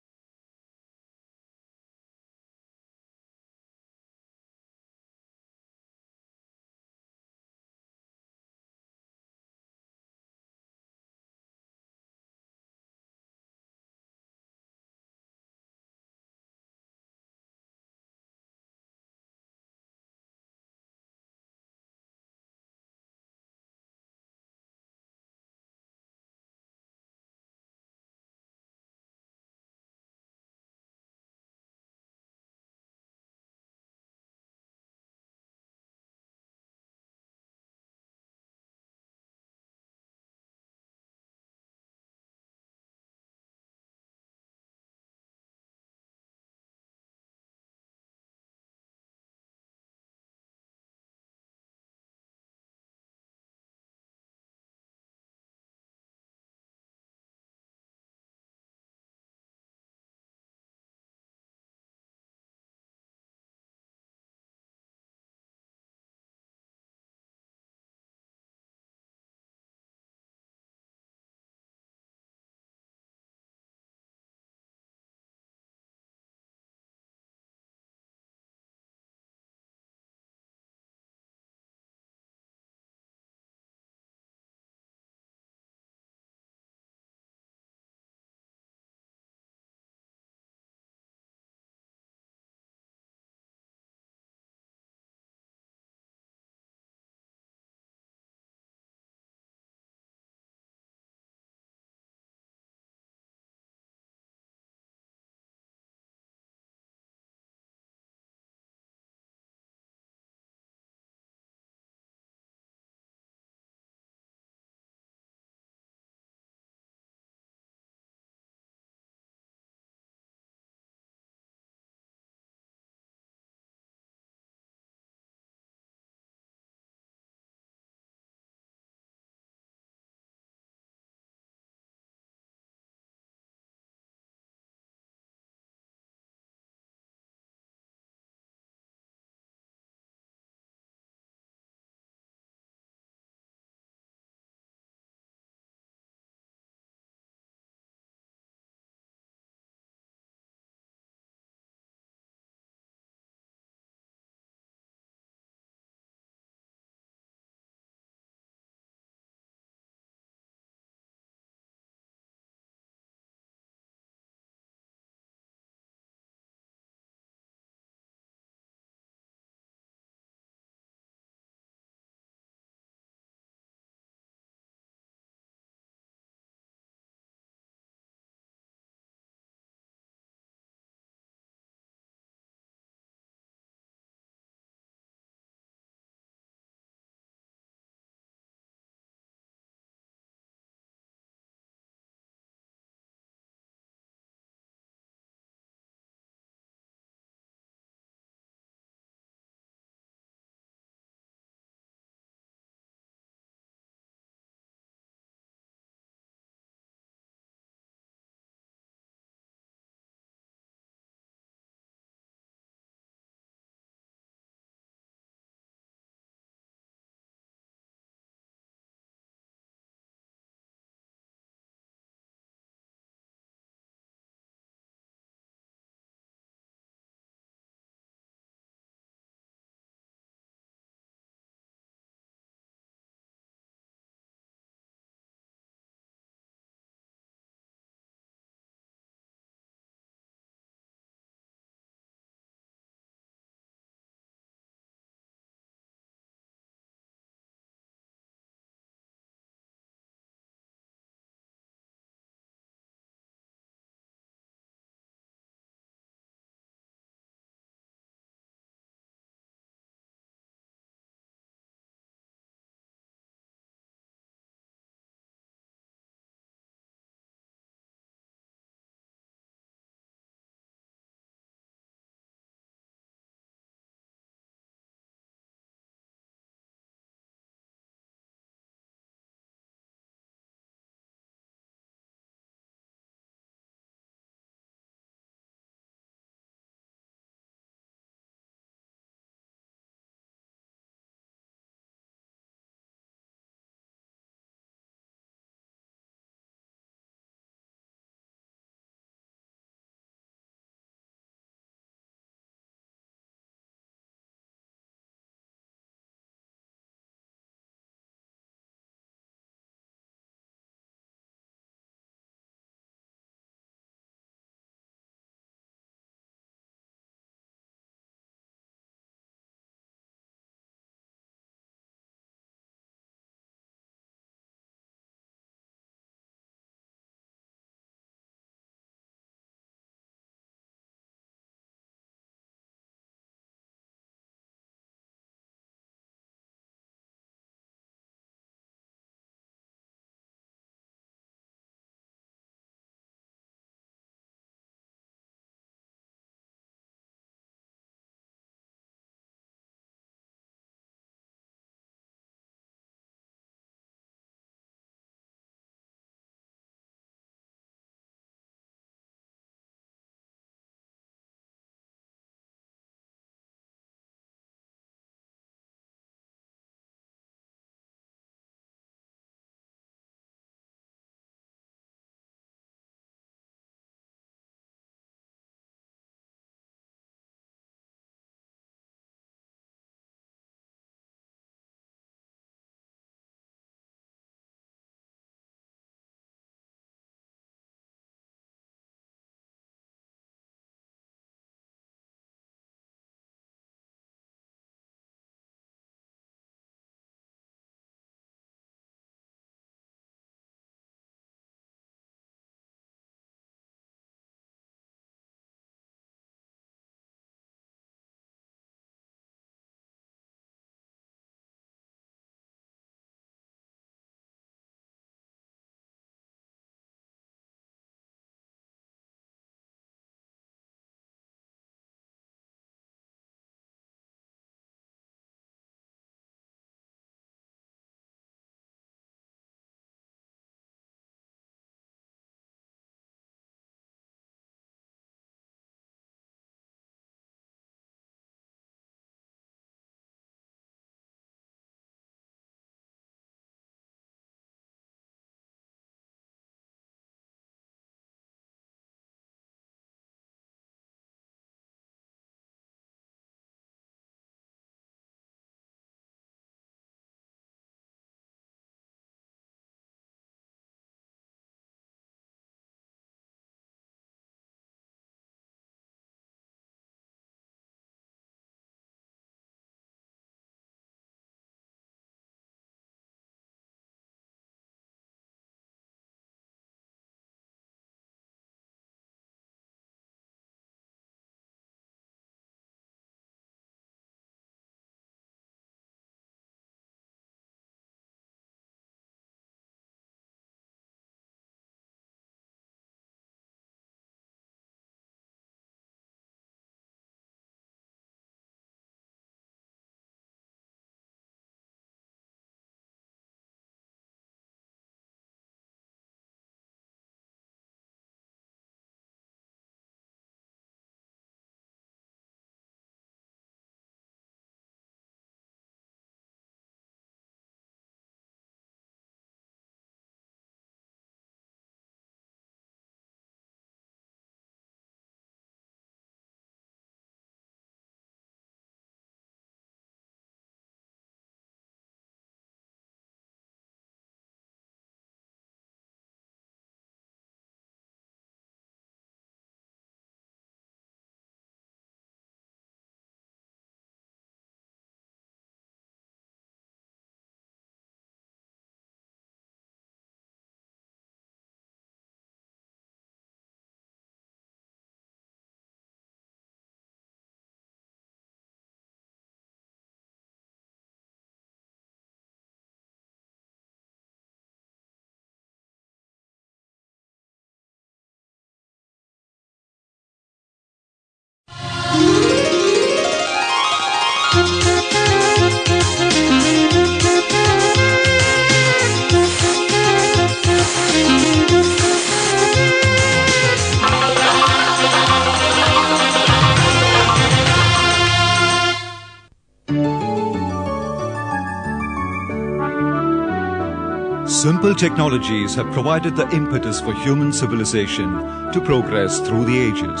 Simple technologies have provided the impetus for human civilization to progress through the ages.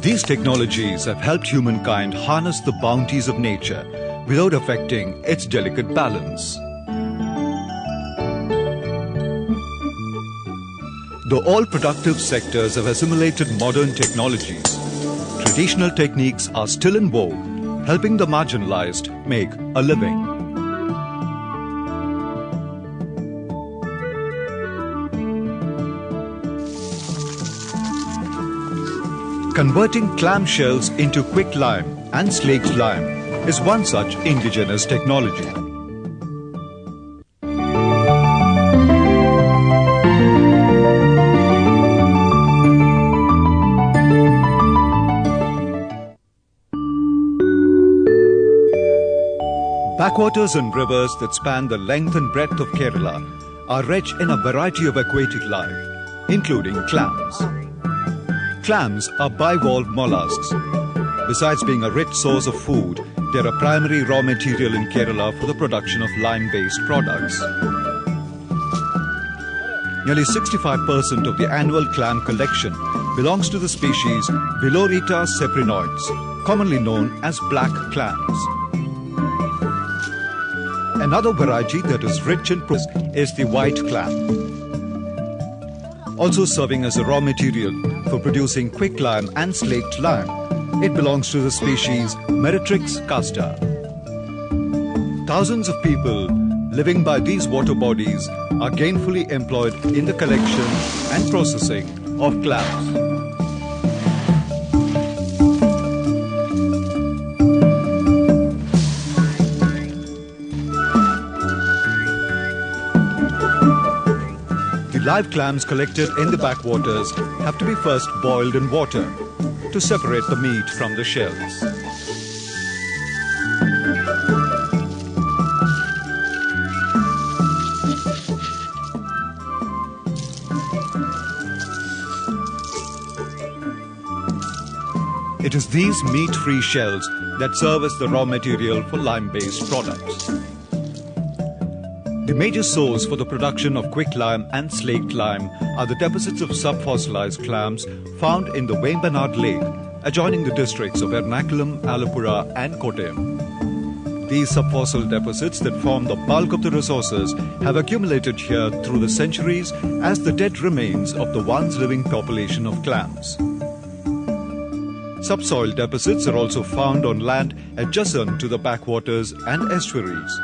These technologies have helped humankind harness the bounties of nature without affecting its delicate balance. Though all productive sectors have assimilated modern technologies, traditional techniques are still in vogue, helping the marginalized make a living. Converting clamshells into quicklime and slaked lime is one such indigenous technology. Backwaters and rivers that span the length and breadth of Kerala are rich in a variety of aquatic life, including clams. Clams are bivalve mollusks. Besides being a rich source of food, they are a primary raw material in Kerala for the production of lime-based products. Nearly 65% of the annual clam collection belongs to the species Vilorita ceprinoides, commonly known as black clams. Another variety that is rich in protein is the white clam, also serving as a raw material for producing quicklime and slaked lime. It belongs to the species Meretrix casta. Thousands of people living by these water bodies are gainfully employed in the collection and processing of clams. Live clams collected in the backwaters have to be first boiled in water to separate the meat from the shells. It is these meat-free shells that serve as the raw material for lime-based products. The major source for the production of quicklime and slaked lime are the deposits of subfossilized clams found in the Vembanad Lake, adjoining the districts of Ernakulam, Alappuzha and Kottayam. These subfossil deposits that form the bulk of the resources have accumulated here through the centuries as the dead remains of the once living population of clams. Subsoil deposits are also found on land adjacent to the backwaters and estuaries.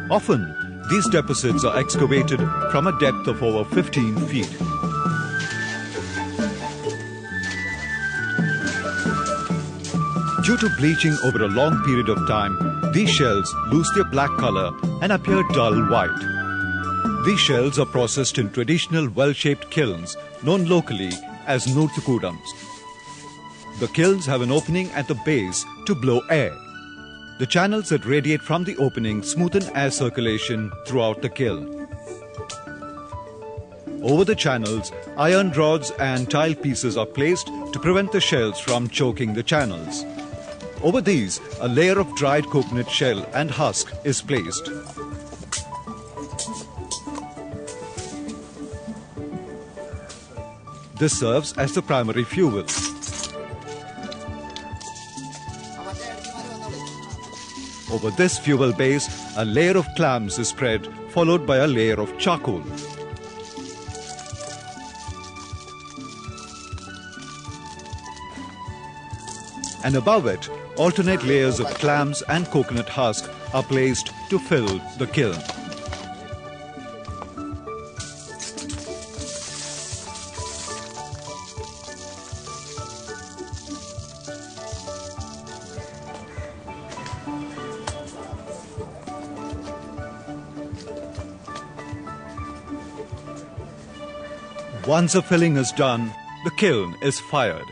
Often, these deposits are excavated from a depth of over 15 feet. Due to bleaching over a long period of time, these shells lose their black color and appear dull white. These shells are processed in traditional well-shaped kilns known locally as Nurthukudams. The kilns have an opening at the base to blow air. The channels that radiate from the opening smoothen air circulation throughout the kiln. Over the channels, iron rods and tile pieces are placed to prevent the shells from choking the channels. Over these, a layer of dried coconut shell and husk is placed. This serves as the primary fuel. Over this fuel base, a layer of clams is spread, followed by a layer of charcoal. And above it, alternate layers of clams and coconut husk are placed to fill the kiln. Once a filling is done, the kiln is fired.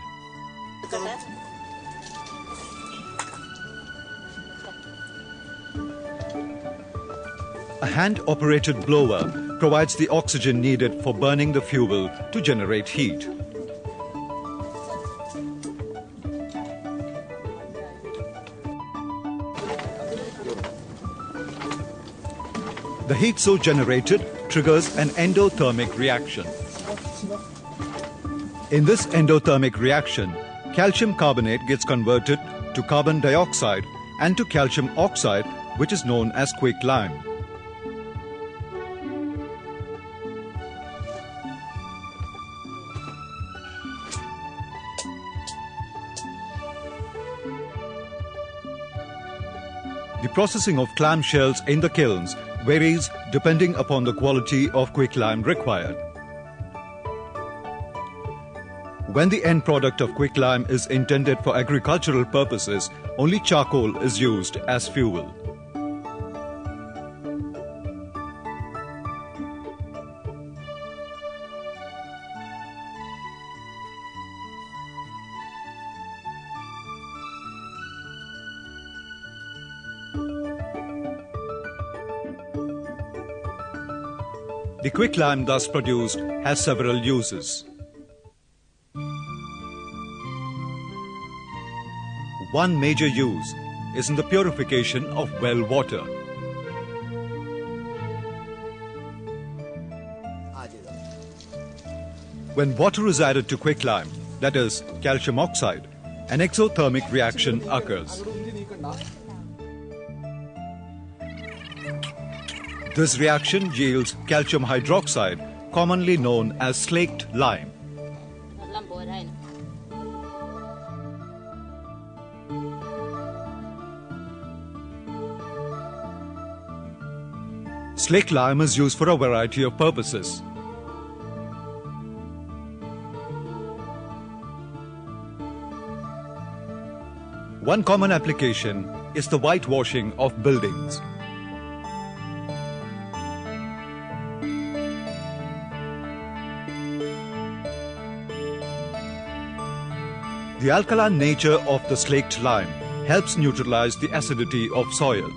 A hand-operated blower provides the oxygen needed for burning the fuel to generate heat. The heat so generated triggers an endothermic reaction. In this endothermic reaction, calcium carbonate gets converted to carbon dioxide and to calcium oxide, which is known as quicklime. The processing of clam shells in the kilns varies depending upon the quality of quicklime required. When the end product of quicklime is intended for agricultural purposes, only charcoal is used as fuel. The quicklime thus produced has several uses. One major use is in the purification of well water. When water is added to quicklime, that is, calcium oxide, an exothermic reaction occurs. This reaction yields calcium hydroxide, commonly known as slaked lime. Slaked lime is used for a variety of purposes. One common application is the whitewashing of buildings. The alkaline nature of the slaked lime helps neutralize the acidity of soil.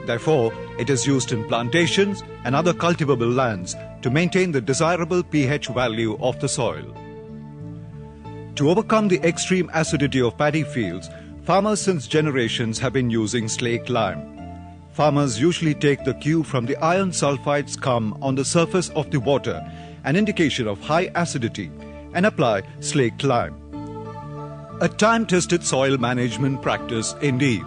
Therefore, it is used in plantations and other cultivable lands to maintain the desirable pH value of the soil. To overcome the extreme acidity of paddy fields, farmers since generations have been using slaked lime. Farmers usually take the cue from the iron sulfide scum on the surface of the water, an indication of high acidity, and apply slaked lime. A time-tested soil management practice indeed.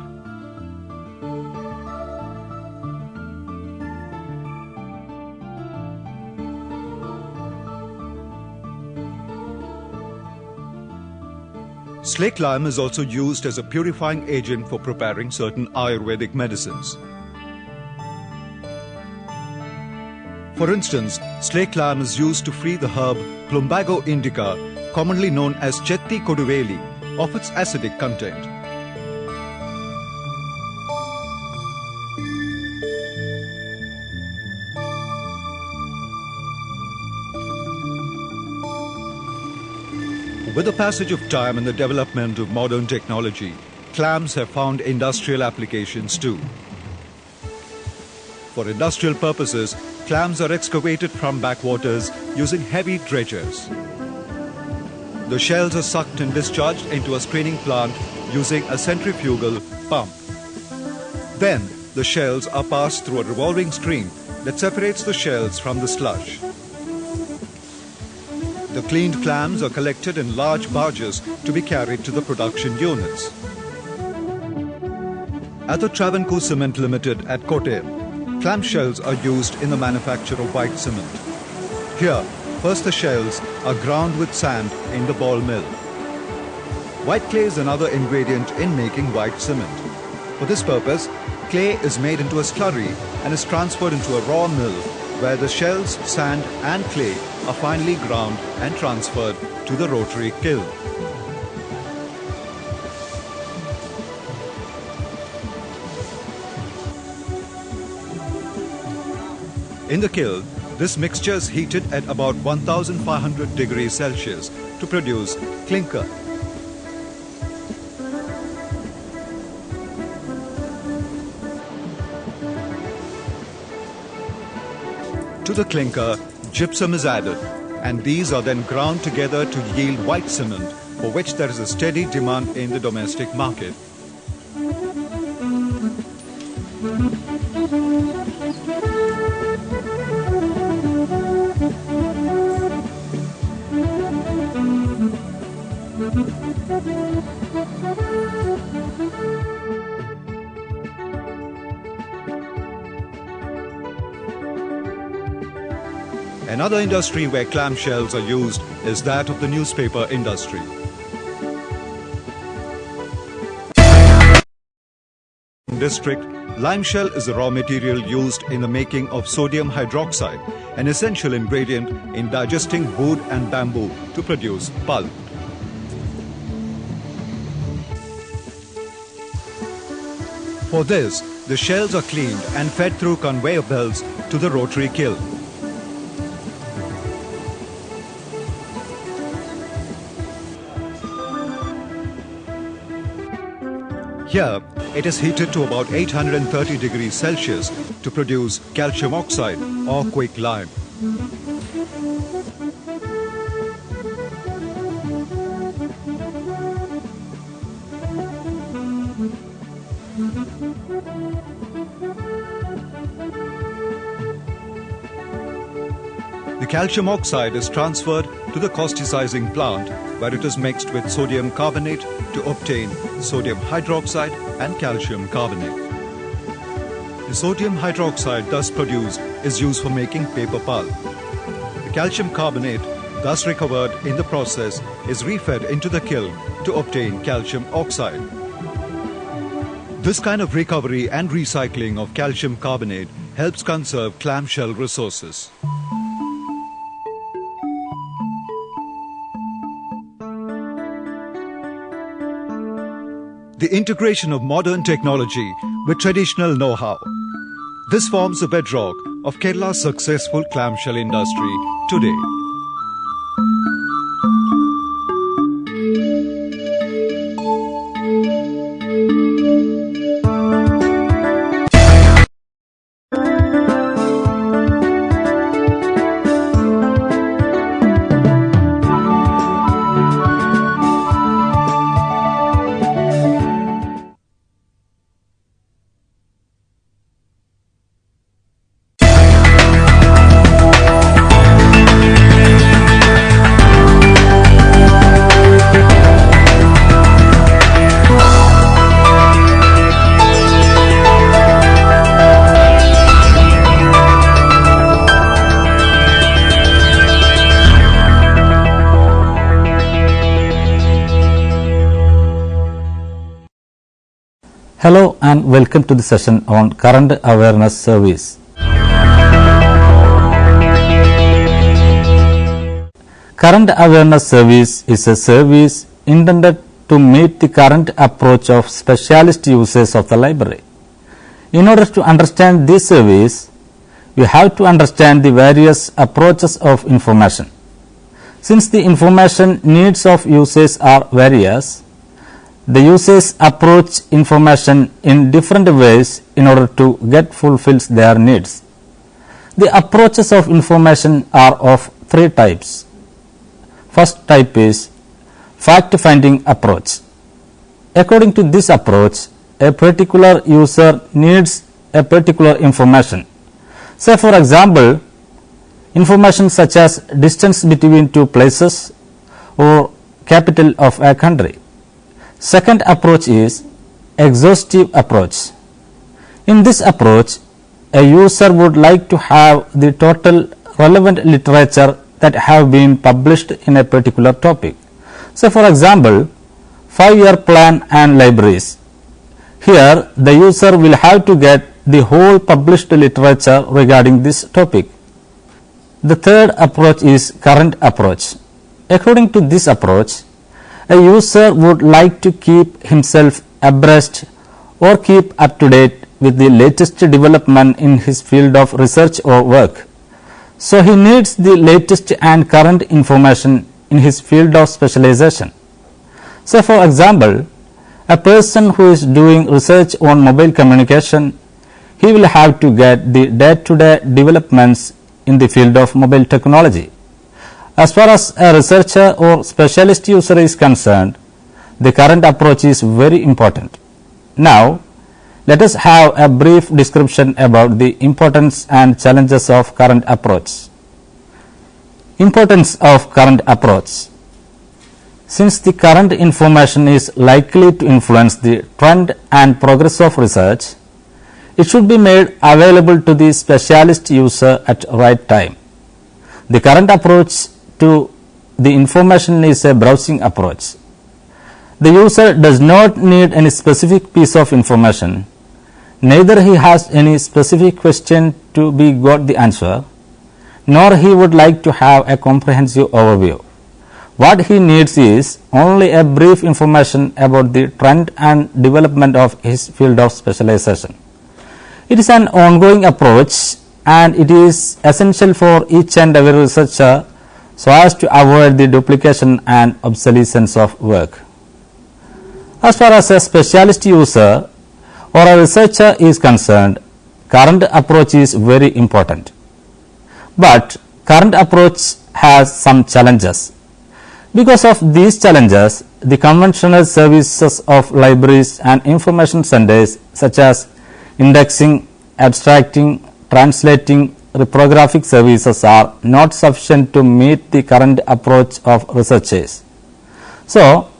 Slaked lime is also used as a purifying agent for preparing certain Ayurvedic medicines. For instance, slaked lime is used to free the herb Plumbago indica, commonly known as Chetti Koduveli, of its acidic content. With the passage of time and the development of modern technology, clams have found industrial applications too. For industrial purposes, clams are excavated from backwaters using heavy dredgers. The shells are sucked and discharged into a screening plant using a centrifugal pump. Then, the shells are passed through a revolving stream that separates the shells from the sludge. The cleaned clams are collected in large barges to be carried to the production units. At the Travancore Cement Limited at Kottayam, clam shells are used in the manufacture of white cement. Here, first the shells are ground with sand in the ball mill. White clay is another ingredient in making white cement. For this purpose, clay is made into a slurry and is transferred into a raw mill where the shells, sand and clay are finely ground and transferred to the rotary kiln. In the kiln, this mixture is heated at about 1500 degrees Celsius to produce clinker. To the clinker, gypsum is added, and these are then ground together to yield white cement, for which there is a steady demand in the domestic market. Another industry where clamshells are used is that of the newspaper industry. In district, limeshell is the raw material used in the making of sodium hydroxide, an essential ingredient in digesting wood and bamboo to produce pulp. For this, the shells are cleaned and fed through conveyor belts to the rotary kiln. Here, it is heated to about 830 degrees Celsius to produce calcium oxide or quick lime. The calcium oxide is transferred to the causticizing plant, where it is mixed with sodium carbonate to obtain sodium hydroxide and calcium carbonate. The sodium hydroxide thus produced is used for making paper pulp. The calcium carbonate, thus recovered in the process, is refed into the kiln to obtain calcium oxide. This kind of recovery and recycling of calcium carbonate helps conserve clamshell resources. The integration of modern technology with traditional know-how. This forms the bedrock of Kerala's successful clamshell industry today. Hello and welcome to the session on Current Awareness Service. Current Awareness Service is a service intended to meet the current approach of specialist users of the library. In order to understand this service, we have to understand the various approaches of information. Since the information needs of users are various, the users approach information in different ways in order to get fulfills their needs. The approaches of information are of three types. First type is fact-finding approach. According to this approach, a particular user needs a particular information. Say for example, information such as distance between two places or capital of a country. Second approach is exhaustive approach. In this approach, a user would like to have the total relevant literature that have been published in a particular topic. So for example, 5-year plan and libraries. Here the user will have to get the whole published literature regarding this topic. The third approach is current approach. According to this approach, a user would like to keep himself abreast or keep up to date with the latest development in his field of research or work. So he needs the latest and current information in his field of specialization. So for example, a person who is doing research on mobile communication, he will have to get the day-to-day developments in the field of mobile technology. As far as a researcher or specialist user is concerned, the current approach is very important. Now, let us have a brief description about the importance and challenges of current approach. Importance of current approach. Since the current information is likely to influence the trend and progress of research, it should be made available to the specialist user at right time. The current approach to the information is a browsing approach. The user does not need any specific piece of information, neither he has any specific question to be got the answer, nor he would like to have a comprehensive overview. What he needs is only a brief information about the trend and development of his field of specialization. It is an ongoing approach and it is essential for each and every researcher so as to avoid the duplication and obsolescence of work. As far as a specialist user or a researcher is concerned, current approach is very important. But current approach has some challenges. Because of these challenges, the conventional services of libraries and information centers such as indexing, abstracting, translating, reprographic services are not sufficient to meet the current approach of researchers. So,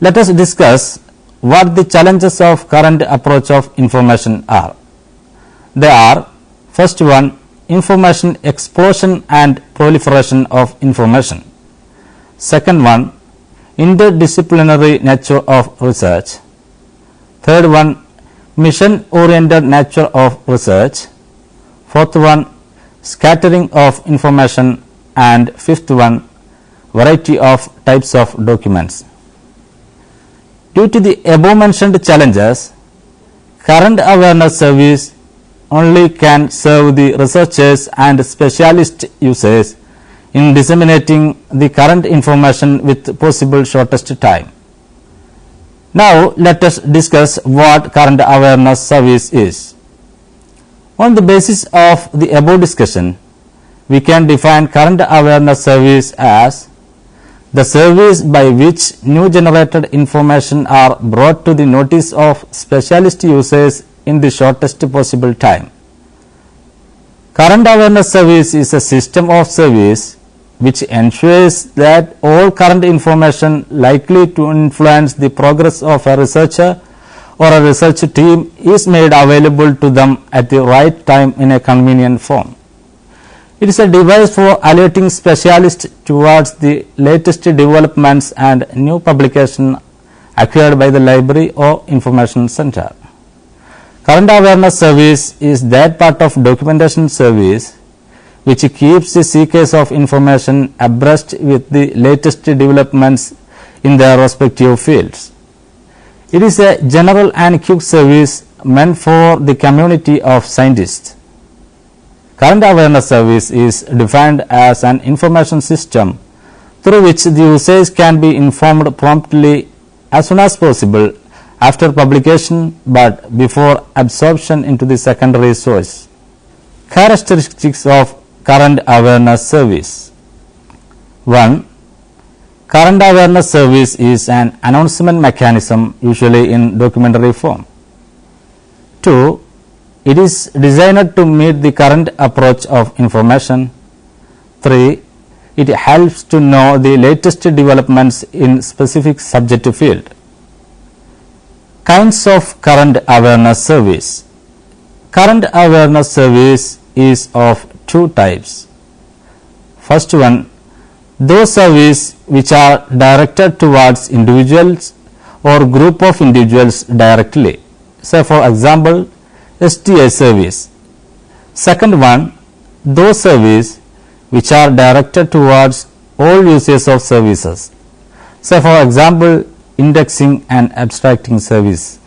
let us discuss what the challenges of current approach of information are. They are: first one, information explosion and proliferation of information. Second one, interdisciplinary nature of research. Third one, mission oriented nature of research. Fourth one, scattering of information. And fifth one, variety of types of documents. Due to the above mentioned challenges, current awareness service only can serve the researchers and specialist users in disseminating the current information with possible shortest time. Now, let us discuss what current awareness service is. On the basis of the above discussion, we can define current awareness service as the service by which new generated information are brought to the notice of specialist users in the shortest possible time. Current awareness service is a system of service which ensures that all current information likely to influence the progress of a researcher or a research team is made available to them at the right time in a convenient form. It is a device for alerting specialists towards the latest developments and new publication acquired by the library or information center. Current awareness service is that part of documentation service which keeps the seekers of information abreast with the latest developments in their respective fields. It is a general and quick service meant for the community of scientists. Current awareness service is defined as an information system through which the users can be informed promptly as soon as possible after publication but before absorption into the secondary source. Characteristics of current awareness service. 1. Current awareness service is an announcement mechanism usually in documentary form. 2. It is designed to meet the current approach of information. 3. It helps to know the latest developments in specific subject field. Kinds of current awareness service. Current awareness service is of two types. First one, those services which are directed towards individuals or group of individuals directly. Say for example, STA service. Second one, those services which are directed towards all users of services. Say for example, indexing and abstracting service.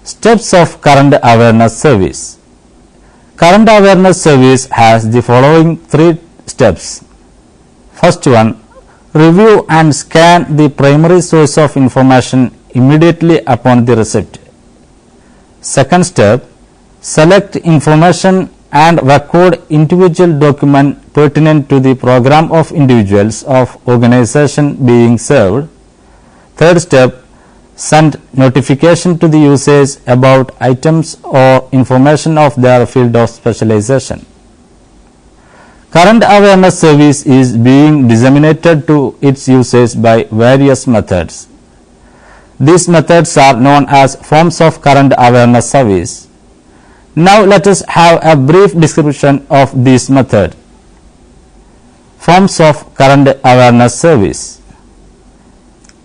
Steps of current awareness service. Current awareness service has the following 3 steps. First one, review and scan the primary source of information immediately upon the receipt. Second step, select information and record individual document pertinent to the program of individuals of organization being served. Third step, send notification to the users about items or information of their field of specialization. Current awareness service is being disseminated to its users by various methods. These methods are known as forms of current awareness service. Now let us have a brief description of this method. Forms of current awareness service.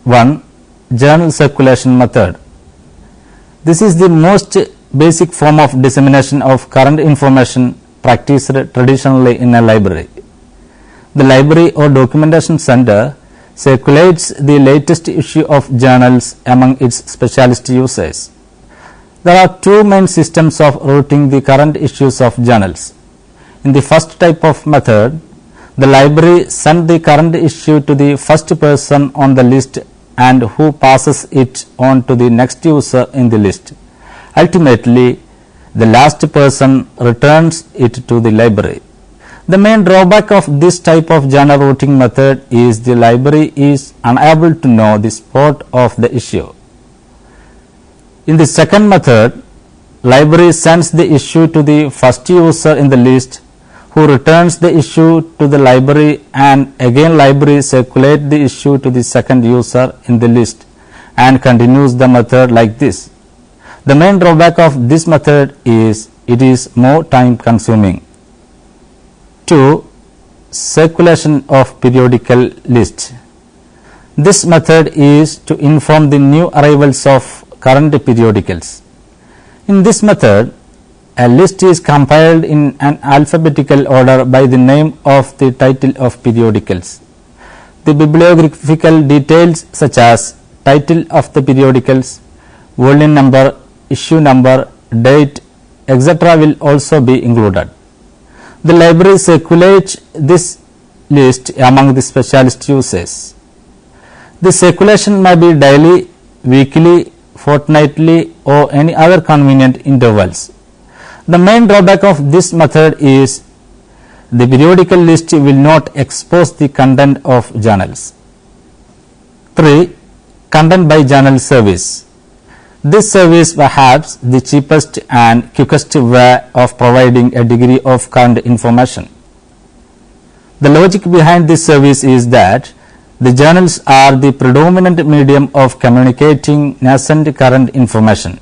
1. Journal circulation method. This is the most basic form of dissemination of current information practiced traditionally in a library. The library or documentation center circulates the latest issue of journals among its specialist users. There are two main systems of routing the current issues of journals. In the first type of method, the library sends the current issue to the first person on the list and who passes it on to the next user in the list. Ultimately, the last person returns it to the library. The main drawback of this type of journal routing method is the library is unable to know the spot of the issue. In the second method, library sends the issue to the first user in the list who returns the issue to the library, and again library circulate the issue to the second user in the list and continues the method like this. The main drawback of this method is it is more time consuming. 2. Circulation of periodical list. This method is to inform the new arrivals of current periodicals. In this method, a list is compiled in an alphabetical order by the name of the title of periodicals. The bibliographical details such as title of the periodicals, volume number, issue number, date, etc. will also be included. The library circulates this list among the specialist users. The circulation may be daily, weekly, fortnightly or any other convenient intervals. The main drawback of this method is the periodical list will not expose the content of journals. 3. Content by journal service. This service perhaps the cheapest and quickest way of providing a degree of current information. The logic behind this service is that the journals are the predominant medium of communicating nascent current information.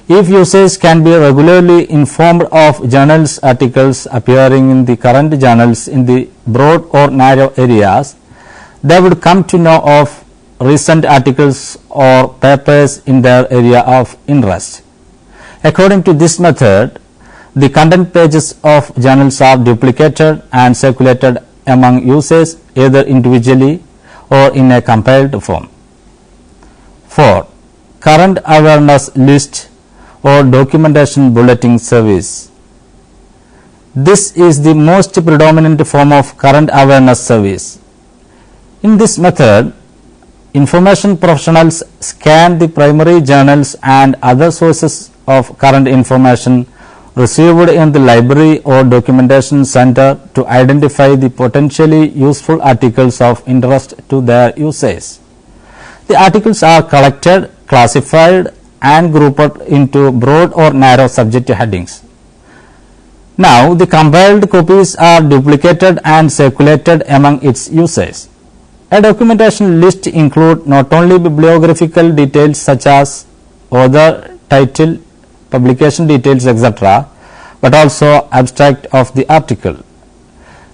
If users can be regularly informed of journals articles appearing in the current journals in the broad or narrow areas, they would come to know of recent articles or papers in their area of interest. According to this method, the content pages of journals are duplicated and circulated among users either individually or in a compiled form. 4. Current awareness list or documentation bulletin service. This is the most predominant form of current awareness service. In this method, information professionals scan the primary journals and other sources of current information received in the library or documentation center to identify the potentially useful articles of interest to their users. The articles are collected, classified and grouped into broad or narrow subject headings. Now, the compiled copies are duplicated and circulated among its users. A documentation list includes not only bibliographical details such as author, title, publication details, etc., but also abstract of the article.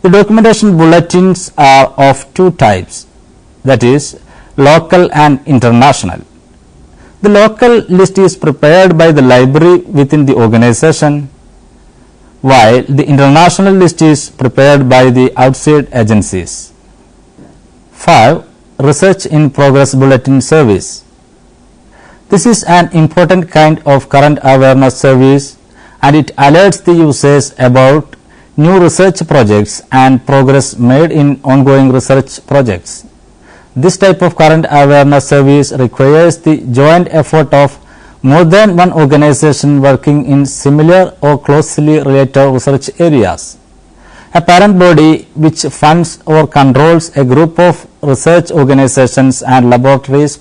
The documentation bulletins are of two types, that is, local and international. The local list is prepared by the library within the organization, while the international list is prepared by the outside agencies. 5. Research in progress bulletin service. This is an important kind of current awareness service and it alerts the users about new research projects and progress made in ongoing research projects. This type of current awareness service requires the joint effort of more than one organization working in similar or closely related research areas. A parent body which funds or controls a group of research organizations and laboratories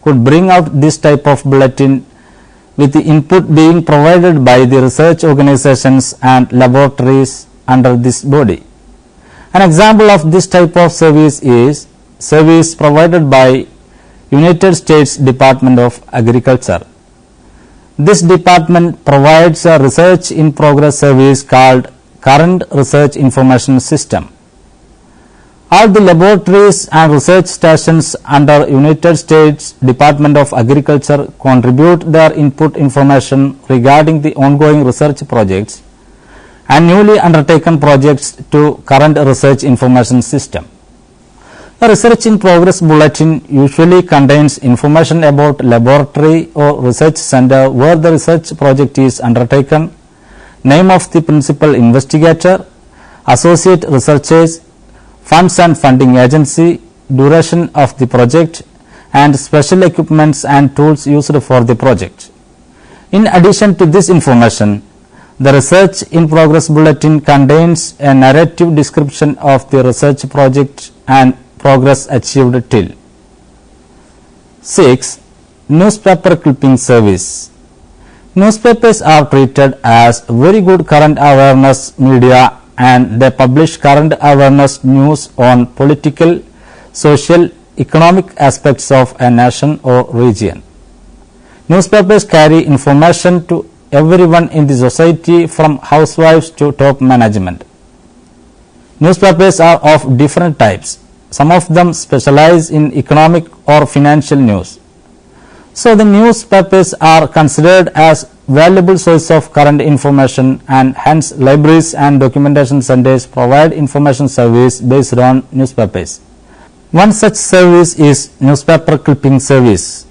could bring out this type of bulletin with the input being provided by the research organizations and laboratories under this body. An example of this type of service is service provided by United States Department of Agriculture. This department provides a research in progress service called Current Research Information System. All the laboratories and research stations under United States Department of Agriculture contribute their input information regarding the ongoing research projects and newly undertaken projects to Current Research Information System. A research in progress bulletin usually contains information about laboratory or research center where the research project is undertaken, name of the principal investigator, associate researchers, funds and funding agency, duration of the project, and special equipments and tools used for the project. In addition to this information, the research in progress bulletin contains a narrative description of the research project and progress achieved till. 6. Newspaper clipping service. Newspapers are treated as very good current awareness media and they publish current awareness news on political, social, economic aspects of a nation or region. Newspapers carry information to everyone in the society from housewives to top management. Newspapers are of different types. Some of them specialize in economic or financial news. So the newspapers are considered as valuable source of current information and hence libraries and documentation centers provide information service based on newspapers. One such service is newspaper clipping service.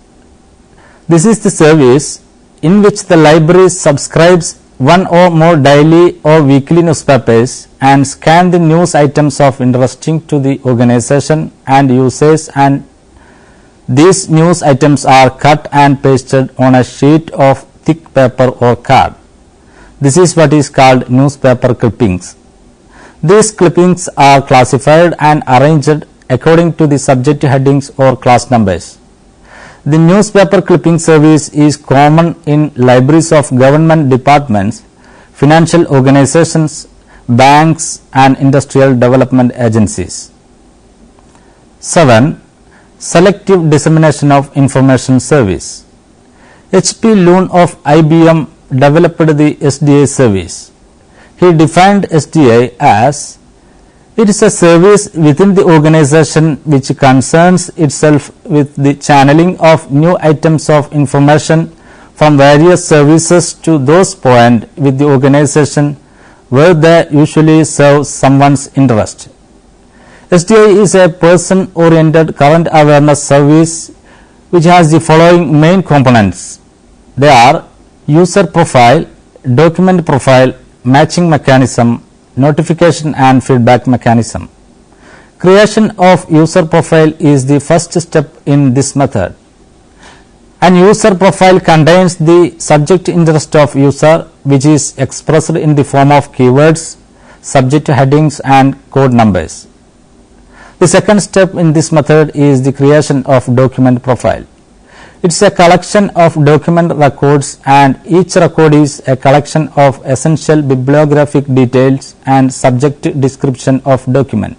This is the service in which the library subscribes one or more daily or weekly newspapers and scan the news items of interesting to the organization and users, and these news items are cut and pasted on a sheet of thick paper or card. This is what is called newspaper clippings. These clippings are classified and arranged according to the subject headings or class numbers. The newspaper clipping service is common in libraries of government departments, financial organizations, banks and industrial development agencies. 7. Selective dissemination of information service. H.P. Loon of IBM developed the SDI service. He defined SDI as it is a service within the organization which concerns itself with the channeling of new items of information from various services to those points with the organization where they usually serve someone's interest. SDI is a person-oriented current awareness service which has the following main components. They are user profile, document profile, matching mechanism, notification and feedback mechanism. Creation of user profile is the first step in this method. An user profile contains the subject interest of user which is expressed in the form of keywords, subject headings and code numbers. The second step in this method is the creation of document profile. It is a collection of document records and each record is a collection of essential bibliographic details and subject description of document.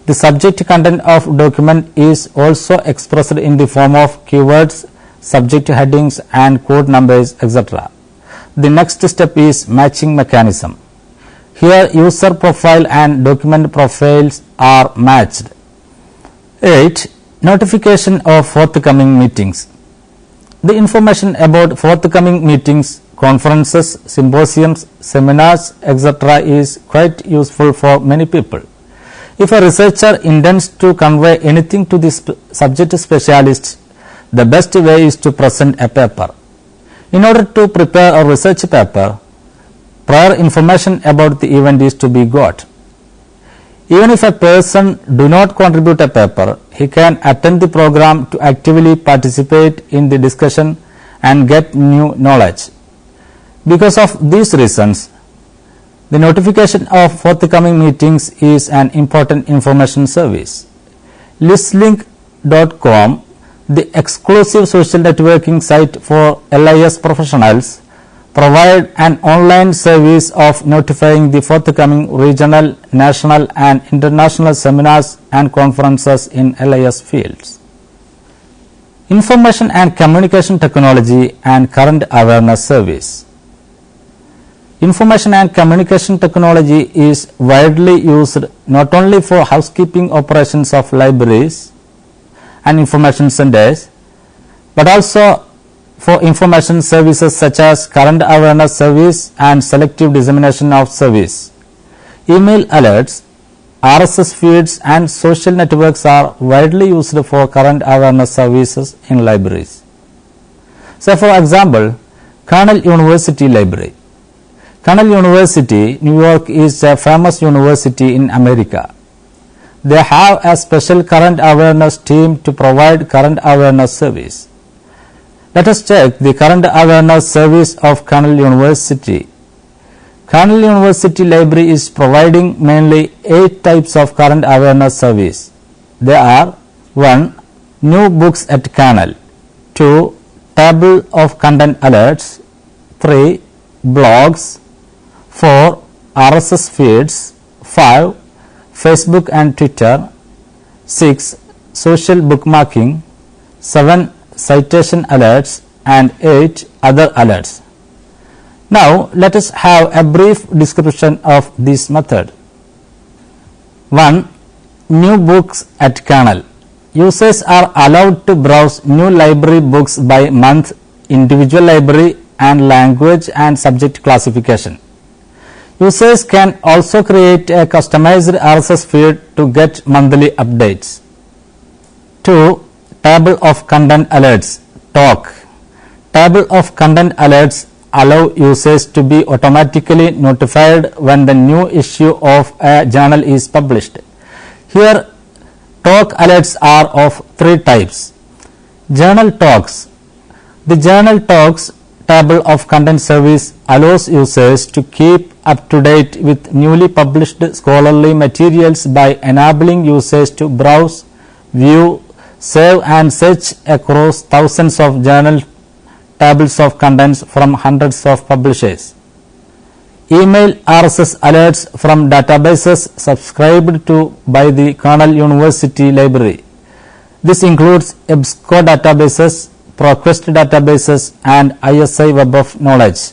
The subject content of document is also expressed in the form of keywords, subject headings and code numbers, etc. The next step is matching mechanism. Here user profile and document profiles are matched. 8. Notification of forthcoming meetings. The information about forthcoming meetings, conferences, symposiums, seminars, etc. is quite useful for many people. If a researcher intends to convey anything to the subject specialist, the best way is to present a paper. In order to prepare a research paper, prior information about the event is to be got. Even if a person do not contribute a paper, he can attend the program to actively participate in the discussion and get new knowledge. Because of these reasons, the notification of forthcoming meetings is an important information service. Listlink.com, the exclusive social networking site for LIS professionals, provide an online service of notifying the forthcoming regional, national and international seminars and conferences in LIS fields. Information and Communication Technology and Current Awareness Service. Information and communication technology is widely used not only for housekeeping operations of libraries and information centers, but also for information services such as current awareness service and selective dissemination of service. Email alerts, RSS feeds and social networks are widely used for current awareness services in libraries. So, for example, Cornell University Library. Cornell University, New York is a famous university in America. They have a special current awareness team to provide current awareness service. Let us check the current awareness service of Cornell University. Cornell University Library is providing mainly 8 types of current awareness service. They are 1. New books at Cornell, 2. Table of content alerts, 3. Blogs, 4. RSS feeds, 5. Facebook and Twitter, 6. Social bookmarking, 7. Citation alerts and 8 other alerts. Now, let us have a brief description of this method. 1. New books at Cornell. Users are allowed to browse new library books by month, individual library and language and subject classification. Users can also create a customized RSS feed to get monthly updates. 2. Table of content alerts, TOC. Table of content alerts allow users to be automatically notified when the new issue of a journal is published. Here, TOC alerts are of 3 types. Journal TOCs. The journal TOCs table of content service allows users to keep up to date with newly published scholarly materials by enabling users to browse, view, save and search across thousands of journal tables of contents from hundreds of publishers. Email RSS alerts from databases subscribed to by the Cornell University Library. This includes EBSCO databases, ProQuest databases and ISI Web of Knowledge.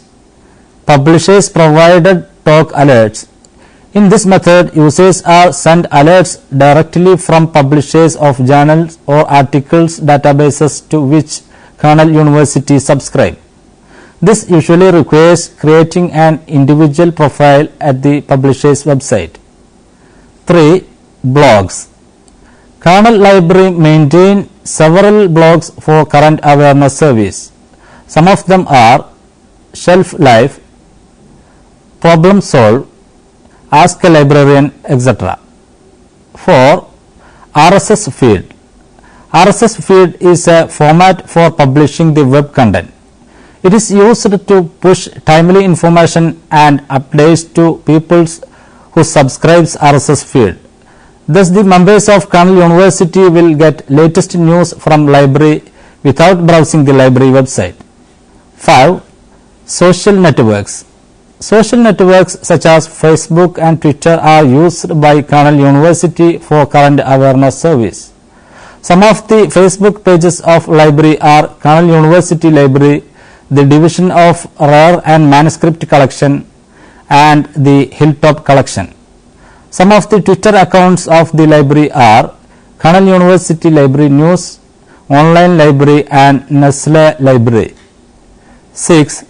Publishers provided TOC alerts. In this method, users are sent alerts directly from publishers of journals or articles databases to which Cornell University subscribe. This usually requires creating an individual profile at the publisher's website. 3. Blogs. Cornell Library maintain several blogs for current awareness service. Some of them are Shelf Life, Problem Solve, Ask a Librarian, etc. 4. RSS feed. RSS feed is a format for publishing the web content. It is used to push timely information and updates to people who subscribes RSS feed. Thus, the members of Cornell University will get latest news from library without browsing the library website. 5. Social networks. Social networks such as Facebook and Twitter are used by Cornell University for current awareness service. Some of the Facebook pages of library are Cornell University Library, the Division of Rare and Manuscript Collection and the Hilltop Collection. Some of the Twitter accounts of the library are Cornell University Library News, Online Library and Nestle Library. 6.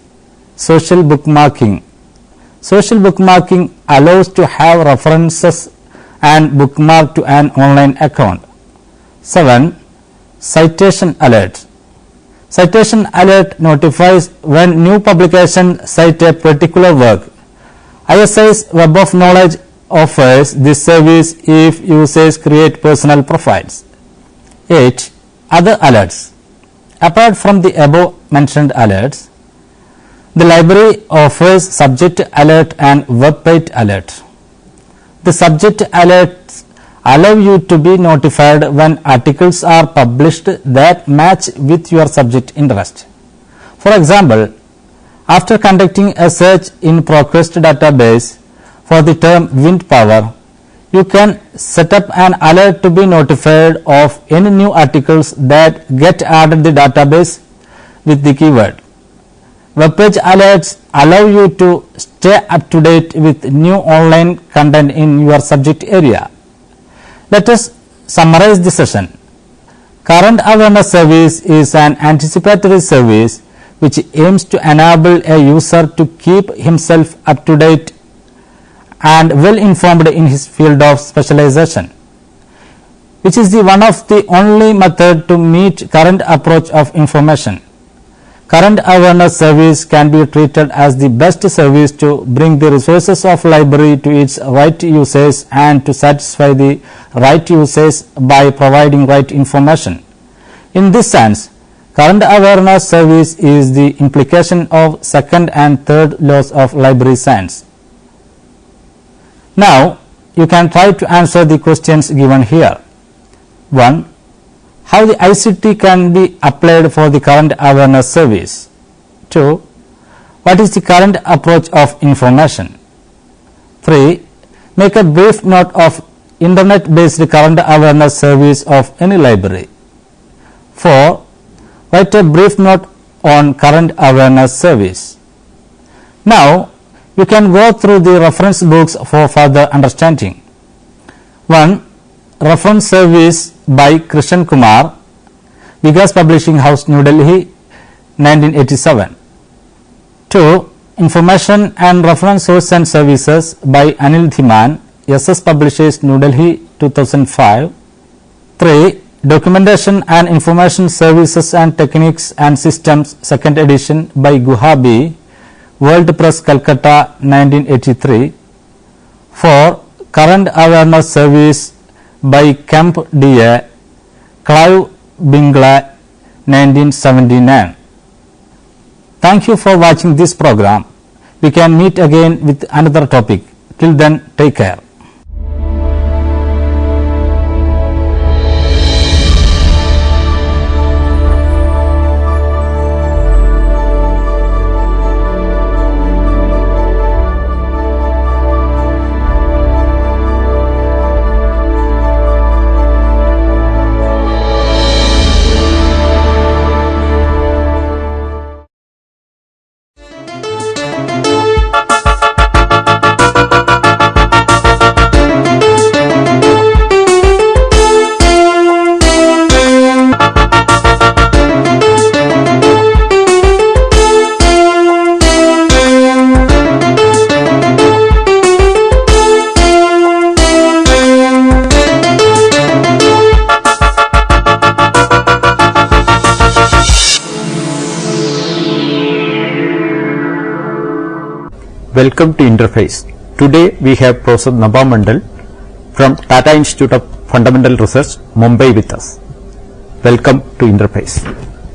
Social bookmarking. Social bookmarking allows to have references and bookmark to an online account. 7. Citation alert. Citation alert notifies when new publication cite a particular work. ISI's Web of Knowledge offers this service if users create personal profiles. 8. Other alerts. Apart from the above mentioned alerts, the library offers subject alert and web page alert. The subject alerts allow you to be notified when articles are published that match with your subject interest. For example, after conducting a search in ProQuest database for the term wind power, you can set up an alert to be notified of any new articles that get added to the database with the keyword. Web page alerts allow you to stay up to date with new online content in your subject area. Let us summarize the session. Current Awareness Service is an anticipatory service which aims to enable a user to keep himself up to date and well informed in his field of specialization, which is the one of the only method to meet current approach of information. Current Awareness Service can be treated as the best service to bring the resources of library to its right usage and to satisfy the right usage by providing right information. In this sense, Current Awareness Service is the implication of second and third laws of library science. Now, you can try to answer the questions given here. 1. How the ICT can be applied for the Current Awareness Service. 2. What is the current approach of information? 3. Make a brief note of Internet-based Current Awareness Service of any library. 4. Write a brief note on Current Awareness Service. Now, you can go through the reference books for further understanding. 1. Reference Service by Krishan Kumar, Vikas Publishing House, New Delhi, 1987. 2. Information and Reference Source and Services by Anil Dhiman, SS Publishers, New Delhi, 2005. 3. Documentation and Information Services and Techniques and Systems, 2nd edition by Guhabi, World Press, Calcutta, 1983. 4. Current Awareness Service by Kemp D.A., Clive Bingley, 1979. Thank you for watching this program. We can meet again with another topic. Till then, take care. Welcome to Interface. Today we have Professor Nabha Mandal from Tata Institute of Fundamental Research, Mumbai with us. Welcome to Interface.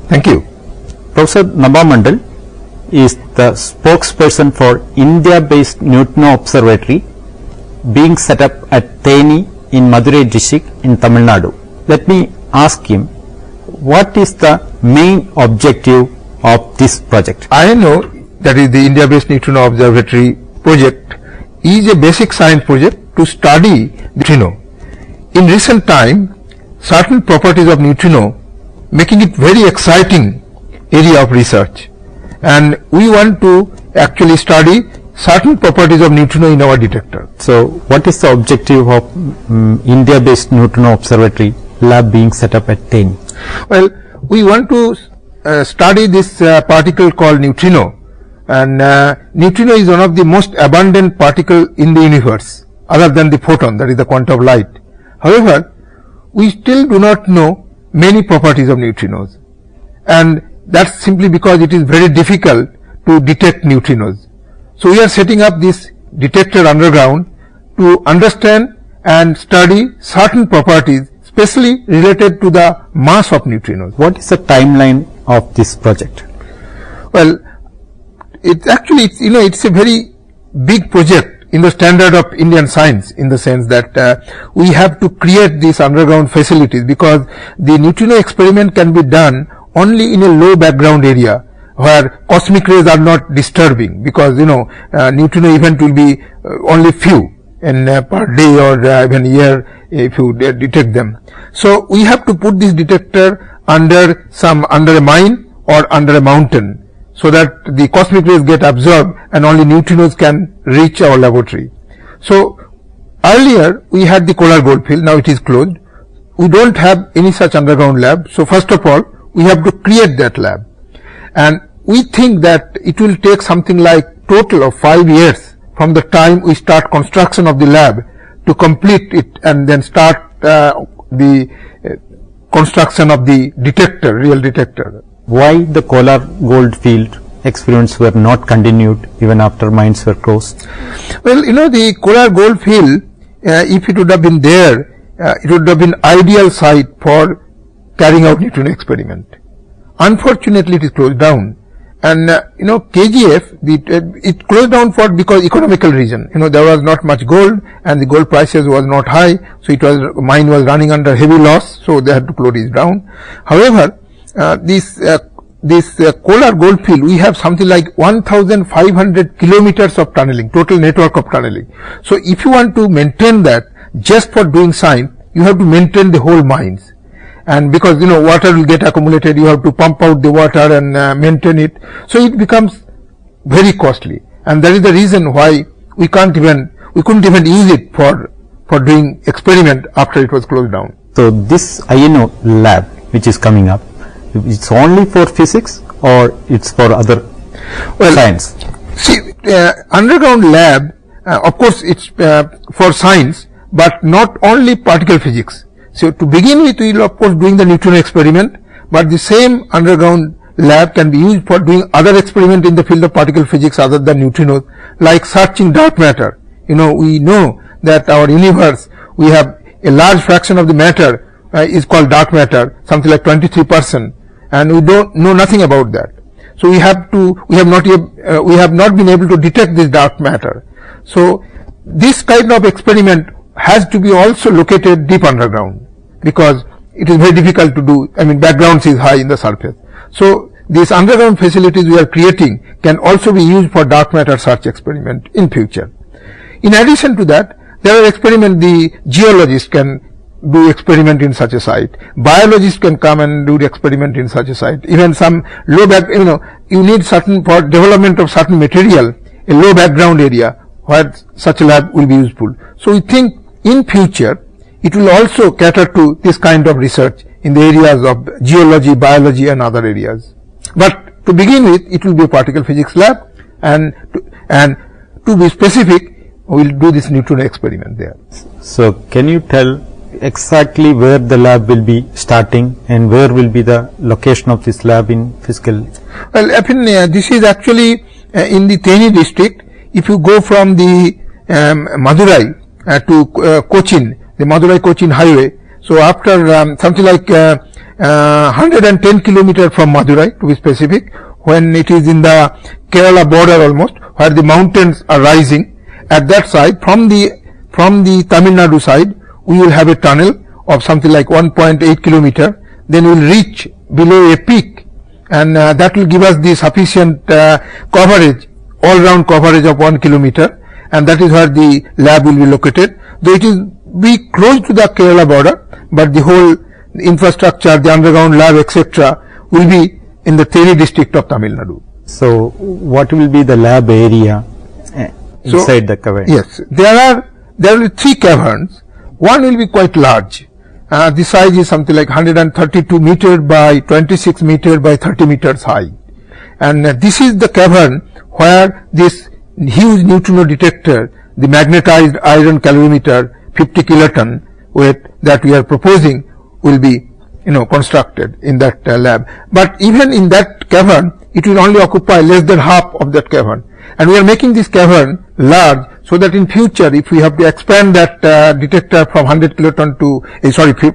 Thank you. Professor Nabha Mandal is the spokesperson for India-based Neutrino Observatory being set up at Theni in Madurai district in Tamil Nadu. Let me ask him, what is the main objective of this project? I know that is the India-based Neutrino Observatory project is a basic science project to study neutrino. In recent time, certain properties of neutrino making it very exciting area of research, and we want to actually study certain properties of neutrino in our detector. So, what is the objective of India-based Neutrino Observatory lab being set up at Theni? Well, we want to study this particle called neutrino. And neutrino is one of the most abundant particle in the universe other than the photon, that is the quantum of light. However, we still do not know many properties of neutrinos, and that's simply because it is very difficult to detect neutrinos. So we are setting up this detector underground to understand and study certain properties especially related to the mass of neutrinos. What is the timeline of this project? Well, it's actually, it's a very big project in the standard of Indian science, in the sense that we have to create these underground facilities, because the neutrino experiment can be done only in a low background area where cosmic rays are not disturbing, because neutrino event will be only few in per day or even year if you detect them. So we have to put this detector under a mine or under a mountain, so that the cosmic rays get absorbed and only neutrinos can reach our laboratory. So earlier we had the Kolar Goldfield, now it is closed. We don't have any such underground lab. So first of all, we have to create that lab, and we think that it will take something like total of 5 years from the time we start construction of the lab to complete it, and then start the construction of the detector, real detector. Why the Kolar Goldfield experiments were not continued even after mines were closed? Well, the Kolar Goldfield, if it would have been there, it would have been ideal site for carrying out neutrino experiment. Unfortunately, it is closed down. And KGF, it closed down because economical reason. There was not much gold, and the gold prices was not high, so mine was running under heavy loss, so they had to close it down. However, this Kolar Goldfield, we have something like 1,500 kilometers of tunneling, total network of tunneling. So if you want to maintain that just for doing science, you have to maintain the whole mines. And because water will get accumulated, you have to pump out the water and maintain it. So it becomes very costly, and that is the reason why we couldn't even use it for doing experiment after it was closed down. So this INO lab which is coming up, it's only for physics or it's for other science? See, underground lab, of course it's for science, but not only particle physics. So to begin with, we will of course doing the neutrino experiment, but the same underground lab can be used for doing other experiment in the field of particle physics other than neutrinos, like searching dark matter. We know that our universe, we have a large fraction of the matter is called dark matter, something like 23%, and we don't know nothing about that. So we have not been able to detect this dark matter. So this kind of experiment has to be also located deep underground, because it is very difficult to do. Background is high in the surface. So these underground facilities we are creating can also be used for dark matter search experiment in future. In addition to that, there are experiments the geologists can do experiment in such a site. Biologists can come and do the experiment in such a site. Even some low you need certain, for development of certain material, a low background area where such a lab will be useful. So we think in future it will also cater to this kind of research in the areas of geology, biology and other areas. But to begin with, it will be a particle physics lab, and to be specific, we will do this neutrino experiment there. So can you tell exactly where the lab will be starting and where will be the location of this lab in physical? Well, this is actually in the Theni district. If you go from the Madurai to Cochin, the Madurai-Cochin highway, so after something like 110 kilometers from Madurai, to be specific, when it is in the Kerala border almost, where the mountains are rising, at that side, from the Tamil Nadu side, we will have a tunnel of something like 1.8 kilometer. Then we will reach below a peak, and that will give us the sufficient coverage, all round coverage of 1 kilometer, and that is where the lab will be located. Though it is be close to the Kerala border, but the whole infrastructure, the underground lab, etc., will be in the Theni district of Tamil Nadu. So what will be the lab area inside the cavern? Yes, there will be 3 caverns. One will be quite large. The size is something like 132 meters by 26 meters by 30 meters high, and this is the cavern where this huge neutrino detector, the magnetized iron calorimeter 50 kiloton weight that we are proposing, will be constructed in that lab. But even in that cavern, it will only occupy less than half of that cavern, and we are making this cavern large so that in future, if we have to expand that detector from 100 kiloton to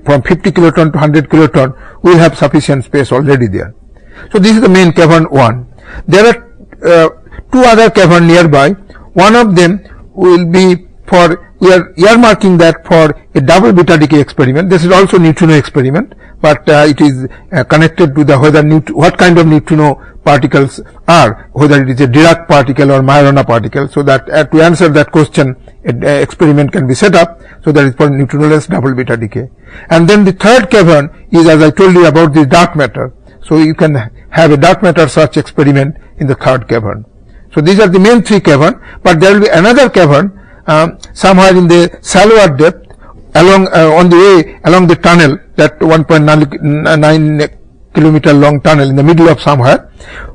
from 50 kiloton to 100 kiloton, we will have sufficient space already there. So this is the main cavern 1. There are 2 other caverns nearby. One of them will be for, we are earmarking that for a double beta decay experiment. This is also neutrino experiment, but it is connected to the whether what kind of neutrino particles are, whether it is a Dirac particle or Majorana particle. So that to answer that question, an experiment can be set up, so that is for neutrinoless double beta decay. And then the third cavern is, as I told you, about the dark matter. So you can have a dark matter search experiment in the third cavern. So these are the main three cavern, but there will be another cavern somewhere in the shallower depth along on the way along the tunnel, that 1.9 kilometer long tunnel in the middle of somewhere,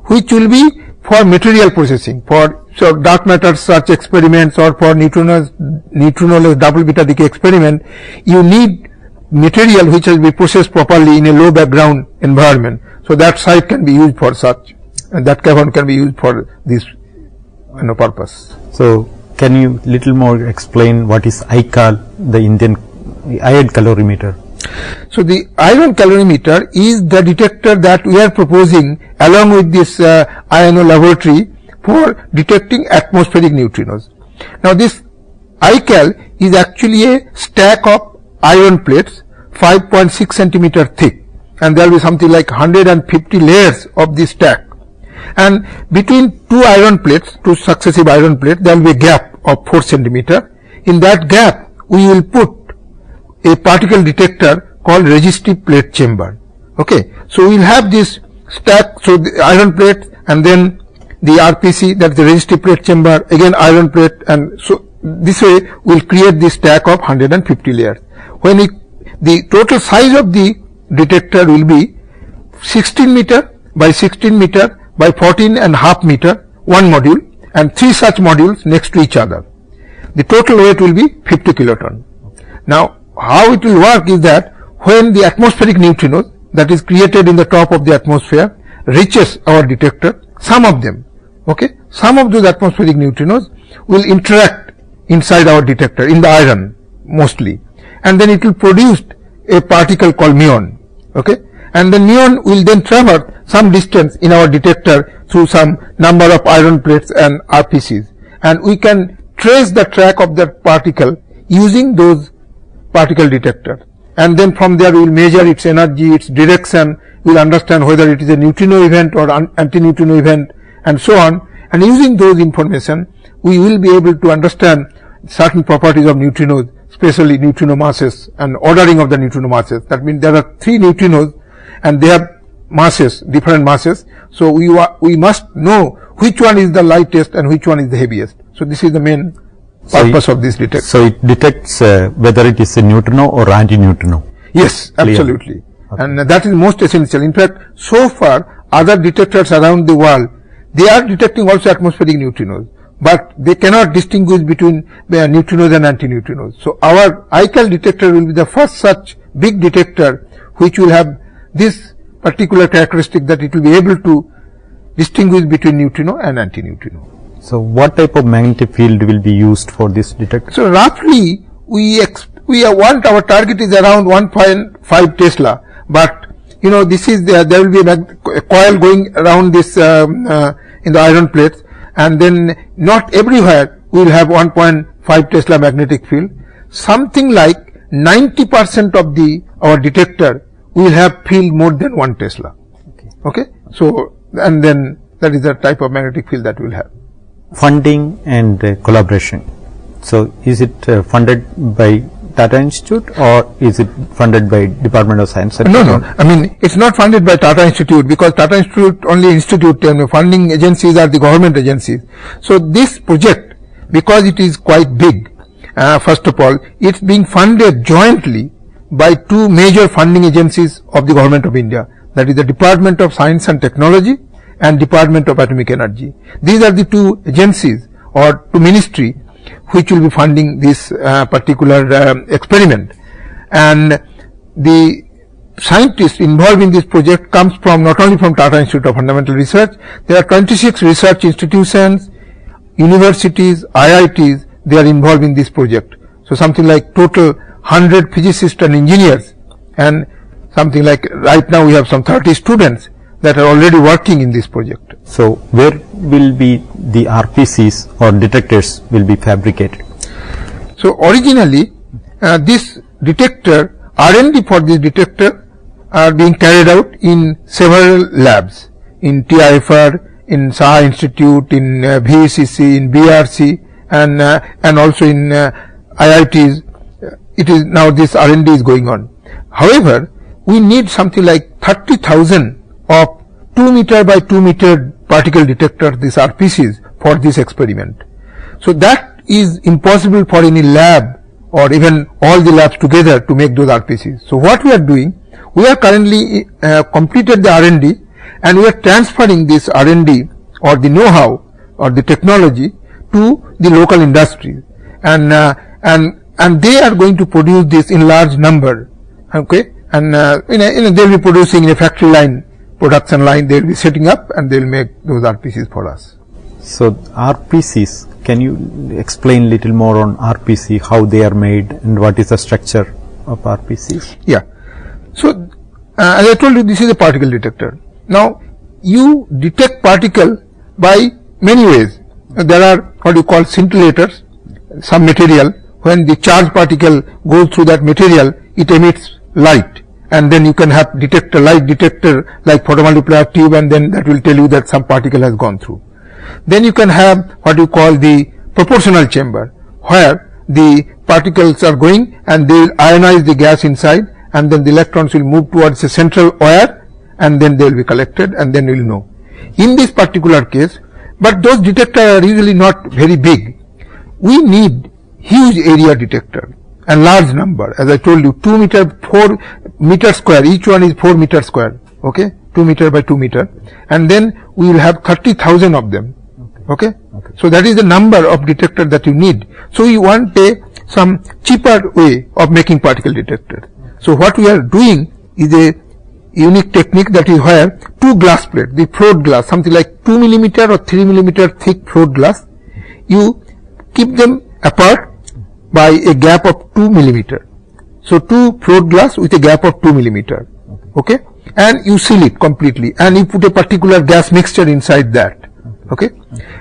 which will be for material processing, for dark matter search experiments or for neutrinoless double beta decay experiment. You need material which has been processed properly in a low background environment. So that site can be used for such, and that cavern can be used for this purpose. So can you little more explain what is ICAL, the Indian iron calorimeter? So the iron calorimeter is the detector that we are proposing along with this INO laboratory for detecting atmospheric neutrinos. Now this ICAL is actually a stack of iron plates 5.6 centimeter thick, and there will be something like 150 layers of this stack, and between two iron plates, two successive iron plates, there will be a gap of 4 centimeter. In that gap we will put a particle detector called resistive plate chamber. Okay, so we will have this stack, so the iron plate and then the RPC, that is the resistive plate chamber, again iron plate, and so this way we will create this stack of 150 layers. When the total size of the detector will be 16 meter by 16 meter by 14.5 meter, one module, and 3 such modules next to each other. The total weight will be 50 kiloton. Now how it will work is that when the atmospheric neutrinos that is created in the top of the atmosphere reaches our detector, some of them, okay, some of those atmospheric neutrinos will interact inside our detector in the iron mostly, and then it will produce a particle called muon, okay, and the muon will then traverse some distance in our detector through some number of iron plates and RPCs, and we can trace the track of that particle using those particle detectors, and then from there we will measure its energy, its direction, we will understand whether it is a neutrino event or anti-neutrino event, and so on, and using those information we will be able to understand certain properties of neutrinos, especially neutrino masses and ordering of the neutrino masses. That means there are 3 neutrinos and they have masses, different masses, so we must know which one is the lightest and which one is the heaviest. So this is the main purpose of this detector. So it detects whether it is a neutrino or anti-neutrino. Yes, absolutely. Okay. And that is most essential. In fact, so far other detectors around the world, they are detecting also atmospheric neutrinos, but they cannot distinguish between neutrinos and antineutrinos. So our ICAL detector will be the first such big detector which will have this particular characteristic, that it will be able to distinguish between neutrino and antineutrino. So what type of magnetic field will be used for this detector? So roughly we want, our target is around 1.5 Tesla, but this is there will be a coil going around this in the iron plates, and then not everywhere we will have 1.5 Tesla magnetic field. Something like 90% of our detector will have field more than 1 Tesla. Okay. So and then that is the type of magnetic field that we will have. Funding and collaboration. So is it funded by Tata Institute or is it funded by Department of Science? No. I mean, it's not funded by Tata Institute, because Tata Institute only institute, funding agencies are the government agencies. So this project, because it is quite big, first of all, it's being funded jointly by 2 major funding agencies of the Government of India, that is the Department of Science and Technology and Department of Atomic Energy. These are the 2 agencies or 2 ministry which will be funding this particular experiment, and the scientists involved in this project comes from not only from Tata Institute of Fundamental Research. There are 26 research institutions, universities, IITs, they are involved in this project. So something like total 100 physicists and engineers, and something like right now we have some 30 students that are already working in this project. So, where will be the RPCs or detectors will be fabricated? So, originally this detector, R&D for this detector are being carried out in several labs, in TIFR, in Saha Institute, in VECC, in BRC, and also in IITs. It is now this R&D is going on. However, we need something like 30,000 of 2 meter by 2 meter particle detector, these RPCs, for this experiment. So that is impossible for any lab or even all the labs together to make those RPCs. So what we are doing, we are currently completed the R&D, and we are transferring this R&D or the know-how or the technology to the local industries, and they are going to produce this in large number, okay, and they will be producing in a factory line, production line, they will be setting up, and they will make those RPCs for us. So, RPCs, can you explain little more on RPC, how they are made and what is the structure of RPCs? Yeah. So, as I told you, this is a particle detector. Now, you detect particle by many ways. There are what you call scintillators, some material. When the charged particle goes through that material, it emits light, and then you can have light detector like photomultiplier tube, and then that will tell you that some particle has gone through. Then you can have what you call the proportional chamber, where the particles are going and they will ionize the gas inside, and then the electrons will move towards a central wire, and then they will be collected, and then we will know. In this particular case, but those detectors are usually not very big. We need huge area detector and large number. As I told you, 2 meter, 4 meter square, each one is 4 meter square, okay, 2 meter by 2 meter, and then we will have 30,000 of them, okay. So that is the number of detector that you need. So you want some cheaper way of making particle detector. So what we are doing is a unique technique, that is where two glass plates, the float glass, something like 2 millimeter or 3 millimeter thick float glass, you keep them apart by a gap of 2 millimeter. So two float glass with a gap of 2 millimeter, okay, and you seal it completely, and you put a particular gas mixture inside that, okay,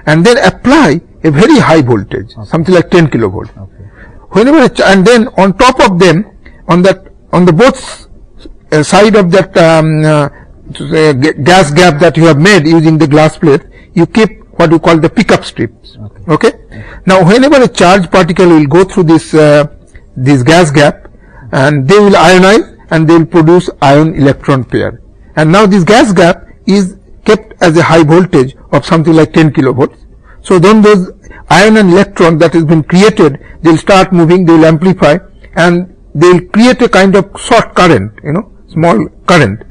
and then apply a very high voltage, something like 10 kilovolt. Whenever, and then on top of them, on the both side of that gas gap that you have made using the glass plate, you keep what you call the pickup strips, okay. Now whenever a charged particle will go through this gas gap, and they will ionize, and they will produce ion electron pair, and now this gas gap is kept as a high voltage of something like 10 kilovolts. So then those ion and electron that has been created, they will start moving, they will amplify, and they will create a kind of short current, small current,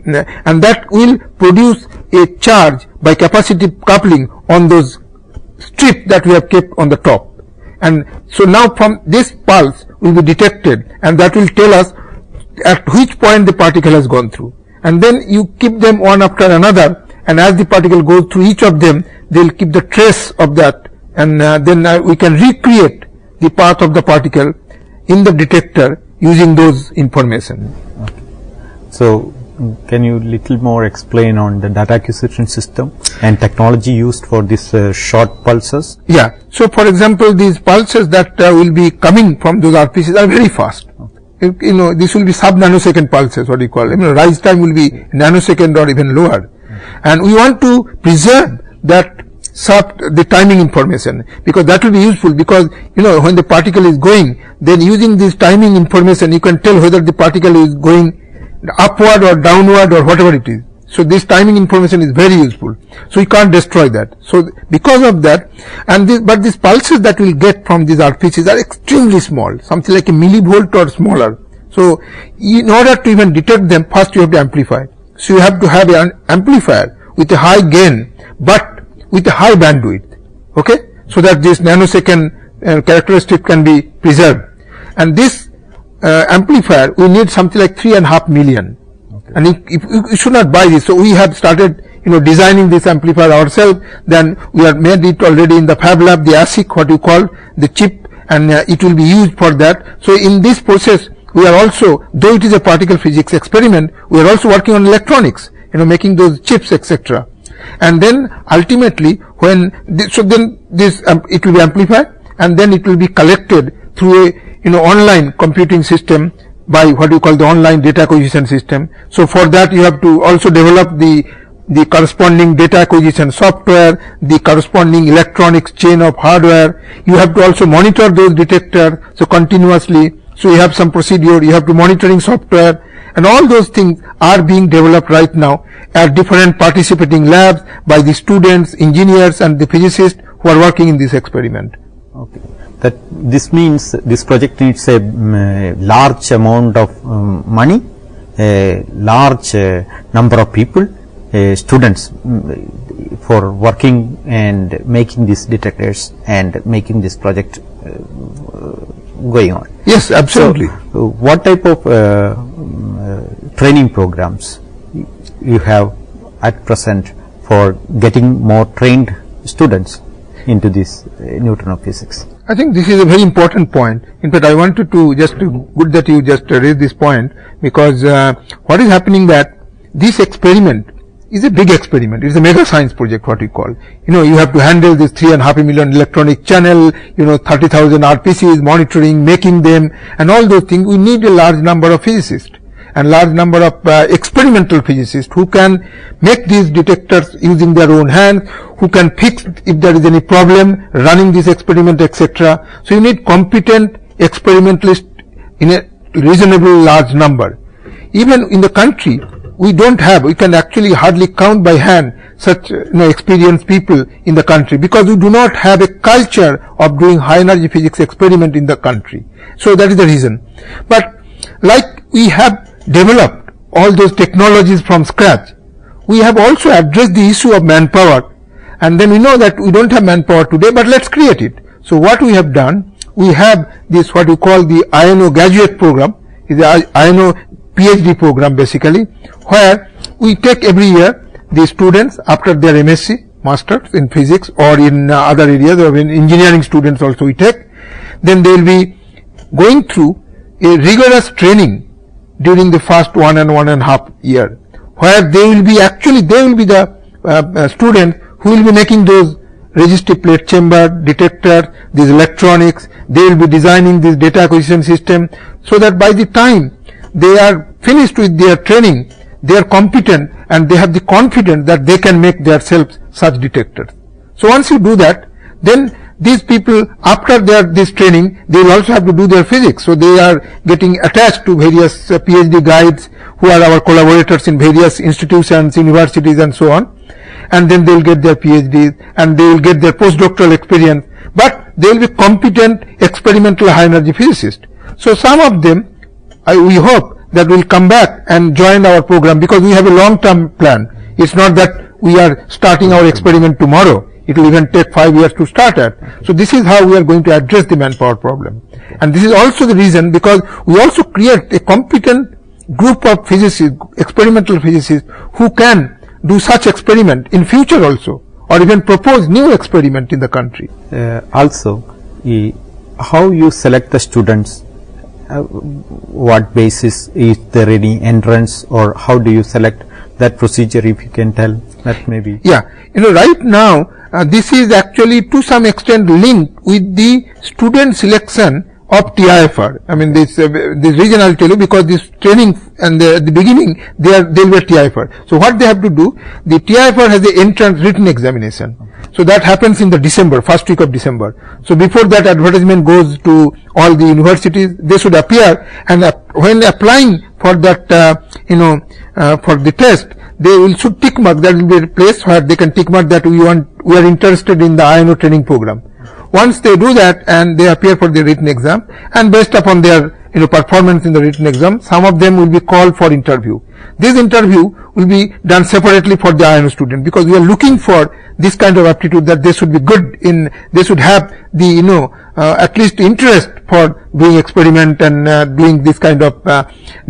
and that will produce a charge by capacitive coupling on those strips that we have kept on the top. And so now from this pulse will be detected, and that will tell us at which point the particle has gone through, and then you keep them one after another, and as the particle goes through each of them, they will keep the trace of that, and then we can recreate the path of the particle in the detector using those information. So, can you little more explain on the data acquisition system and technology used for this short pulses? Yeah. So, for example, these pulses that will be coming from those RPCs are very fast. This will be sub-nanosecond pulses, what you call. Rise time will be nanosecond or even lower, and we want to preserve that the timing information, because that will be useful, because when the particle is going, then using this timing information you can tell whether the particle is going upward or downward or whatever it is. So this timing information is very useful, so you can't destroy that. So because of that, but these pulses that we will get from these RPCs are extremely small, something like a millivolt or smaller. So in order to even detect them, first you have to amplify. So you have to have an amplifier with a high gain, but with a high bandwidth, okay, so that this nanosecond characteristic can be preserved. And this amplifier, we need something like 3.5 million, and if you should not buy this. So we have started designing this amplifier ourselves. Then we have made it already in the fab lab, the ASIC, what you call the chip, and it will be used for that. So in this process we are also, though it is a particle physics experiment, we are also working on electronics. making those chips, etc. And then ultimately when then this it will be amplified, and then it will be collected through a online computing system by what you call the online data acquisition system. So for that you have to also develop the corresponding data acquisition software, the corresponding electronics chain of hardware. You have to also monitor those detectors so continuously. So you have some procedure, you have to monitoring software, and all those things are being developed right now at different participating labs by the students, engineers, and the physicists who are working in this experiment. Okay. That this means this project needs a large amount of money, a large number of people, students for working and making these detectors and making this project going on. Yes, absolutely. So, what type of training programs you have at present for getting more trained students into this neutrino physics? I think this is a very important point. In fact, I wanted to good that you just raised this point, because what is happening that this experiment is a big experiment. It's a mega science project, what we call. You have to handle this 3.5 million electronic channel, 30,000 RPCs, monitoring, making them, and all those things. We need a large number of physicists and large number of experimental physicists who can make these detectors using their own hands, who can fix if there is any problem running this experiment, etc. So you need competent experimentalists in a reasonably large number. Even in the country, we can actually hardly count by hand such experienced people in the country, because we do not have a culture of doing high energy physics experiment in the country. So that is the reason. But like we have developed all those technologies from scratch, we have also addressed the issue of manpower, and then we know that we don't have manpower today, but let's create it. So what we have done, we have this what we call the INO graduate program, is the INO PhD program basically, where we take every year the students after their MSc, masters in physics or in other areas, or in engineering students also we take. Then they will be going through a rigorous training during the first 1.5 years, where they will be the students who will be making those resistive plate chamber, detector, these electronics. They will be designing this data acquisition system, so that by the time they are finished with their training, they are competent and they have the confidence that they can make themselves such detectors. So once you do that, then these people, after this training, they will also have to do their physics. So they are getting attached to various PhD guides who are our collaborators in various institutions, universities, and so on. And then they will get their PhDs and they will get their postdoctoral experience. But they will be competent experimental high energy physicists. So some of them, we hope that will come back and join our program, because we have a long-term plan. It's not that we are starting our experiment tomorrow. It will even take 5 years to start at. So this is how we are going to address the manpower problem. And this is also the reason, because we also create a competent group of physicists, experimental physicists, who can do such experiment in future also, or even propose new experiment in the country. Also, how you select the students? What basis, is there any entrance, or how do you select that procedure? If you can tell that, maybe. Yeah, right now this is actually to some extent linked with the student selection of TIFR. I mean, this reason I'll tell you, because this training and at the beginning they were TIFR. So what they have to do, the TIFR has the entrance written examination. So that happens in the first week of December. So before that advertisement goes to all the universities, they should appear, and when applying for that, for the test, they should tick mark. That will be a place where they can tick mark that we are interested in the INO training program. Once they do that and they appear for the written exam, and based upon their performance in the written exam, some of them will be called for interview. This interview will be done separately for the INO student, because we are looking for this kind of aptitude, that they should be good in, they should have the at least interest for doing experiment and doing this kind of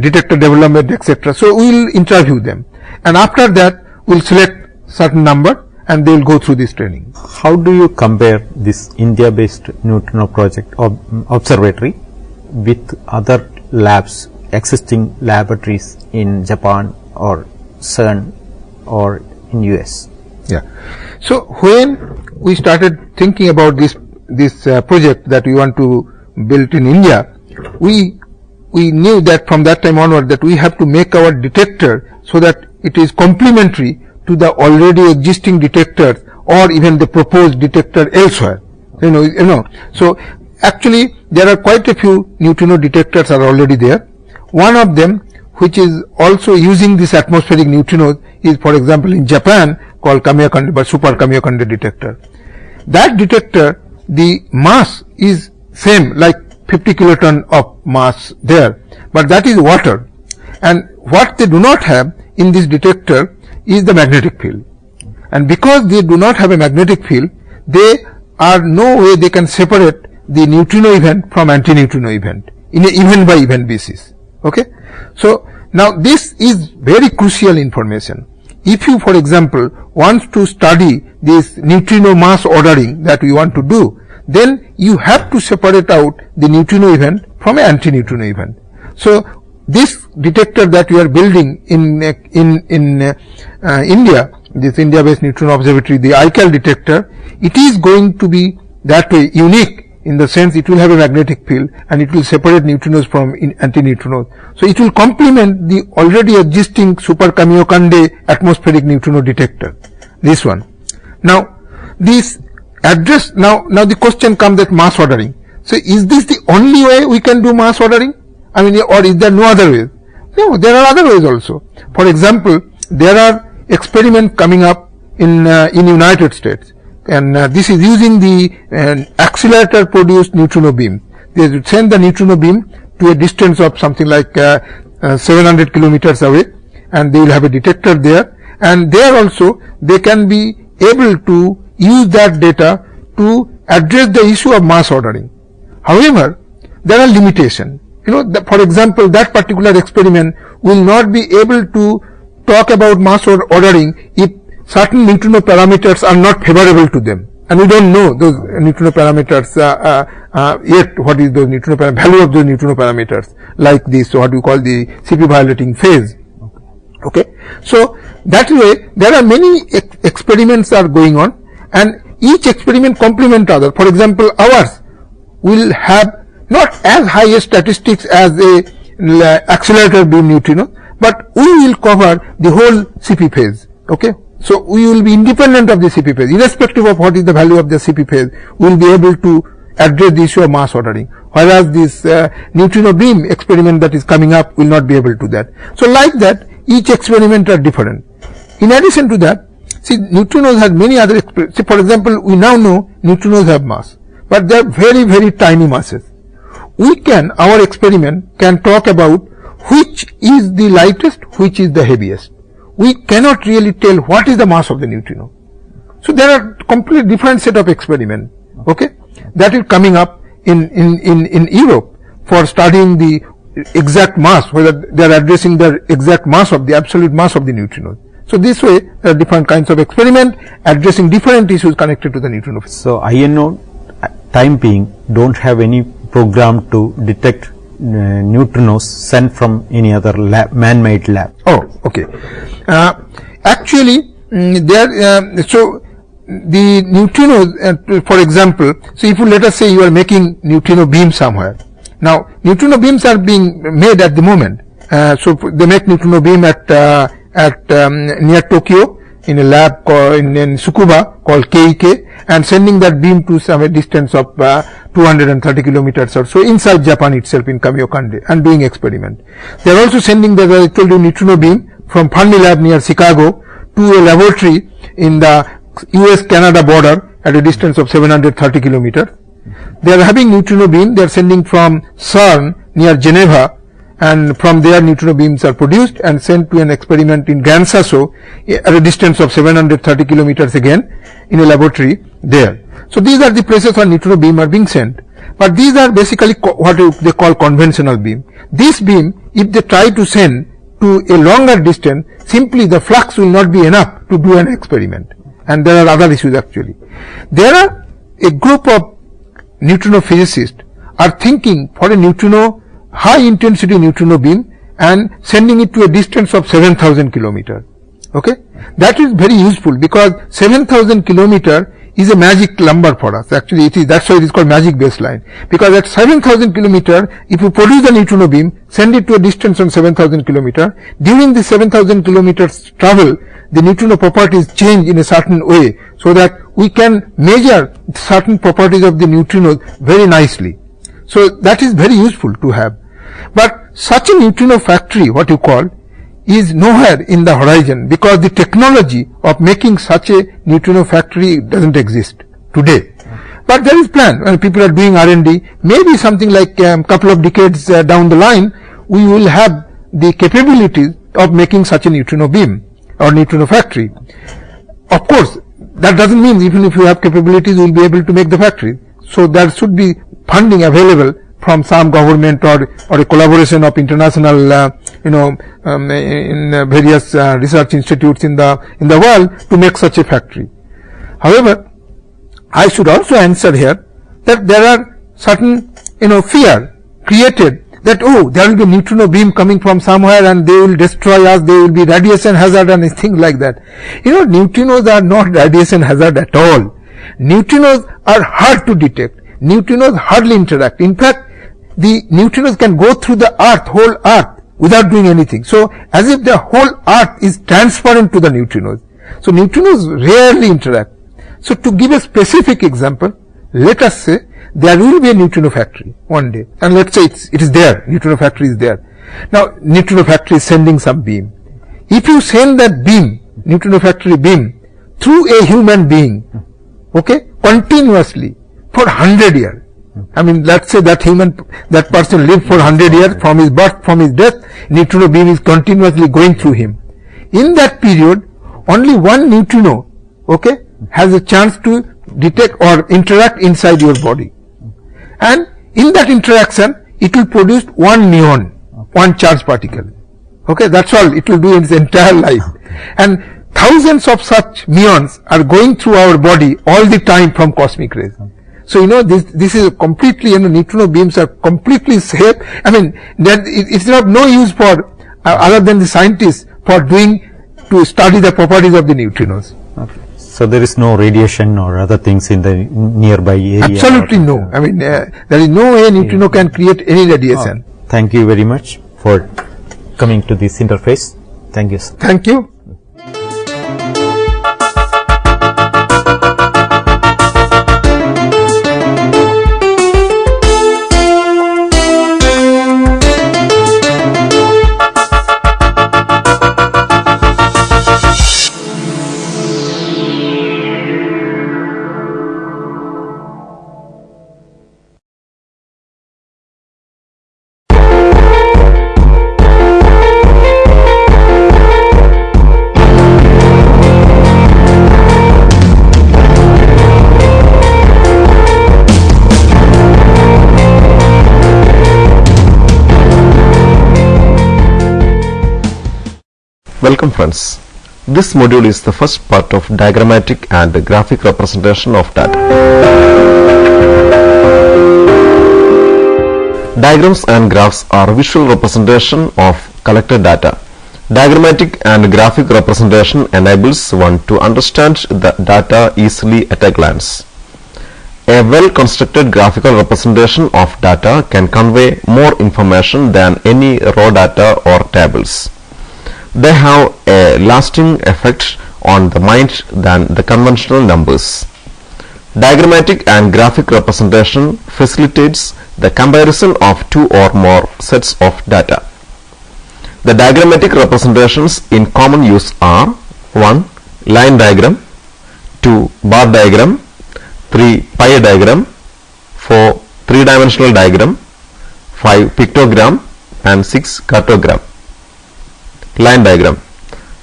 detector development, etc. So we will interview them, and after that we will select certain number and they will go through this training. How do you compare this India-based neutrino project observatory with other labs, existing laboratories in Japan or CERN or in US? Yeah. So when we started thinking about this project that we want to build in India, we knew that from that time onward that we have to make our detector so that it is complementary to the already existing detectors or even the proposed detector elsewhere. You know. So actually there are quite a few neutrino detectors are already there. One of them, which is also using this atmospheric neutrinos, is for example in Japan called Kamiokande, but super Kamiokande detector. That detector, the mass is same, like 50 kiloton of mass there, but that is water. And what they do not have in this detector is the magnetic field. And because they do not have a magnetic field, they are no way they can separate the neutrino event from antineutrino event in a event by event basis. Okay. So now this is very crucial information. If you, for example, want to study this neutrino mass ordering that we want to do, then you have to separate out the neutrino event from an antineutrino event. So this detector that we are building in India, this India-based neutrino observatory, the ICAL detector, it is going to be that way unique in the sense it will have a magnetic field and it will separate neutrinos from antineutrinos. So it will complement the already existing super Kamiokande atmospheric neutrino detector, this one. Now this address, now the question comes that mass ordering. So is this the only way we can do mass ordering? I mean, or is there no other way? No, there are other ways also. For example, there are experiments coming up in United States, and this is using the accelerator produced neutrino beam. They send the neutrino beam to a distance of something like 700 kilometers away, and they will have a detector there, and there also they can be able to use that data to address the issue of mass ordering. However, there are limitations. You know, for example, that particular experiment will not be able to talk about mass ordering if certain neutrino parameters are not favorable to them, and we don't know those neutrino parameters yet. What is the neutrino value of those neutrino parameters, like this, what we call the CP violating phase. Okay, so that way there are many experiments are going on, and each experiment complement other. For example, ours will have not as high a statistics as a accelerator beam neutrino, but we will cover the whole CP phase. Okay, so we will be independent of the CP phase, irrespective of what is the value of the CP phase. We will be able to address the issue of mass ordering, whereas this neutrino beam experiment that is coming up will not be able to do that. So like that, each experiment are different. In addition to that, see, neutrinos have many other experiments. See, for example, we now know neutrinos have mass, but they are very, very tiny masses. Our experiment can talk about which is the lightest, which is the heaviest. We cannot really tell what is the mass of the neutrino. So there are completely different set of experiments, okay, that is coming up in Europe for studying the exact mass, whether they are addressing the exact mass of the absolute mass of the neutrinos. So this way there are different kinds of experiment addressing different issues connected to the neutrino. So INO time being don't have any program to detect neutrinos sent from any other lab, man-made lab. Oh, okay. Actually, so the neutrinos, for example, so if you let us say you are making neutrino beam somewhere. Now, neutrino beams are being made at the moment. So they make neutrino beam at near Tokyo in a lab in Tsukuba called KEK, and sending that beam to some distance of 230 kilometers or so inside Japan itself in Kamiokande, and doing experiment. They are also sending the, as I told you, neutrino beam from Fermi lab near Chicago to a laboratory in the US-Canada border at a distance of 730 kilometers. They are having neutrino beam. They are sending from CERN near Geneva, and from there neutrino beams are produced and sent to an experiment in Gran Sasso at a distance of 730 kilometers again in a laboratory there. So these are the places where neutrino beam are being sent. But these are basically what they call conventional beam. This beam, if they try to send to a longer distance, simply the flux will not be enough to do an experiment. And there are other issues actually. There are a group of neutrino physicists are thinking for a neutrino, high intensity neutrino beam, and sending it to a distance of 7,000 kilometers. Okay, That is very useful because 7,000 kilometer is a magic number for us. Actually, it is, that's why it is called magic baseline. Because at 7,000 kilometer, if you produce the neutrino beam, send it to a distance on 7,000 kilometer, during the 7,000 kilometers travel, the neutrino properties change in a certain way, so that we can measure certain properties of the neutrinos very nicely. So that is very useful to have. But such a neutrino factory, what you call, is nowhere in the horizon, because the technology of making such a neutrino factory doesn't exist today. But there is plan, when people are doing R&D, maybe something like a couple of decades down the line, we will have the capabilities of making such a neutrino beam or neutrino factory. Of course, that doesn't mean even if you have capabilities, you will be able to make the factory. So there should be funding available from some government or a collaboration of international, in various research institutes in the world to make such a factory. However, I should also answer here that there are certain, fear created that, oh, there will be neutrino beam coming from somewhere and they will destroy us, they will be radiation hazard and things like that. Neutrinos are not radiation hazard at all. Neutrinos are hard to detect. Neutrinos hardly interact. In fact, the neutrinos can go through the earth, whole earth, without doing anything. So, as if the whole earth is transparent to the neutrinos. So, neutrinos rarely interact. So, to give a specific example, let us say there will be a neutrino factory one day, and let's say it is there, neutrino factory is there. Now, neutrino factory is sending some beam. If you send that beam, neutrino factory beam, through a human being, okay, continuously for 100 years, I mean, let's say that person lived for 100 years, from his birth, from his death, neutrino beam is continuously going through him. In that period, only one neutrino, okay, has a chance to detect or interact inside your body. And in that interaction, it will produce one neon, one charged particle. Okay, that's all it will do in its entire life. And thousands of such muons are going through our body all the time from cosmic rays. So, this is completely, neutrino beams are completely safe. I mean, it's not no use for, other than the scientists, to study the properties of the neutrinos. Okay. So, there is no radiation or other things in the nearby area? Absolutely no. I mean, there is no way neutrino can create any radiation. Oh, thank you very much for coming to this interface. Thank you, sir. Thank you. Welcome friends. This module is the first part of diagrammatic and graphic representation of data. Diagrams and graphs are visual representation of collected data. Diagrammatic and graphic representation enables one to understand the data easily at a glance. A well-constructed graphical representation of data can convey more information than any raw data or tables. They have a lasting effect on the mind than the conventional numbers. Diagrammatic and graphic representation facilitates the comparison of two or more sets of data. The diagrammatic representations in common use are 1. Line diagram, 2. Bar diagram, 3. Pie diagram, 4. Three-dimensional diagram, 5. Pictogram, and 6. Cartogram. Line diagram.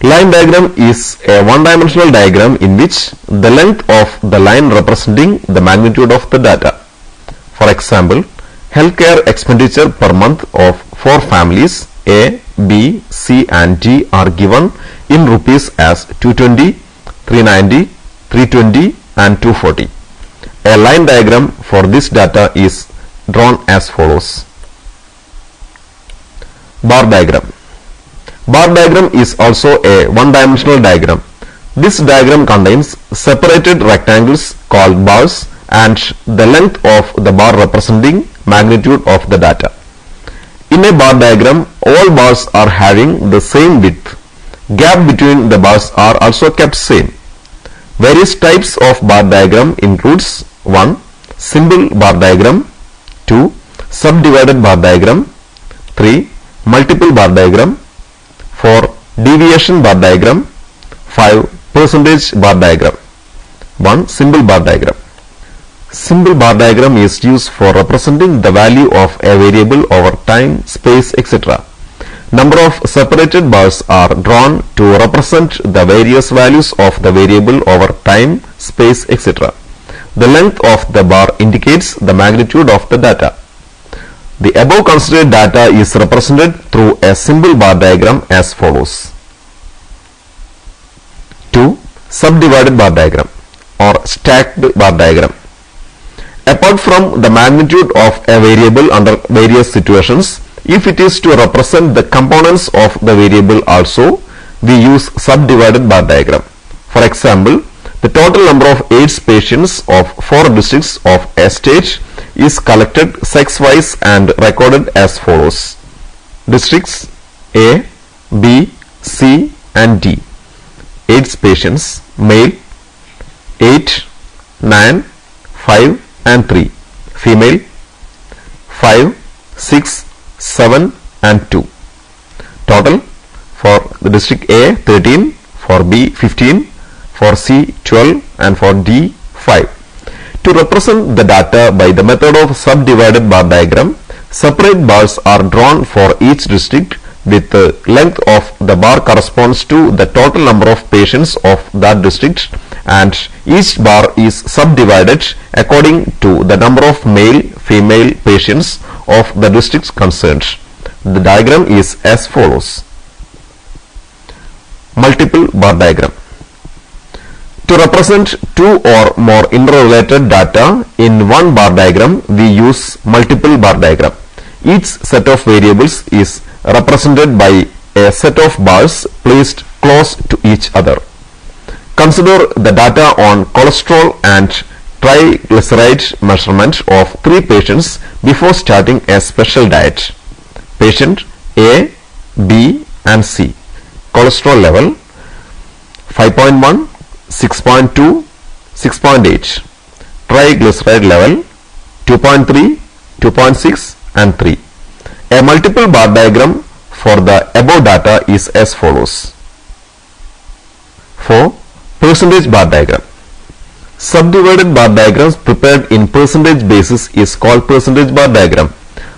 Line diagram is a one-dimensional diagram in which the length of the line representing the magnitude of the data. For example, healthcare expenditure per month of 4 families A, B, C and D are given in rupees as 220, 390, 320 and 240. A line diagram for this data is drawn as follows. Bar diagram. Bar diagram is also a one-dimensional diagram This diagram contains separated rectangles called bars and the length of the bar representing magnitude of the data. In a bar diagram, all bars are having the same width. Gap between the bars are also kept same. Various types of bar diagram includes 1. Simple bar diagram, 2. Subdivided bar diagram, 3. Multiple bar diagram, 4. Deviation bar diagram, 5. Percentage bar diagram. 1. Simple bar diagram. Simple bar diagram is used for representing the value of a variable over time, space, etc. Number of separated bars are drawn to represent the various values of the variable over time, space, etc. The length of the bar indicates the magnitude of the data. The above considered data is represented through a simple bar diagram as follows. 2. Subdivided bar diagram or stacked bar diagram. Apart from the magnitude of a variable under various situations, if it is to represent the components of the variable also, we use subdivided bar diagram. For example, the total number of AIDS patients of 4 districts of a state is collected sex-wise and recorded as follows. Districts A, B, C and D. AIDS patients male 8, 9, 5 and 3. Female 5, 6, 7 and 2. Total for the district A 13, for B 15, for C 12 and for D 5. To represent the data by the method of subdivided bar diagram, separate bars are drawn for each district with the length of the bar corresponds to the total number of patients of that district, and each bar is subdivided according to the number of male female patients of the districts concerned. The diagram is as follows. Multiple bar diagram. To represent two or more interrelated data in one bar diagram, we use multiple bar diagram. Each set of variables is represented by a set of bars placed close to each other. Consider the data on cholesterol and triglyceride measurement of 3 patients before starting a special diet. Patient A, B and C. Cholesterol level 5.1, 6.2, 6.8. Triglyceride level 2.3, 2.6 and 3. A multiple bar diagram for the above data is as follows. 4. Percentage bar diagram. Subdivided bar diagrams prepared in percentage basis is called percentage bar diagram.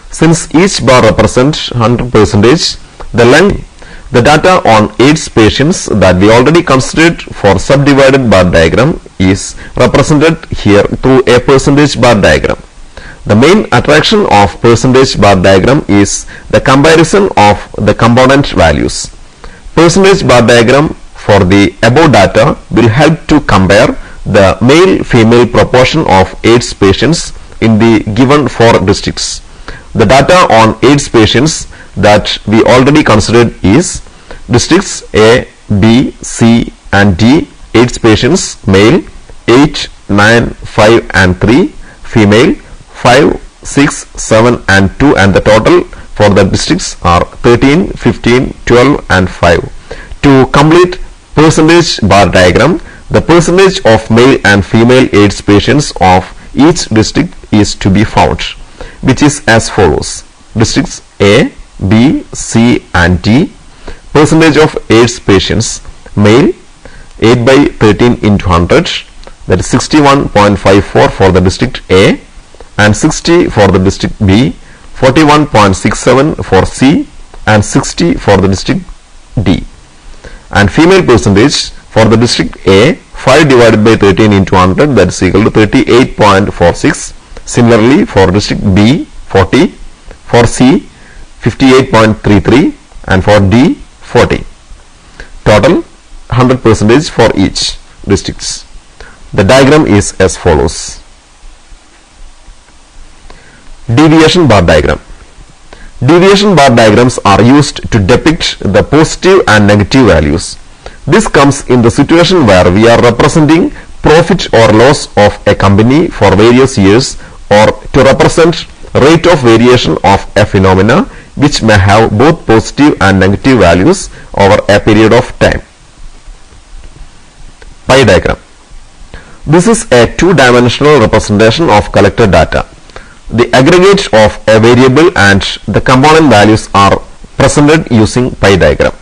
Since each bar represents 100%, the length, the data on AIDS patients that we already considered for subdivided bar diagram is represented here through a percentage bar diagram. The main attraction of percentage bar diagram is the comparison of the component values. Percentage bar diagram for the above data will help to compare the male-female proportion of AIDS patients in the given 4 districts. The data on AIDS patients that we already considered is districts A, B, C and D. AIDS patients male 8, 9, 5 and 3, female 5, 6, 7 and 2, and the total for the districts are 13, 15, 12 and 5. To complete percentage bar diagram, the percentage of male and female AIDS patients of each district is to be found, which is as follows. Districts A, B, C and D. Percentage of AIDS patients male 8 by 13 into 100, that is 61.54 for the district A, and 60 for the district B, 41.67 for C and 60 for the district D. And female percentage for the district A 5 divided by 13 into 100, that is equal to 38.46. Similarly for district B 40, for C 58.33 and for D 40. Total 100% for each districts. The diagram is as follows. Deviation bar diagram. Deviation bar diagrams are used to depict the positive and negative values. This comes in the situation where we are representing profit or loss of a company for various years, or to represent rate of variation of a phenomena which may have both positive and negative values over a period of time. Pie diagram. This is a two-dimensional representation of collected data. The aggregate of a variable and the component values are presented using pie diagram.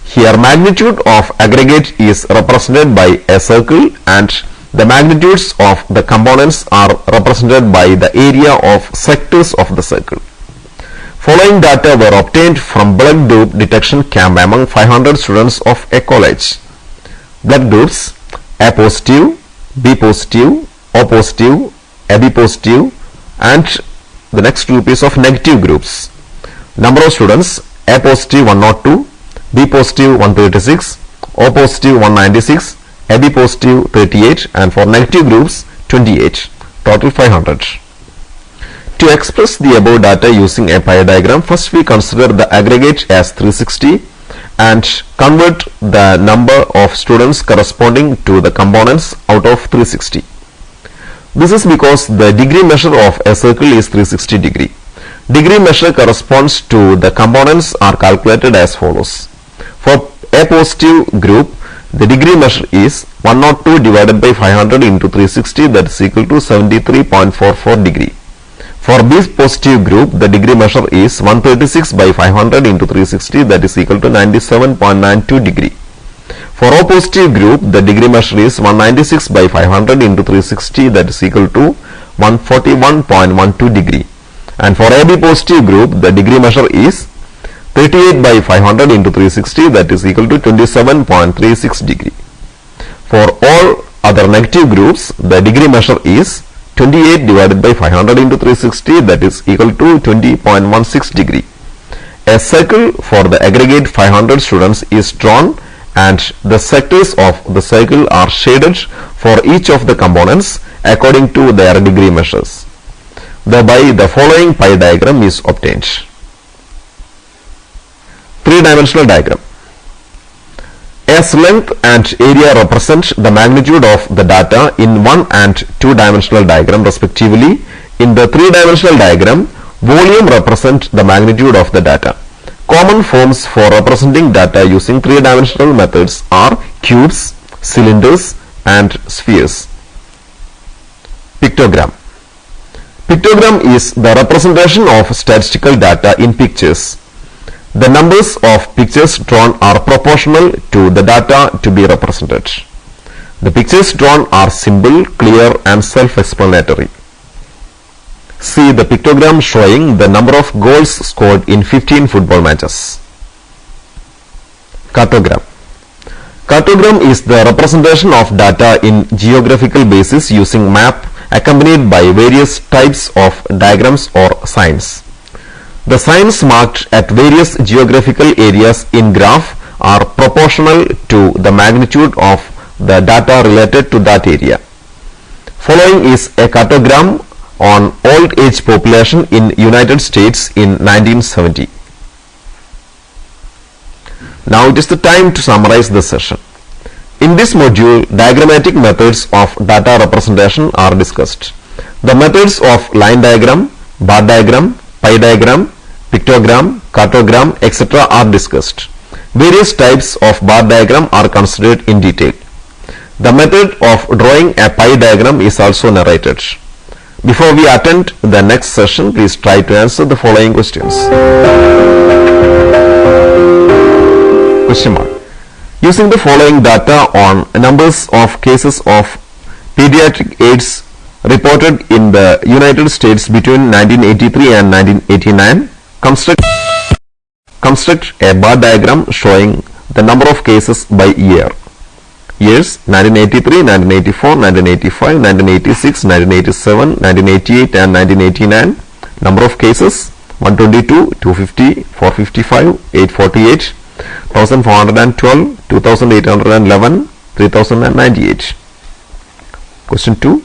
Here magnitude of aggregate is represented by a circle and the magnitudes of the components are represented by the area of sectors of the circle. Following data were obtained from blood group detection camp among 500 students of a college. Blood groups: A positive, B positive, O positive, AB positive, and the next group is of negative groups. Number of students: A positive 102, B positive 136, O positive 196, AB positive 38, and for negative groups 28, total 500. To express the above data using a pie diagram, first we consider the aggregate as 360 and convert the number of students corresponding to the components out of 360. This is because the degree measure of a circle is 360 degree. Degree measure corresponds to the components are calculated as follows. For A positive group, the degree measure is 102 divided by 500 into 360, that is equal to 73.44 degree. For B positive group, the degree measure is 136 by 500 into 360, that is equal to 97.92 degree. For O positive group, the degree measure is 196 by 500 into 360, that is equal to 141.12 degree. And for AB positive group, the degree measure is 38 by 500 into 360, that is equal to 27.36 degree. For all other negative groups, the degree measure is 28 divided by 500 into 360, that is equal to 20.16 degree. A circle for the aggregate 500 students is drawn and the sectors of the circle are shaded for each of the components according to their degree measures. Thereby the following pie diagram is obtained. Three-dimensional diagram. As length and area represent the magnitude of the data in one and two-dimensional diagram respectively, in the three-dimensional diagram, volume represents the magnitude of the data. Common forms for representing data using three-dimensional methods are cubes, cylinders, and spheres. Pictogram. Pictogram is the representation of statistical data in pictures. The numbers of pictures drawn are proportional to the data to be represented. The pictures drawn are simple, clear, and self-explanatory. See the pictogram showing the number of goals scored in 15 football matches. Cartogram. Cartogram is the representation of data in geographical basis using map accompanied by various types of diagrams or signs. The signs marked at various geographical areas in graph are proportional to the magnitude of the data related to that area. Following is a cartogram on old age population in United States in 1970. Now it is the time to summarize this session. In this module, diagrammatic methods of data representation are discussed. The methods of line diagram, bar diagram, pie diagram, pictogram, cartogram, etc. are discussed. Various types of bar diagram are considered in detail. The method of drawing a pie diagram is also narrated. Before we attend the next session, please try to answer the following questions. Question mark. Using the following data on numbers of cases of pediatric AIDS reported in the United States between 1983 and 1989, construct a bar diagram showing the number of cases by year. Years: 1983, 1984, 1985, 1986, 1987, 1988 and 1989. Number of cases: 122, 250, 455, 848, 1412, 2811, 3098. Question 2.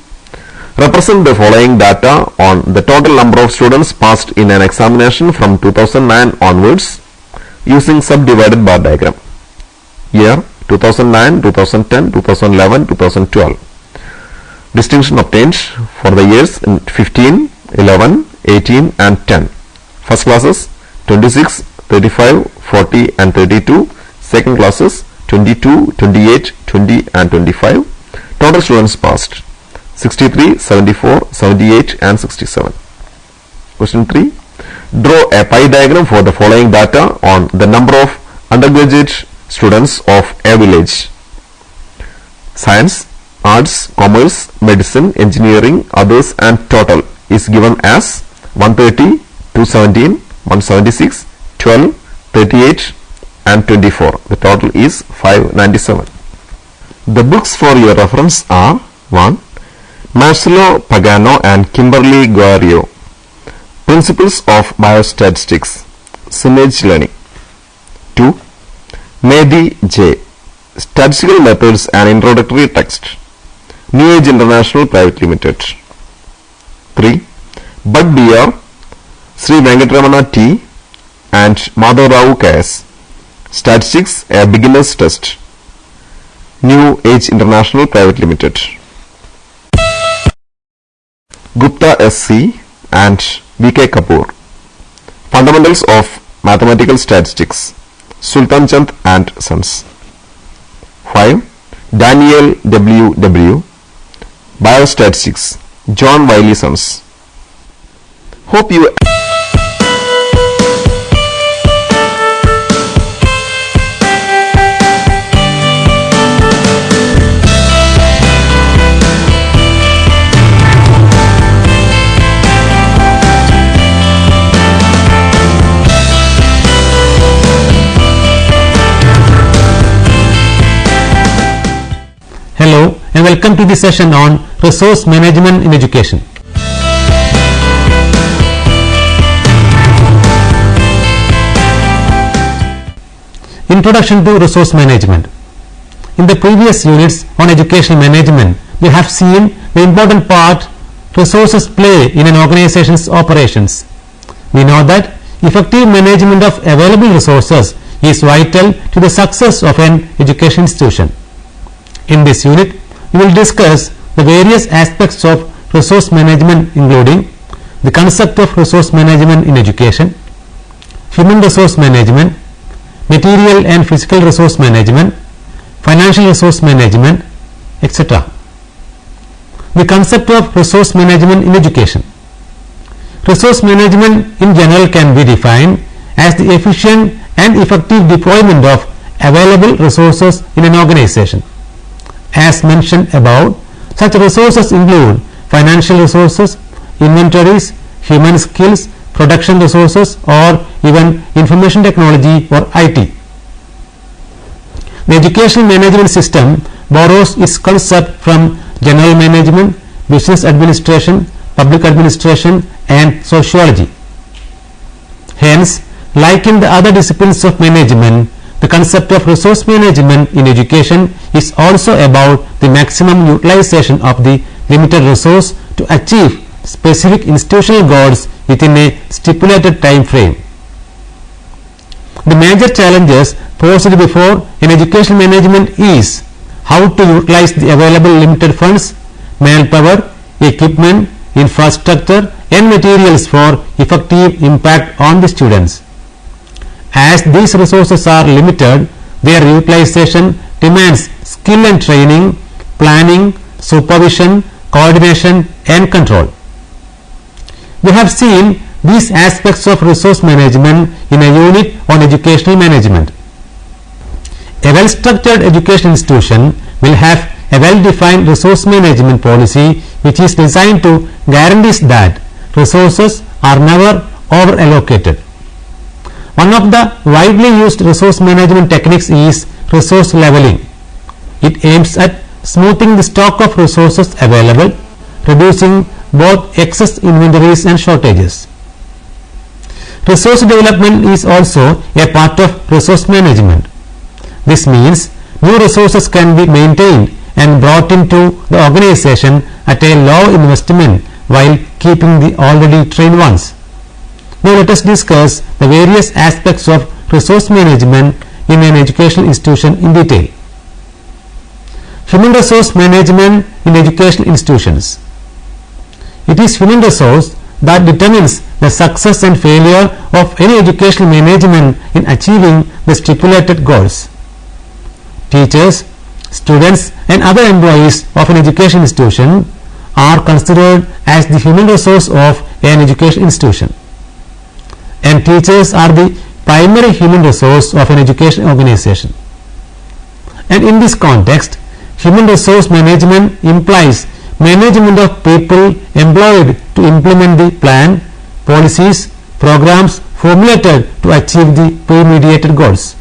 Represent the following data on the total number of students passed in an examination from 2009 onwards using subdivided bar diagram. Year: 2009, 2010, 2011, 2012. Distinction obtained for the years in 15, 11, 18 and 10. First classes 26, 35, 40 and 32. Second classes 22, 28, 20 and 25. Total students passed 63, 74, 78 and 67. Question 3. Draw a pie diagram for the following data on the number of undergraduate students of a village. Science, arts, commerce, medicine, engineering, others and total is given as 130, 217, 176, 12, 38 and 24. The total is 597. The books for your reference are 1. Marcelo Pagano and Kimberly Guerrero, Principles of Biostatistics, Image Learning. 2. Mehdi J, Statistical Methods and Introductory Text, New Age International Private Limited. 3. Bud Dr, Sri Venkatramana T and Madhav Rao K.S, Statistics, a Beginner's Test, New Age International Private Limited. Gupta S.C. and V.K. Kapoor, Fundamentals of Mathematical Statistics, Sultan Chand and Sons. 5. Daniel W. Biostatistics, John Wiley Sons. Hope you Hello and welcome to the session on resource management in education. Introduction to resource management. In the previous units on educational management, we have seen the important part resources play in an organization's operations. We know that effective management of available resources is vital to the success of an education institution. In this unit, we will discuss the various aspects of resource management, including the concept of resource management in education, human resource management, material and physical resource management, financial resource management, etc. The concept of resource management in education. Resource management in general can be defined as the efficient and effective deployment of available resources in an organization. As mentioned above, such resources include financial resources, inventories, human skills, production resources, or even information technology or IT. The educational management system borrows its concept from general management, business administration, public administration, and sociology. Hence, like in the other disciplines of management, the concept of resource management in education is also about the maximum utilization of the limited resource to achieve specific institutional goals within a stipulated time frame. The major challenges posed before an educational management is how to utilize the available limited funds, manpower, equipment, infrastructure and materials for effective impact on the students. As these resources are limited, their utilization demands skill and training, planning, supervision, coordination and control. We have seen these aspects of resource management in a unit on educational management. A well-structured education institution will have a well-defined resource management policy which is designed to guarantee that resources are never over-allocated. One of the widely used resource management techniques is resource leveling. It aims at smoothing the stock of resources available, reducing both excess inventories and shortages. Resource development is also a part of resource management. This means new resources can be maintained and brought into the organization at a low investment while keeping the already trained ones. Now let us discuss the various aspects of resource management in an educational institution in detail. Human resource management in educational institutions. It is human resource that determines the success and failure of any educational management in achieving the stipulated goals. Teachers, students and other employees of an education institution are considered as the human resource of an education institution, and teachers are the primary human resource of an education organization. And in this context, human resource management implies management of people employed to implement the plan, policies, programs formulated to achieve the pre-mediated goals.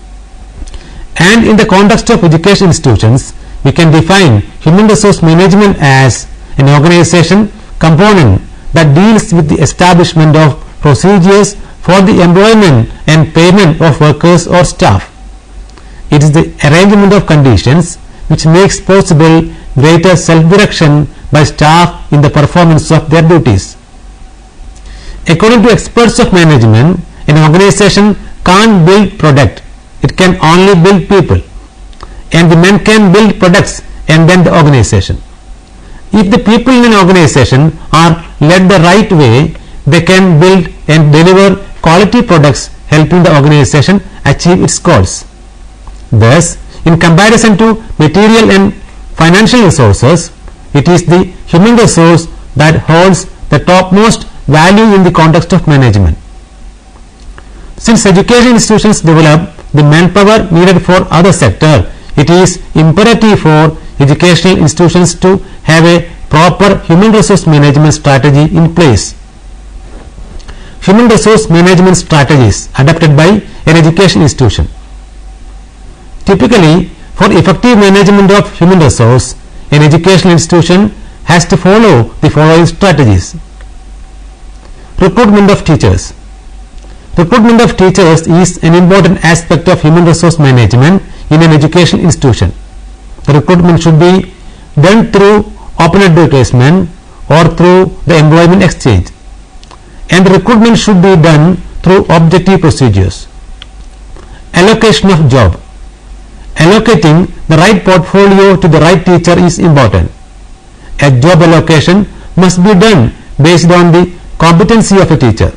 And in the context of education institutions, we can define human resource management as an organization component that deals with the establishment of procedures for the employment and payment of workers or staff. It is the arrangement of conditions which makes possible greater self-direction by staff in the performance of their duties. According to experts of management, an organization can't build product, it can only build people, and the men can build products and then the organization. If the people in an organization are led the right way, they can build and deliver quality products, helping the organization achieve its goals. Thus, in comparison to material and financial resources, it is the human resource that holds the topmost value in the context of management. Since education institutions develop the manpower needed for other sector, it is imperative for educational institutions to have a proper human resource management strategy in place. Human resource management strategies adopted by an education institution. Typically, for effective management of human resource, an educational institution has to follow the following strategies. Recruitment of teachers. Recruitment of teachers is an important aspect of human resource management in an education institution. The recruitment should be done through open advertisement or through the employment exchange, and the recruitment should be done through objective procedures. Allocation of job. Allocating the right portfolio to the right teacher is important. A job allocation must be done based on the competency of a teacher.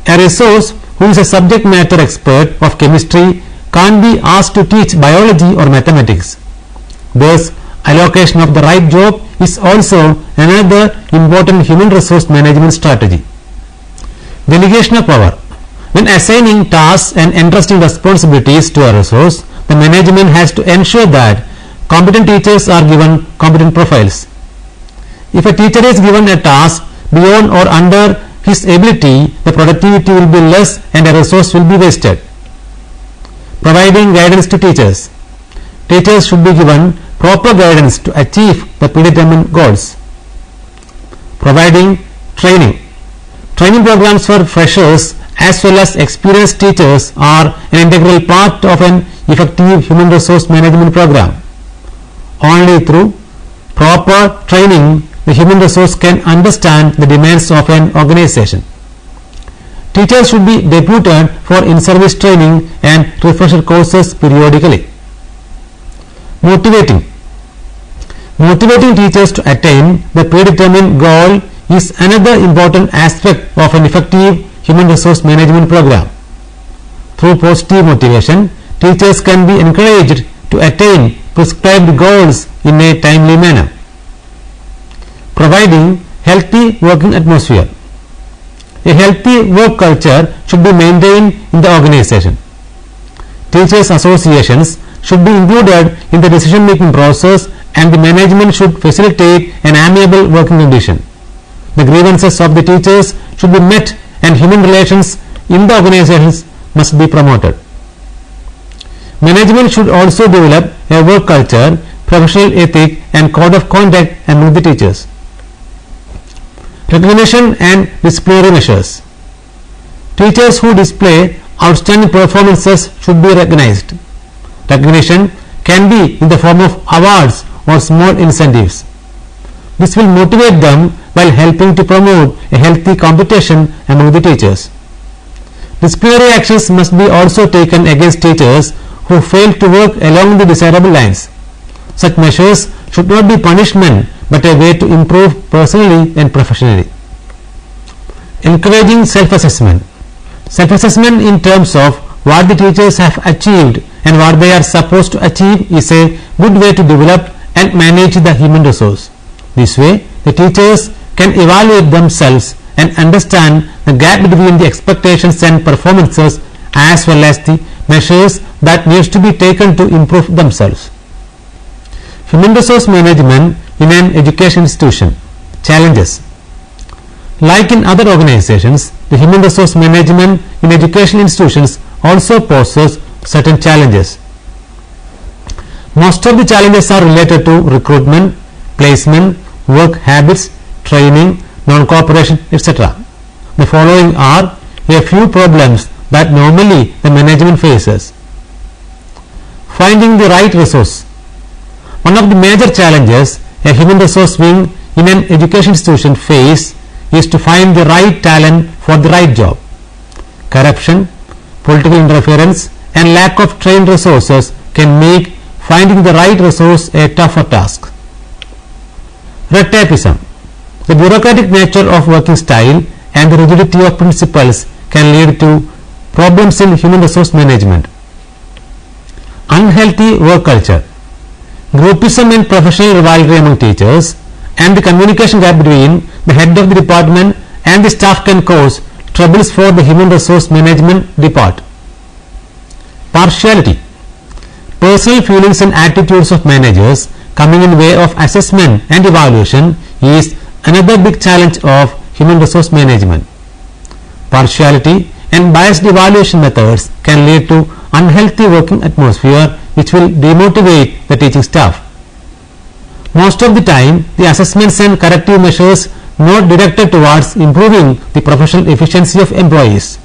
A resource who is a subject matter expert of chemistry can't be asked to teach biology or mathematics. Thus, allocation of the right job is also another important human resource management strategy. Delegation of power. When assigning tasks and entrusting responsibilities to a resource, the management has to ensure that competent teachers are given competent profiles. If a teacher is given a task beyond or under his ability, the productivity will be less and a resource will be wasted. Providing guidance to teachers. Teachers should be given proper guidance to achieve the predetermined goals. Providing training. Training programs for freshers as well as experienced teachers are an integral part of an effective human resource management program. Only through proper training, the human resource can understand the demands of an organization. Teachers should be deputed for in-service training and refresher courses periodically. Motivating. Motivating teachers to attain the predetermined goal is another important aspect of an effective human resource management program. Through positive motivation, teachers can be encouraged to attain prescribed goals in a timely manner. Providing healthy working atmosphere. A healthy work culture should be maintained in the organization. Teachers' associations should be included in the decision-making process, and the management should facilitate an amiable working condition. The grievances of the teachers should be met, and human relations in the organizations must be promoted. Management should also develop a work culture, professional ethic and code of conduct among the teachers. Recognition and disciplinary measures. Teachers who display outstanding performances should be recognized. Recognition can be in the form of awards or small incentives. This will motivate them while helping to promote a healthy competition among the teachers. Disciplinary actions must be also taken against teachers who fail to work along the desirable lines. Such measures should not be punishment but a way to improve personally and professionally. Encouraging self-assessment. Self-assessment in terms of what the teachers have achieved and what they are supposed to achieve is a good way to develop and manage the human resource. This way, the teachers can evaluate themselves and understand the gap between the expectations and performances as well as the measures that needs to be taken to improve themselves. Human resource management in an education institution. Challenges. Like in other organizations, the human resource management in education institutions also poses certain challenges. Most of the challenges are related to recruitment, placement, work habits, training, non-cooperation, etc. The following are a few problems that normally the management faces. Finding the right resource. One of the major challenges a human resource wing in an education institution face is to find the right talent for the right job. Corruption, political interference and lack of trained resources can make finding the right resource a tougher task. Red tapeism. The bureaucratic nature of working style and the rigidity of principles can lead to problems in human resource management. Unhealthy work culture. Groupism and professional rivalry among teachers and the communication gap between the head of the department and the staff can cause troubles for the human resource management department. Partiality. Personal feelings and attitudes of managers coming in way of assessment and evaluation is another big challenge of human resource management. Partiality and biased evaluation methods can lead to unhealthy working atmosphere which will demotivate the teaching staff. Most of the time, the assessments and corrective measures not directed towards improving the professional efficiency of employees.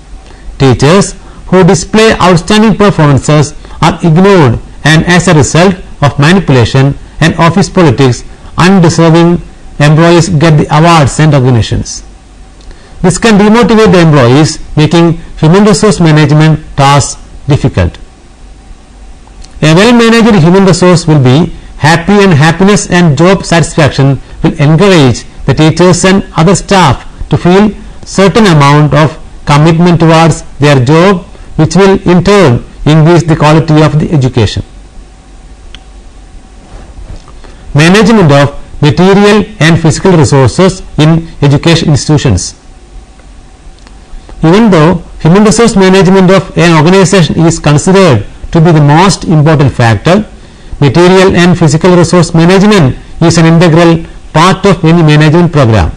Teachers who display outstanding performances are ignored and as a result of manipulation and office politics, undeserving employees get the awards and recognitions. This can demotivate the employees, making human resource management tasks difficult. A well-managed human resource will be happy and happiness and job satisfaction will encourage the teachers and other staff to feel certain amount of commitment towards their job which will in turn increase the quality of the education. Management of material and physical resources in education institutions. Even though human resource management of an organization is considered to be the most important factor, material and physical resource management is an integral part of any management program.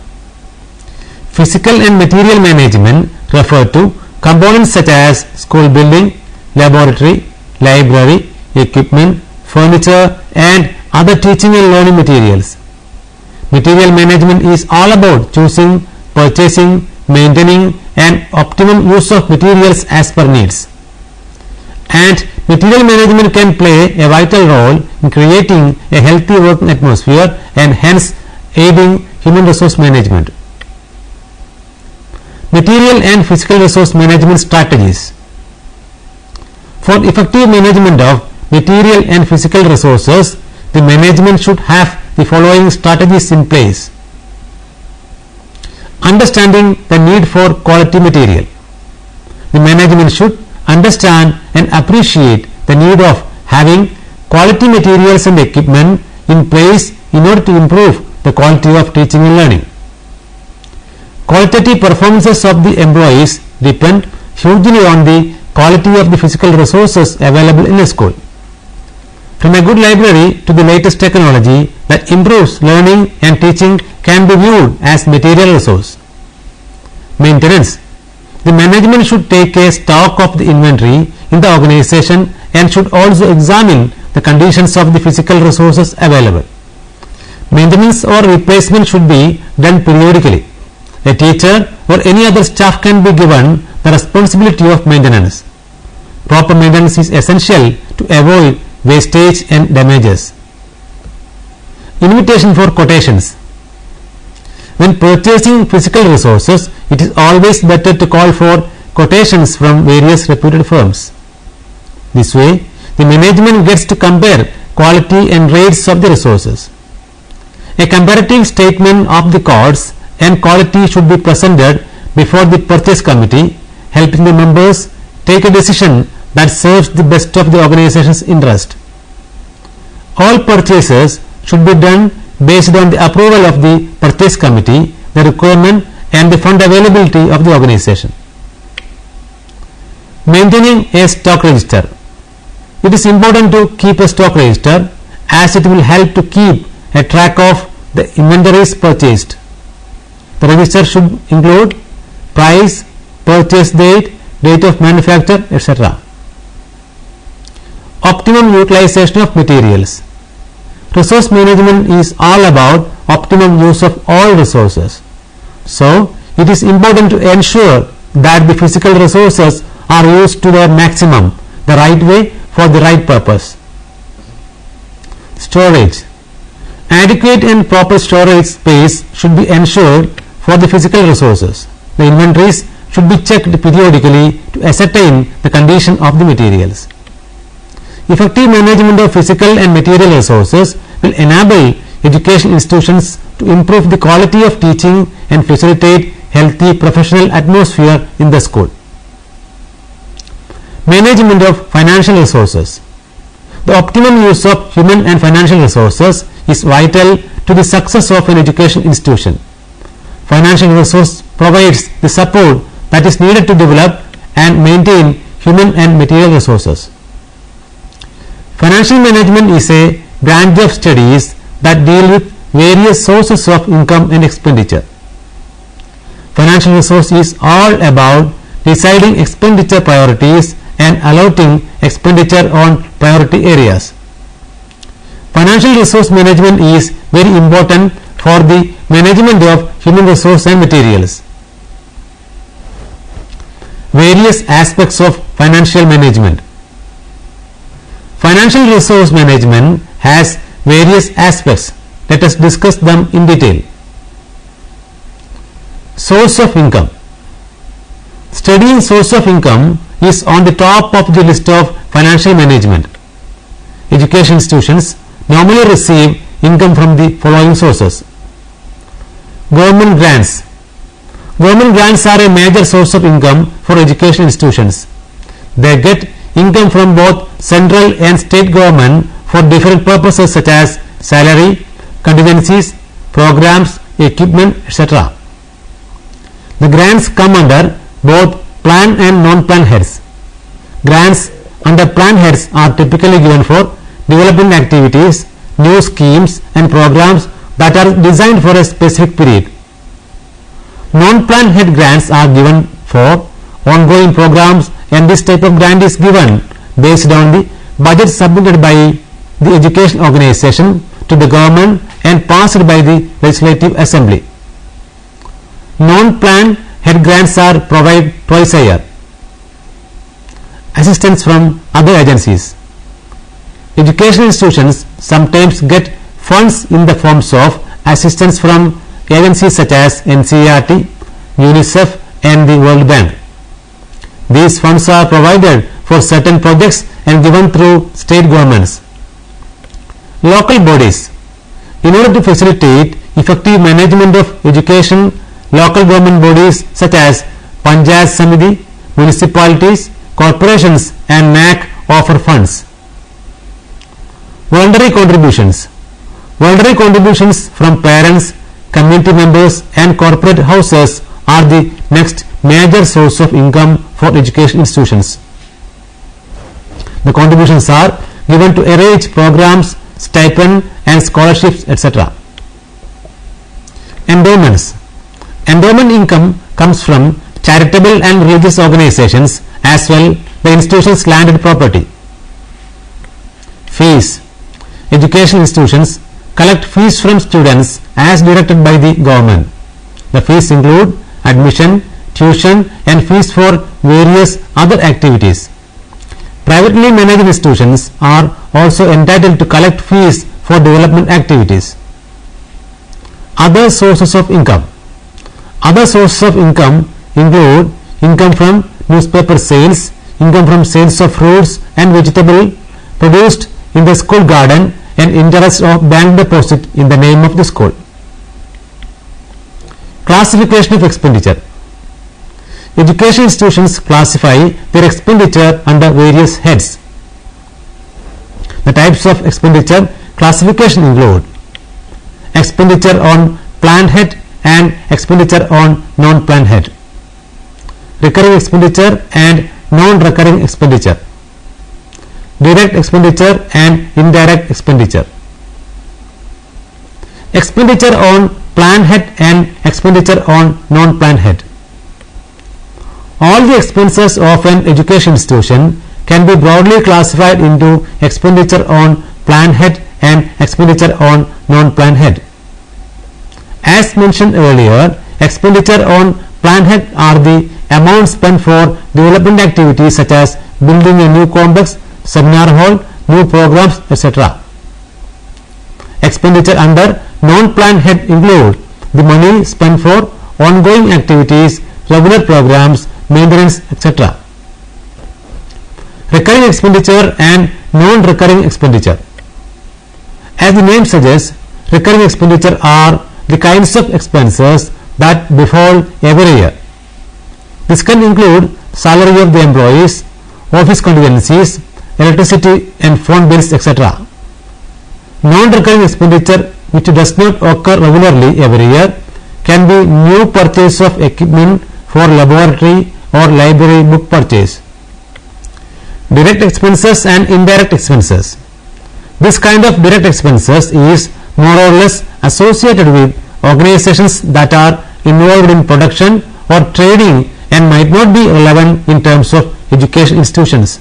Physical and material management refer to components such as school building, laboratory, library, equipment, furniture and other teaching and learning materials. Material management is all about choosing, purchasing, maintaining and optimum use of materials as per needs. And material management can play a vital role in creating a healthy working atmosphere and hence aiding human resource management. Material and physical resource management strategies. For effective management of material and physical resources, the management should have the following strategies in place. Understanding the need for quality material. The management should understand and appreciate the need of having quality materials and equipment in place in order to improve the quality of teaching and learning. Qualitative performances of the employees depend hugely on the quality of the physical resources available in a school. From a good library to the latest technology that improves learning and teaching can be viewed as material resource. Maintenance. The management should take a stock of the inventory in the organization and should also examine the conditions of the physical resources available. Maintenance or replacement should be done periodically. A teacher or any other staff can be given the responsibility of maintenance. Proper maintenance is essential to avoid wastage and damages. Invitation for quotations. When purchasing physical resources, it is always better to call for quotations from various reputed firms. This way, the management gets to compare quality and rates of the resources. A comparative statement of the costs and quality should be presented before the purchase committee, helping the members take a decision that serves the best of the organization's interest. All purchases should be done based on the approval of the purchase committee, the requirement and the fund availability of the organization. Maintaining a stock register. It is important to keep a stock register as it will help to keep a track of the inventories purchased. The register should include price, purchase date, date of manufacture, etc. Optimum utilization of materials. Resource management is all about optimum use of all resources. So, it is important to ensure that the physical resources are used to their maximum, the right way, for the right purpose. Storage. Adequate and proper storage space should be ensured for the physical resources. The inventories should be checked periodically to ascertain the condition of the materials. Effective management of physical and material resources will enable education institutions to improve the quality of teaching and facilitate healthy professional atmosphere in the school. Management of financial resources. The optimum use of human and financial resources is vital to the success of an education institution. Financial resource provides the support that is needed to develop and maintain human and material resources. Financial management is a branch of studies that deal with various sources of income and expenditure. Financial resource is all about deciding expenditure priorities and allotting expenditure on priority areas. Financial resource management is very important for the management of human resource and materials. Various aspects of financial management. Financial resource management has various aspects. Let us discuss them in detail. Source of income. Studying source of income is on the top of the list of financial management. Education institutions normally receive income from the following sources. Government grants. Government grants are a major source of income for education institutions. They get income from both central and state government for different purposes such as salary, contingencies, programs, equipment, etc. The grants come under both plan and non-plan heads. Grants under plan heads are typically given for development activities, new schemes and programs that are designed for a specific period. Non-plan head grants are given for ongoing programs, and this type of grant is given based on the budget submitted by the education organization to the government and passed by the legislative assembly. Non-plan head grants are provided twice a year. Assistance from other agencies. Education institutions sometimes get funds in the forms of assistance from agencies such as NCERT, UNICEF and the World Bank. These funds are provided for certain projects and given through state governments. Local bodies. In order to facilitate effective management of education, local government bodies such as Panchayat Samiti, municipalities, corporations and NAC offer funds. Voluntary contributions. Voluntary contributions from parents, community members and corporate houses are the next major source of income for education institutions. The contributions are given to arrange programs, stipend and scholarships, etc. Endowments. Endowment income comes from charitable and religious organizations as well the institution's landed property. Fees. Education institutions collect fees from students as directed by the government. The fees include admission, tuition and fees for various other activities. Privately managed institutions are also entitled to collect fees for development activities. Other sources of income. Other sources of income include income from newspaper sales, income from sales of fruits and vegetables produced in the school garden and interest of bank deposit in the name of the school. Classification of expenditure. Education institutions classify their expenditure under various heads. The types of expenditure classification include expenditure on planned head and expenditure on non-planned head, recurring expenditure and non-recurring expenditure, direct expenditure and indirect expenditure. Expenditure on planned head and expenditure on non-planned head. All the expenses of an education institution can be broadly classified into expenditure on planned head and expenditure on non-planned head. As mentioned earlier, expenditure on planned head are the amounts spent for development activities such as building a new complex, seminar hall, new programs, etc. Expenditure under non-planned head include the money spent for ongoing activities, regular programs, maintenance, etc. Recurring expenditure and non-recurring expenditure. As the name suggests, recurring expenditure are the kinds of expenses that befall every year. This can include salary of the employees, office contingencies, electricity and phone bills, etc. Non-recurring expenditure which does not occur regularly every year can be new purchase of equipment for laboratory or library book purchase. Direct expenses and indirect expenses. This kind of direct expenses is more or less associated with organizations that are involved in production or trading and might not be relevant in terms of education institutions.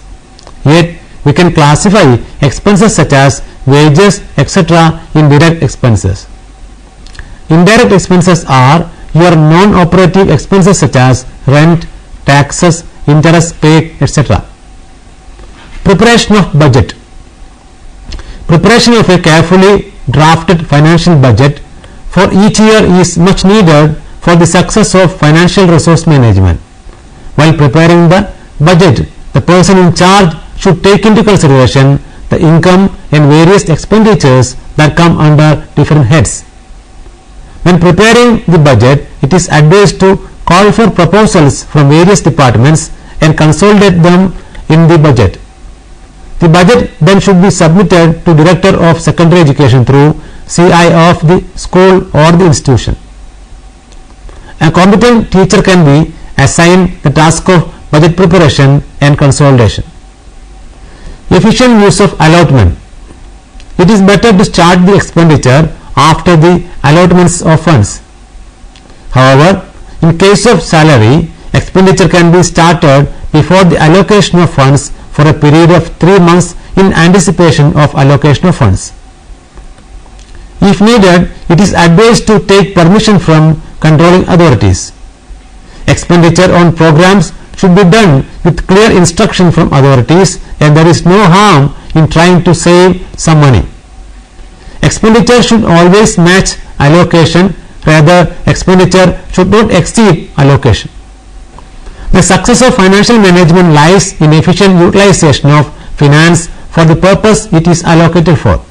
Yet we can classify expenses such as wages, etc. in direct expenses. Indirect expenses are your non-operative expenses such as rent, taxes, interest paid, etc. Preparation of budget. Preparation of a carefully drafted financial budget for each year is much needed for the success of financial resource management. While preparing the budget, the person in charge should take into consideration the income and various expenditures that come under different heads. When preparing the budget, it is advised to call for proposals from various departments and consolidate them in the budget. The budget then should be submitted to Director of Secondary Education through CI of the school or the institution. A competent teacher can be assigned the task of budget preparation and consolidation. Efficient use of allotment. It is better to start the expenditure after the allotments of funds. However, in case of salary, expenditure can be started before the allocation of funds for a period of 3 months in anticipation of allocation of funds. If needed, it is advised to take permission from controlling authorities. Expenditure on programs should be done with clear instruction from authorities, and there is no harm in trying to save some money. Expenditure should always match allocation, rather expenditure should not exceed allocation. The success of financial management lies in efficient utilization of finance for the purpose it is allocated for.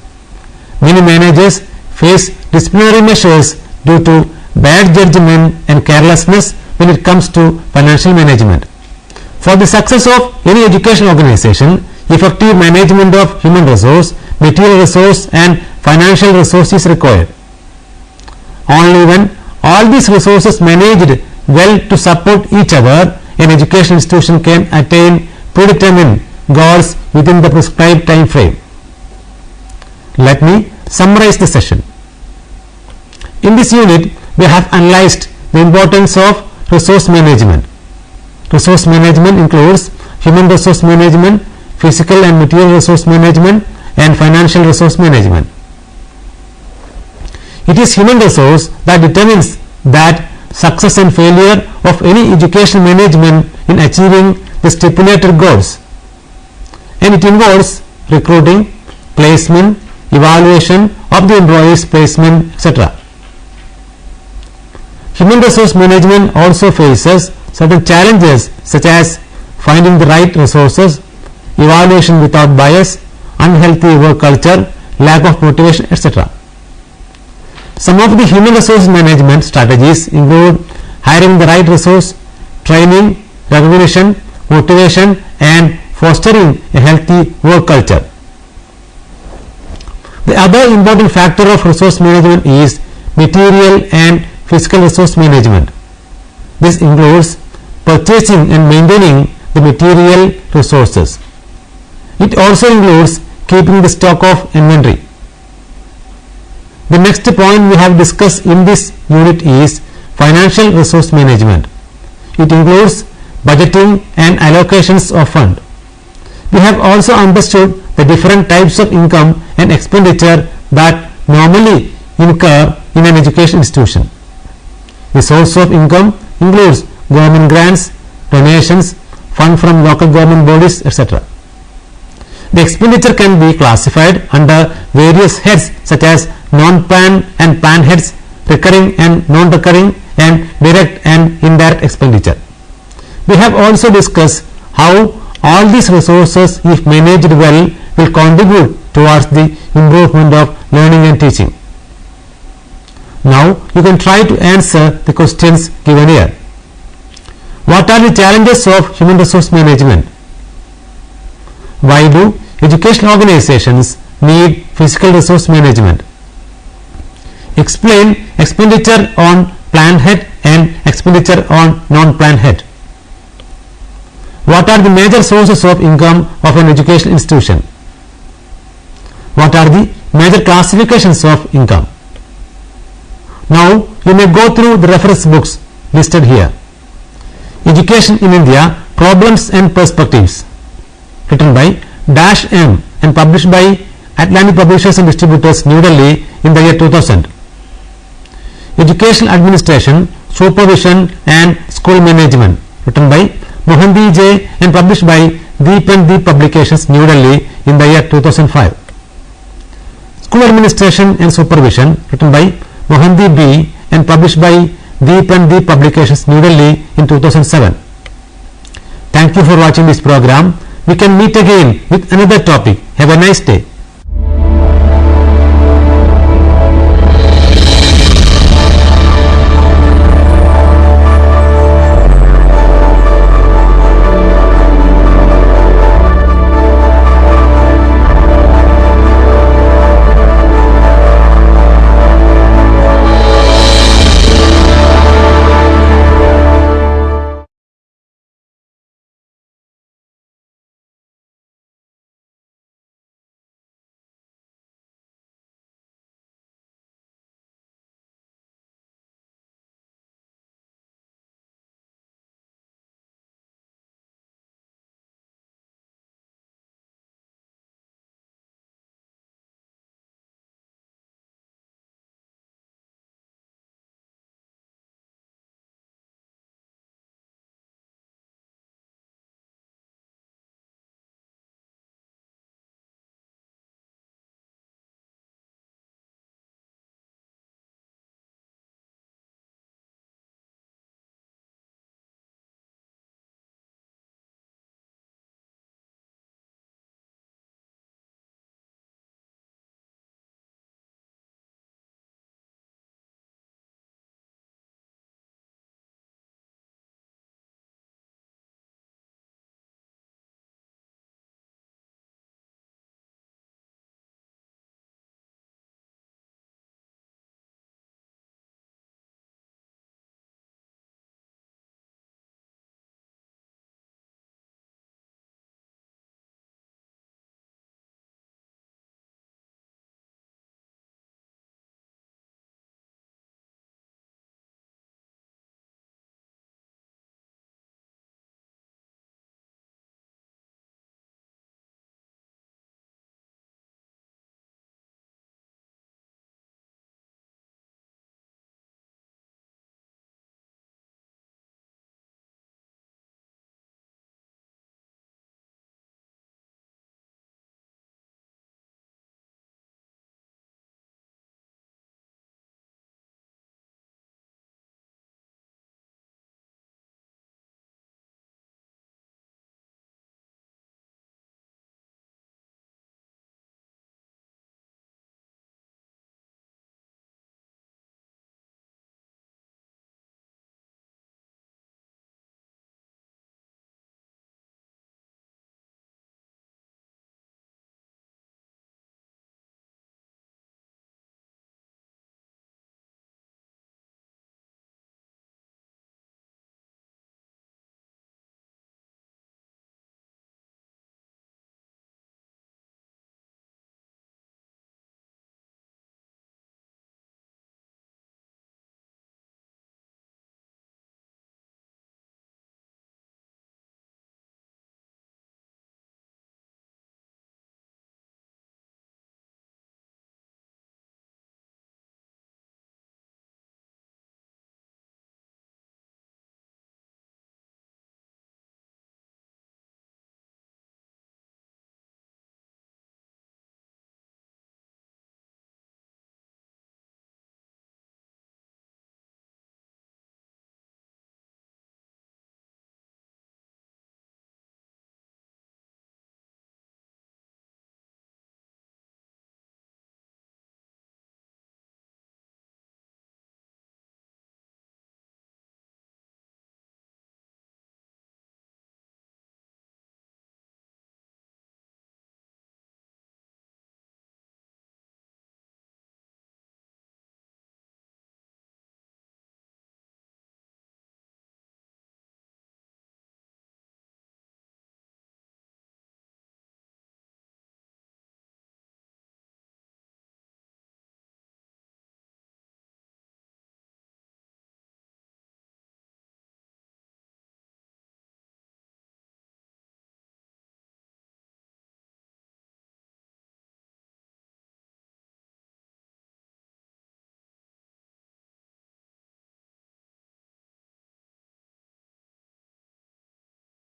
Many managers face disciplinary measures due to bad judgment and carelessness when it comes to financial management. For the success of any education organization, effective management of human resource, material resource and financial resource is required. Only when all these resources managed well to support each other, an education institution can attain predetermined goals within the prescribed time frame. Let me summarize the session. In this unit, we have analyzed the importance of resource management. Resource management includes human resource management, physical and material resource management, and financial resource management. It is human resource that determines that success and failure of any education management in achieving the stipulated goals, and it involves recruiting, placement, evaluation of the employees' placement, etc. Human resource management also faces certain challenges such as finding the right resources, evaluation without bias, unhealthy work culture, lack of motivation, etc. Some of the human resource management strategies include hiring the right resource, training, recognition, motivation, and fostering a healthy work culture. The other important factor of resource management is material and physical resource management. This includes purchasing and maintaining the material resources. It also includes keeping the stock of inventory. The next point we have discussed in this unit is financial resource management. It includes budgeting and allocations of fund. We have also understood the different types of income and expenditure that normally incur in an education institution. The source of income includes government grants, donations, fund from local government bodies, etc. The expenditure can be classified under various heads such as non-PAN and PAN heads, recurring and non-recurring, and direct and indirect expenditure. We have also discussed how all these resources, if managed well, will contribute towards the improvement of learning and teaching. Now you can try to answer the questions given here. What are the challenges of human resource management? Why do educational organizations need physical resource management? Explain expenditure on planned head and expenditure on non-planned head. What are the major sources of income of an educational institution? What are the major classifications of income? Now you may go through the reference books listed here. Education in India, Problems and Perspectives, written by -M and published by Atlantic Publishers and Distributors, New Delhi, in the year 2000. Educational Administration, Supervision and School Management, written by Mohanty J and published by Deep and Deep Publications, New Delhi, in the year 2005. School Administration and Supervision, written by Mohanty B and published by Deep and Deep Publications, New Delhi, in 2007. Thank you for watching this program. We can meet again with another topic. Have a nice day.